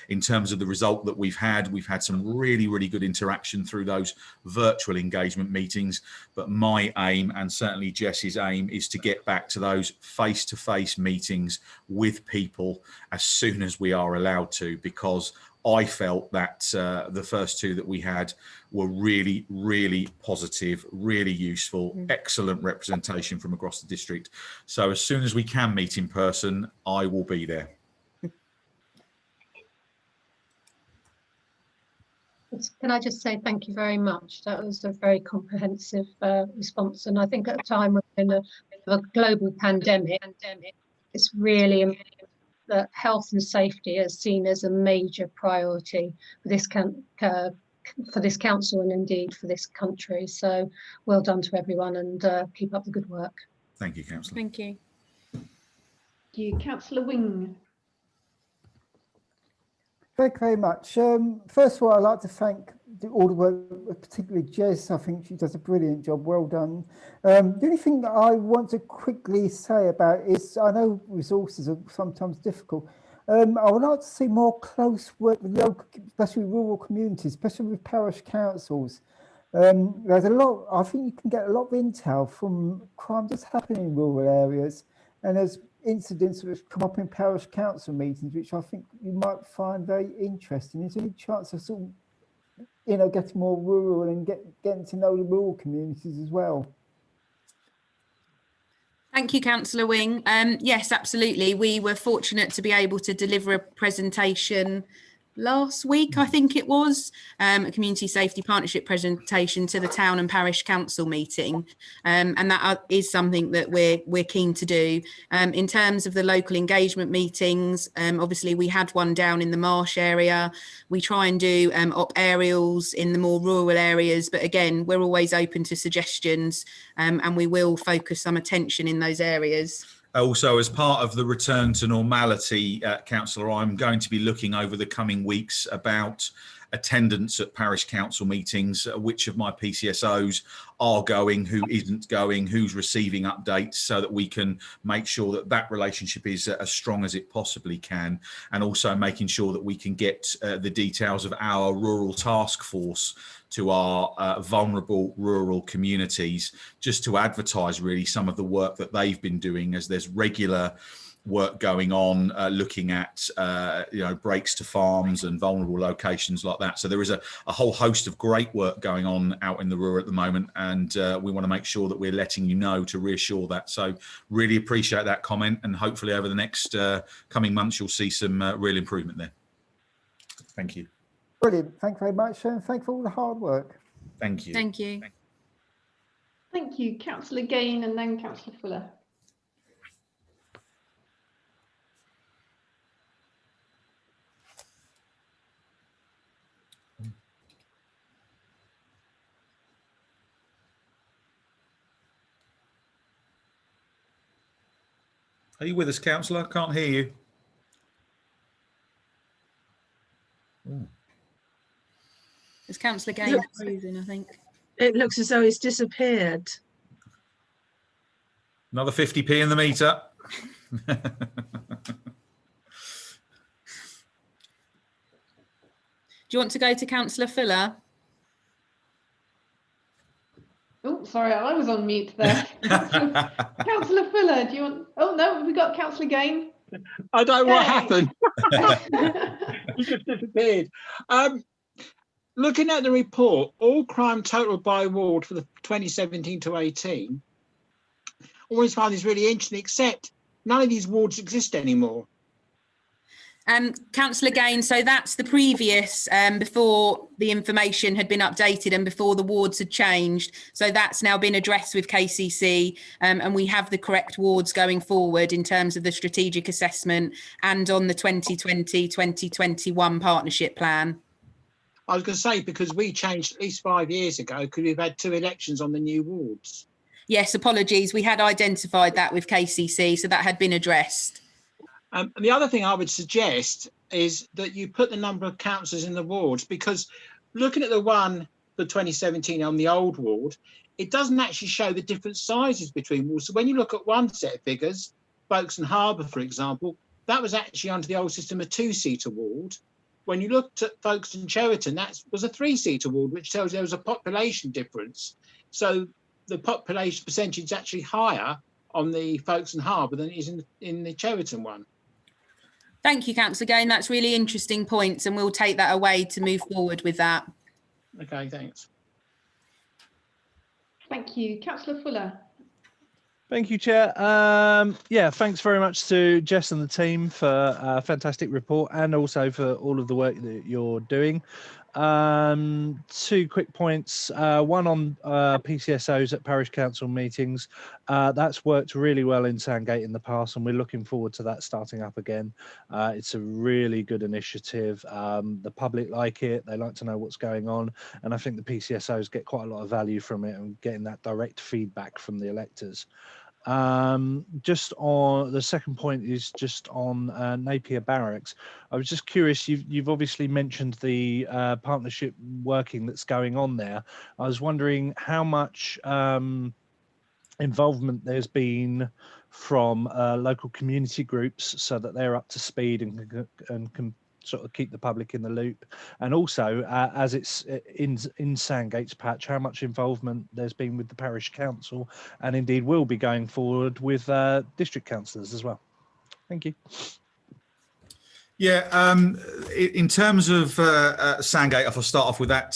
in terms of the result that we've had some really, really good interaction through those virtual engagement meetings. But my aim, and certainly Jess's aim, is to get back to those face-to-face meetings with people as soon as we are allowed to, because I felt that the first 2 that we had were really, really positive, really useful, excellent representation from across the district. So as soon as we can meet in person, I will be there. Can I just say thank you very much? That was a very comprehensive response, and I think at a time when a global pandemic, it's really important that health and safety is seen as a major priority for this council and indeed for this country. So well done to everyone, and keep up the good work. Thank you, Councillor. Thank you. Thank you. Councillor Wing. Thank you very much. First of all, I'd like to thank all the work, particularly Jess. I think she does a brilliant job. Well done. The only thing that I want to quickly say about is, I know resources are sometimes difficult. I would like to see more close work with local, especially rural communities, especially with parish councils. There's a lot, I think you can get a lot of intel from crime that's happening in rural areas, and there's incidents which come up in parish council meetings, which I think you might find very interesting. Is there any chance of sort of, getting more rural and getting to know the rural communities as well? Thank you, Councillor Wing. Yes, absolutely. We were fortunate to be able to deliver a presentation last week, I think it was, a community safety partnership presentation to the town and parish council meeting, and that is something that we're keen to do. In terms of the local engagement meetings, obviously we had one down in the Marsh area. We try and do op aerials in the more rural areas, but again, we're always open to suggestions, and we will focus some attention in those areas. Also, as part of the return to normality, Councillor, I'm going to be looking over the coming weeks about attendance at parish council meetings, which of my PCSOs are going, who isn't going, who's receiving updates, so that we can make sure that that relationship is as strong as it possibly can, and also making sure that we can get the details of our rural task force to our vulnerable rural communities, just to advertise really some of the work that they've been doing, as there's regular work going on, looking at breaks to farms and vulnerable locations like that. So there is a whole host of great work going on out in the rural at the moment, and we want to make sure that we're letting you know to reassure that. So really appreciate that comment, and hopefully over the next coming months you'll see some real improvement there. Thank you. Brilliant. Thank you very much, and thank you for all the hard work. Thank you. Thank you. Thank you, Councillor Gain, and then Councillor Fuller. Are you with us, Councillor? I can't hear you. Ooh. Is Councillor Gain freezing, I think? It looks as though it's disappeared. Another 50p in the meter. Do you want to go to Councillor Fuller? Oh, sorry, I was on mute there. Councillor Fuller, do you want? Oh no, we got Councillor Gain. I don't know what happened. He just disappeared. Looking at the report, all crime total by ward for the 2017 to 18, I always find this really interesting, except none of these wards exist anymore. Councillor Gain, so that's the previous, before the information had been updated and before the wards had changed. So that's now been addressed with KCC, and we have the correct wards going forward in terms of the strategic assessment and on the 2020-2021 partnership plan. I was going to say, because we changed at least 5 years ago, because we've had 2 elections on the new wards. Yes, apologies. We had identified that with KCC, so that had been addressed. And the other thing I would suggest is that you put the number of councillors in the wards, because looking at the one for 2017 on the old ward, it doesn't actually show the different sizes between wards. So when you look at one set of figures, Folkestone Harbour, for example, that was actually under the old system a 2-seater ward. When you looked at Folkestone Cheriton, that was a 3-seater ward, which tells there was a population difference. So the population percentage is actually higher on the Folkestone Harbour than it is in the Cheriton one. Thank you, Councillor Gain. That's really interesting points, and we'll take that away to move forward with that. Okay, thanks. Thank you, Councillor Fuller. Thank you, Chair. Yeah, thanks very much to Jess and the team for a fantastic report, and also for all of the work that you're doing. 2 quick points. One on PCSOs at parish council meetings. That's worked really well in Sandgate in the past, and we're looking forward to that starting up again. It's a really good initiative. The public like it. They like to know what's going on, and I think the PCSOs get quite a lot of value from it and getting that direct feedback from the electors. Just on the second point is just on Napier Barracks. I was just curious, you've obviously mentioned the partnership working that's going on there. I was wondering how much involvement there's been from local community groups, so that they're up to speed and can sort of keep the public in the loop, and also as it's in Sandgate's patch, how much involvement there's been with the parish council, and indeed will be going forward with district councillors as well. Thank you. Yeah, in terms of Sandgate, if I start off with that,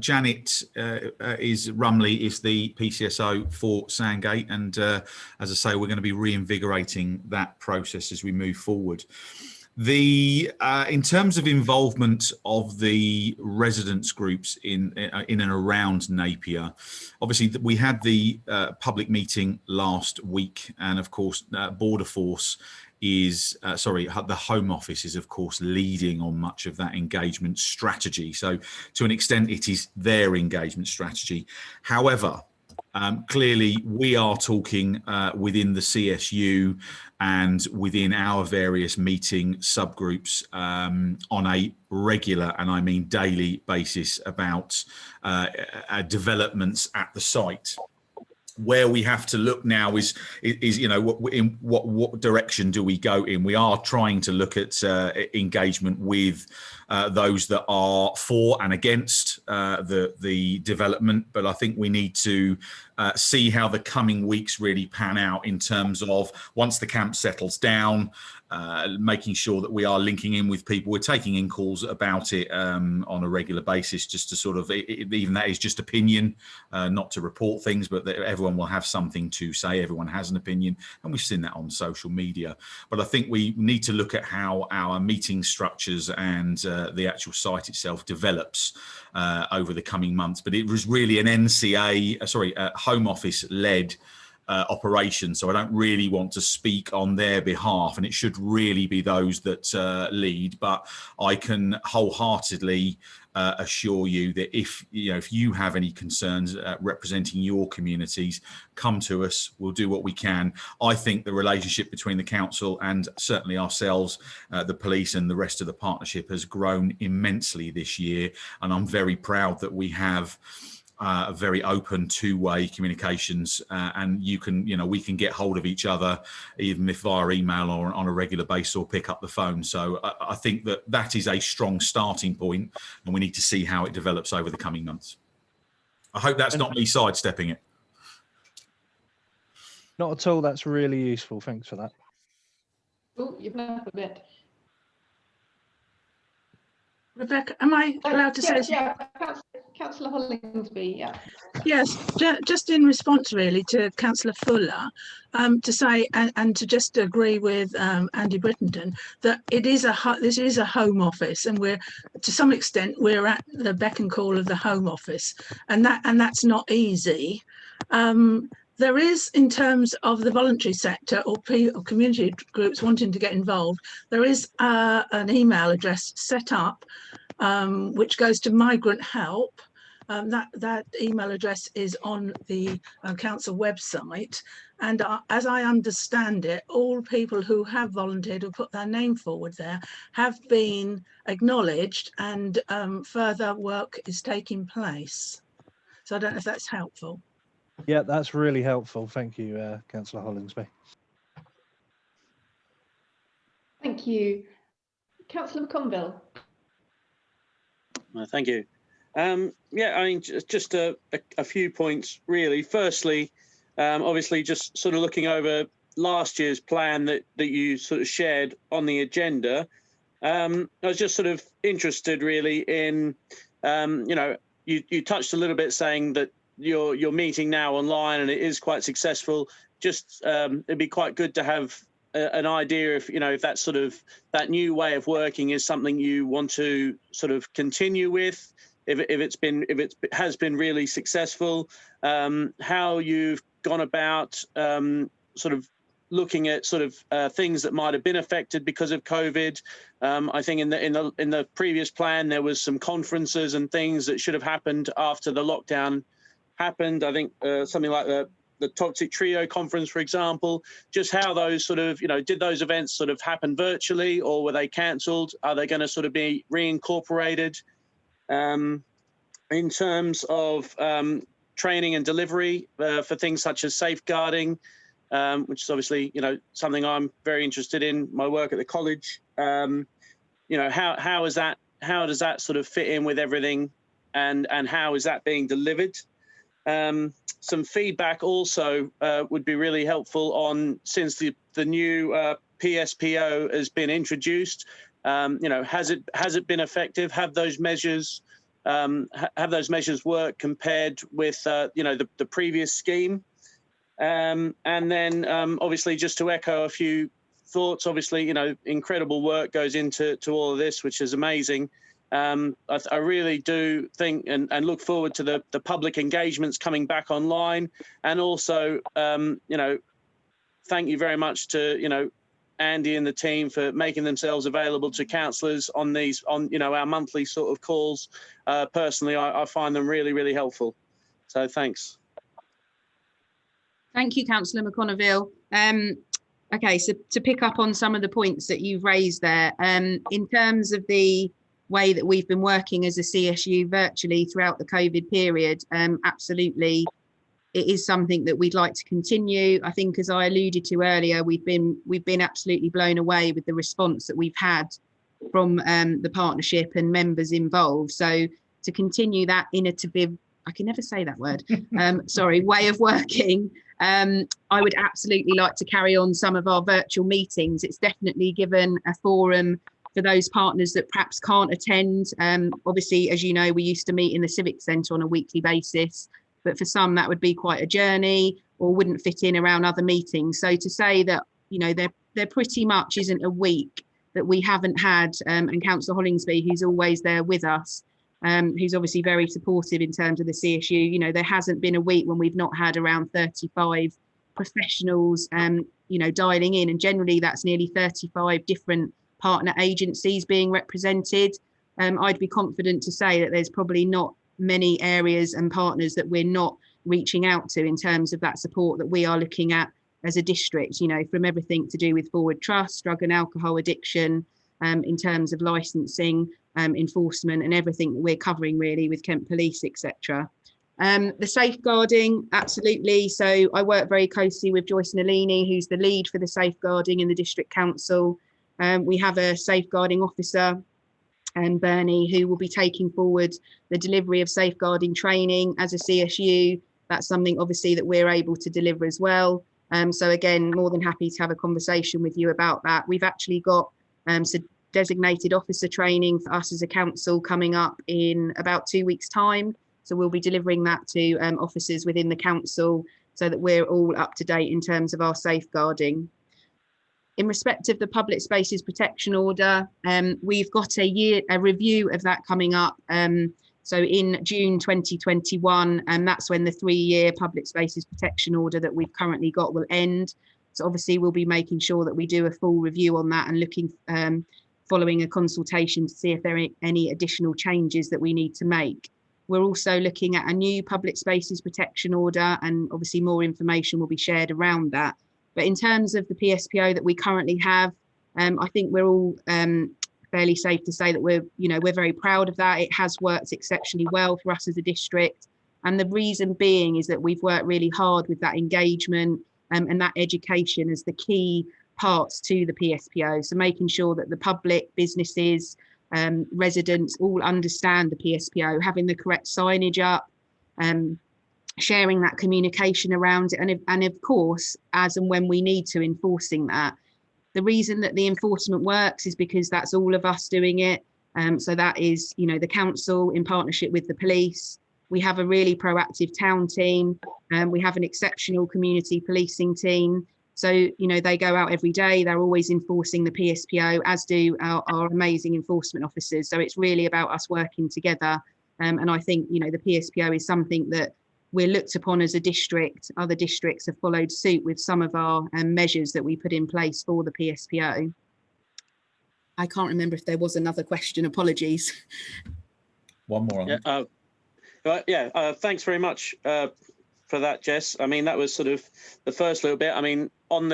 Janet Rumley is the PCSO for Sandgate, and as I say, we're going to be reinvigorating that process as we move forward. In terms of involvement of the residents groups in and around Napier, obviously we had the public meeting last week, and of course Border Force is the Home Office is of course leading on much of that engagement strategy. So to an extent it is their engagement strategy. However, clearly we are talking within the CSU and within our various meeting subgroups on a regular, and I mean daily basis, about developments at the site. Where we have to look now is you know, in what direction do we go in? We are trying to look at engagement with those that are for and against the development, but I think we need to see how the coming weeks really pan out in terms of, once the camp settles down, making sure that we are linking in with people. We're taking in calls about it on a regular basis, just to sort of, even that is just opinion, not to report things, but that everyone will have something to say. Everyone has an opinion, and we've seen that on social media. But I think we need to look at how our meeting structures and the actual site itself develops over the coming months. But it was really an Home Office led operation, so I don't really want to speak on their behalf, and it should really be those that lead. But I can wholeheartedly assure you that if you have any concerns representing your communities, come to us. We'll do what we can. I think the relationship between the council and certainly ourselves, the police and the rest of the partnership, has grown immensely this year, and I'm very proud that we have very open two-way communications, and we can get hold of each other, even if via email or on a regular basis, or pick up the phone. So I think that is a strong starting point, and we need to see how it develops over the coming months. I hope that's not me sidestepping it. Not at all. That's really useful. Thanks for that. Oh, you've been up a bit. Rebecca, am I allowed to say something? Yeah, Councillor Hollingsby, yeah. Yes, just in response really to Councillor Fuller, to say and to just agree with Andy Brittenden that this is a Home Office, and we're to some extent we're at the beck and call of the Home Office, and that's not easy. There is, in terms of the voluntary sector or community groups wanting to get involved, there is an email address set up which goes to Migrant Help. That email address is on the council website, and as I understand it, all people who have volunteered or put their name forward there have been acknowledged, and further work is taking place. So I don't know if that's helpful. Yeah, that's really helpful. Thank you, Councillor Hollingsby. Thank you. Councillor McConville. Thank you. Yeah, I mean, just a few points really. Firstly, obviously, just sort of looking over last year's plan that you sort of shared on the agenda. I was just sort of interested really in, you touched a little bit saying that you're meeting now online and it is quite successful. Just it'd be quite good to have an idea if that sort of that new way of working is something you want to sort of continue with, if it has been really successful, how you've gone about sort of looking at sort of things that might have been affected because of COVID. I think in the previous plan there was some conferences and things that should have happened after the lockdown happened. I think something like the Toxic Trio conference, for example, just how those sort of, did those events sort of happen virtually, or were they cancelled? Are they going to sort of be reincorporated? In terms of training and delivery for things such as safeguarding, which is obviously, something I'm very interested in, my work at the college. How does that sort of fit in with everything, and how is that being delivered? Some feedback also would be really helpful on, since the new PSPO has been introduced, has it been effective? Have those measures worked compared with the previous scheme? And then obviously, just to echo a few thoughts. Obviously, you know, incredible work goes into all of this, which is amazing. I really do think and look forward to the public engagements coming back online, and also, you know, thank you very much to, you know, Andy and the team for making themselves available to councillors on these, you know, our monthly sort of calls. Personally, I find them really, really helpful. So thanks. Thank you, Councillor McConneville. Okay, so to pick up on some of the points that you've raised there, in terms of the way that we've been working as a CSU virtually throughout the COVID period, absolutely, it is something that we'd like to continue. I think, as I alluded to earlier, we've been absolutely blown away with the response that we've had from the partnership and members involved. So to continue that innovative, I can never say that word, sorry, way of working, I would absolutely like to carry on some of our virtual meetings. It's definitely given a forum for those partners that perhaps can't attend. Obviously, as you know, we used to meet in the Civic Centre on a weekly basis, but for some that would be quite a journey or wouldn't fit in around other meetings. So to say that, you know, there pretty much isn't a week that we haven't had, and Councillor Hollingsby, who's always there with us, who's obviously very supportive in terms of the CSU, you know, there hasn't been a week when we've not had around 35 professionals, you know, dialing in, and generally that's nearly 35 different partner agencies being represented. I'd be confident to say that there's probably not many areas and partners that we're not reaching out to in terms of that support that we are looking at as a district, you know, from everything to do with forward trust, drug and alcohol addiction, in terms of licensing, enforcement, and everything that we're covering really with Kent Police, etc. The safeguarding, absolutely. So I work very closely with Joyce Nalini, who's the lead for the safeguarding in the District Council. We have a safeguarding officer, Bernie, who will be taking forward the delivery of safeguarding training as a CSU. That's something obviously that we're able to deliver as well. So again, more than happy to have a conversation with you about that. We've actually got some designated officer training for us as a council coming up in about 2 weeks' time. So we'll be delivering that to officers within the council so that we're all up to date in terms of our safeguarding. In respect of the Public Spaces Protection Order, we've got a review of that coming up. So in June 2021, and that's when the 3-year Public Spaces Protection Order that we've currently got will end. So obviously we'll be making sure that we do a full review on that and looking, following a consultation to see if there are any additional changes that we need to make. We're also looking at a new Public Spaces Protection Order, and obviously more information will be shared around that. But in terms of the PSPO that we currently have, I think we're all fairly safe to say that we're very proud of that. It has worked exceptionally well for us as a district. And the reason being is that we've worked really hard with that engagement and that education as the key parts to the PSPO. So making sure that the public, businesses, residents all understand the PSPO, having the correct signage up, sharing that communication around it, and of course, as and when we need to, enforcing that. The reason that the enforcement works is because that's all of us doing it. So that is, you know, the council in partnership with the police. We have a really proactive town team, we have an exceptional community policing team. So, you know, they go out every day, they're always enforcing the PSPO, as do our amazing enforcement officers. So it's really about us working together. And I think, you know, the PSPO is something that we're looked upon as a district. Other districts have followed suit with some of our measures that we put in place for the PSPO. I can't remember if there was another question, apologies. One more. Thanks very much for that, Jess. I mean, that was sort of the first little bit. I mean, on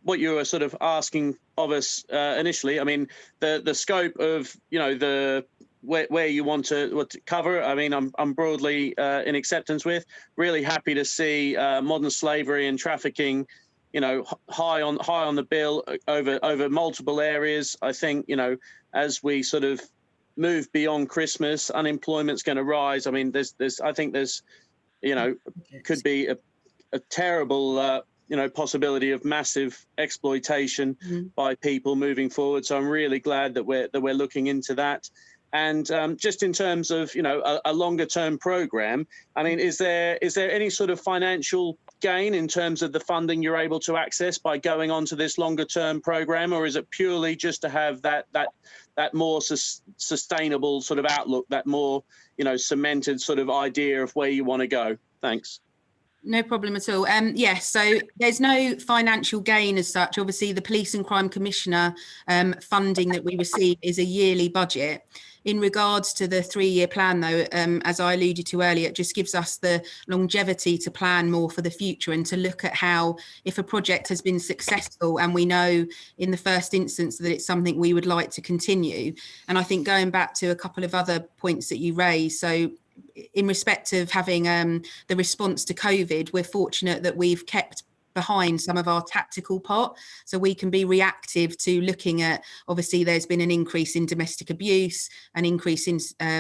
what you were sort of asking of us initially, I mean, the scope of, you know, where you want to cover. I mean, I'm broadly in acceptance with. Really happy to see modern slavery and trafficking, you know, high on the bill over multiple areas. I think, you know, as we sort of move beyond Christmas, unemployment's going to rise. I mean, I think there's, you know, could be a terrible you know, possibility of massive exploitation by people moving forward. So I'm really glad that we're looking into that. And just in terms of, you know, a longer term program, I mean, is there any sort of financial gain in terms of the funding you're able to access by going on to this longer term program, or is it purely just to have that more sustainable sort of outlook, that more, you know, cemented sort of idea of where you want to go? Thanks. No problem at all. Yes, so there's no financial gain as such. Obviously, the Police and Crime Commissioner funding that we receive is a yearly budget. In regards to the 3-year plan, though, as I alluded to earlier, it just gives us the longevity to plan more for the future and to look at how, if a project has been successful and we know in the first instance that it's something we would like to continue. And I think going back to a couple of other points that you raised, so in respect of having the response to COVID, we're fortunate that we've kept behind some of our tactical pot, so we can be reactive to looking at, obviously there's been an increase in domestic abuse, an increase in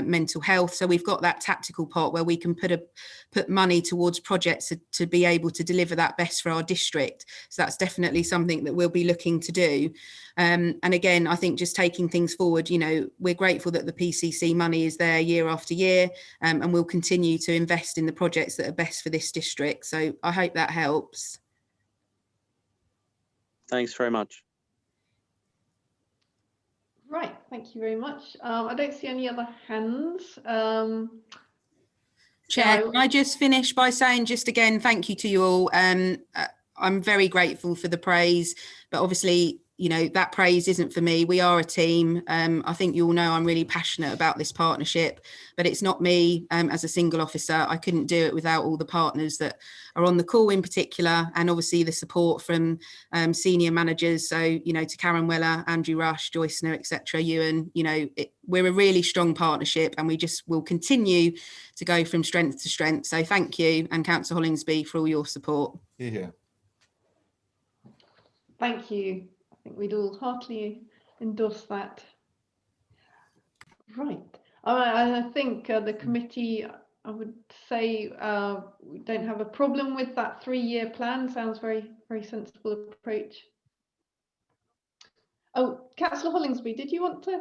mental health, so we've got that tactical pot where we can put money towards projects to be able to deliver that best for our district. So that's definitely something that we'll be looking to do. And again, I think just taking things forward, you know, we're grateful that the PCC money is there year after year, and we'll continue to invest in the projects that are best for this district. So I hope that helps. Thanks very much. Right, thank you very much. I don't see any other hands. Chair, can I just finish by saying just again, thank you to you all. I'm very grateful for the praise, but obviously, you know, that praise isn't for me. We are a team. I think you all know I'm really passionate about this partnership, but it's not me as a single officer. I couldn't do it without all the partners that are on the call in particular, and obviously the support from senior managers. So, you know, to Karen Weller, Andrew Rush, Joyce Snow, etc. Ewan, you know, we're a really strong partnership, and we just will continue to go from strength to strength. So thank you, and Councillor Hollingsby, for all your support. Yeah. Thank you. I think we'd all heartily endorse that. Right. I think the committee, I would say, we don't have a problem with that 3-year plan. Sounds very, very sensible approach. Oh, Councillor Hollingsby, did you want to?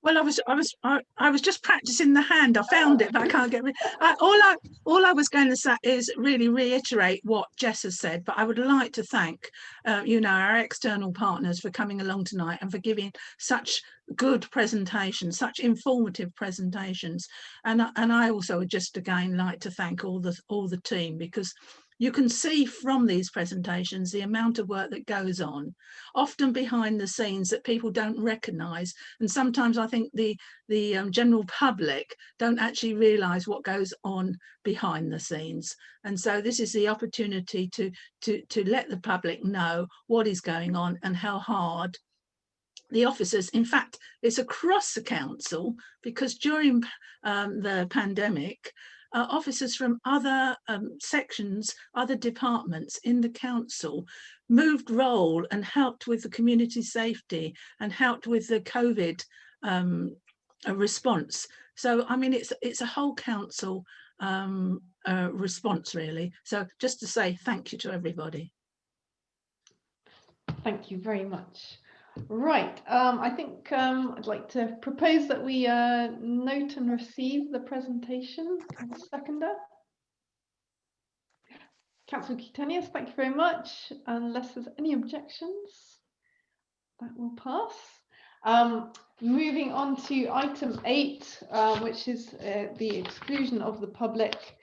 Well, I was just practicing the hand. I found it, but I can't get it. All I was going to say is really reiterate what Jess has said. But I would like to thank, you know, our external partners for coming along tonight and for giving such good presentations, such informative presentations. And I also would just again like to thank all the team, because you can see from these presentations the amount of work that goes on, often behind the scenes, that people don't recognise. And sometimes I think the general public don't actually realise what goes on behind the scenes. And so this is the opportunity to let the public know what is going on and how hard the officers, in fact, it's across the council, because during the pandemic, officers from other sections, other departments in the council moved role and helped with the community safety and helped with the COVID response. So, I mean, it's a whole council response, really. So just to say thank you to everybody. Thank you very much. Right, I think I'd like to propose that we note and receive the presentation. Can I seconder? Councillor Cutenius, thank you very much. Unless there's any objections, that will pass. Moving on to item 8, which is the exclusion of the public.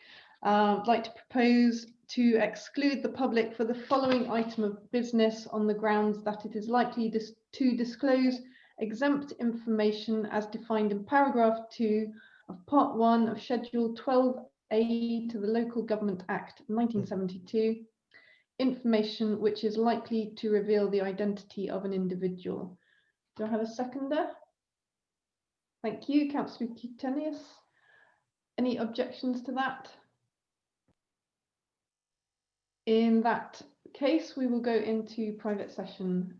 I'd like to propose to exclude the public for the following item of business on the grounds that it is likely to disclose exempt information as defined in paragraph 2 of part 1 of Schedule 12A to the Local Government Act 1972, information which is likely to reveal the identity of an individual. Do I have a seconder? Thank you, Councillor Cutenius. Any objections to that? In that case, we will go into private session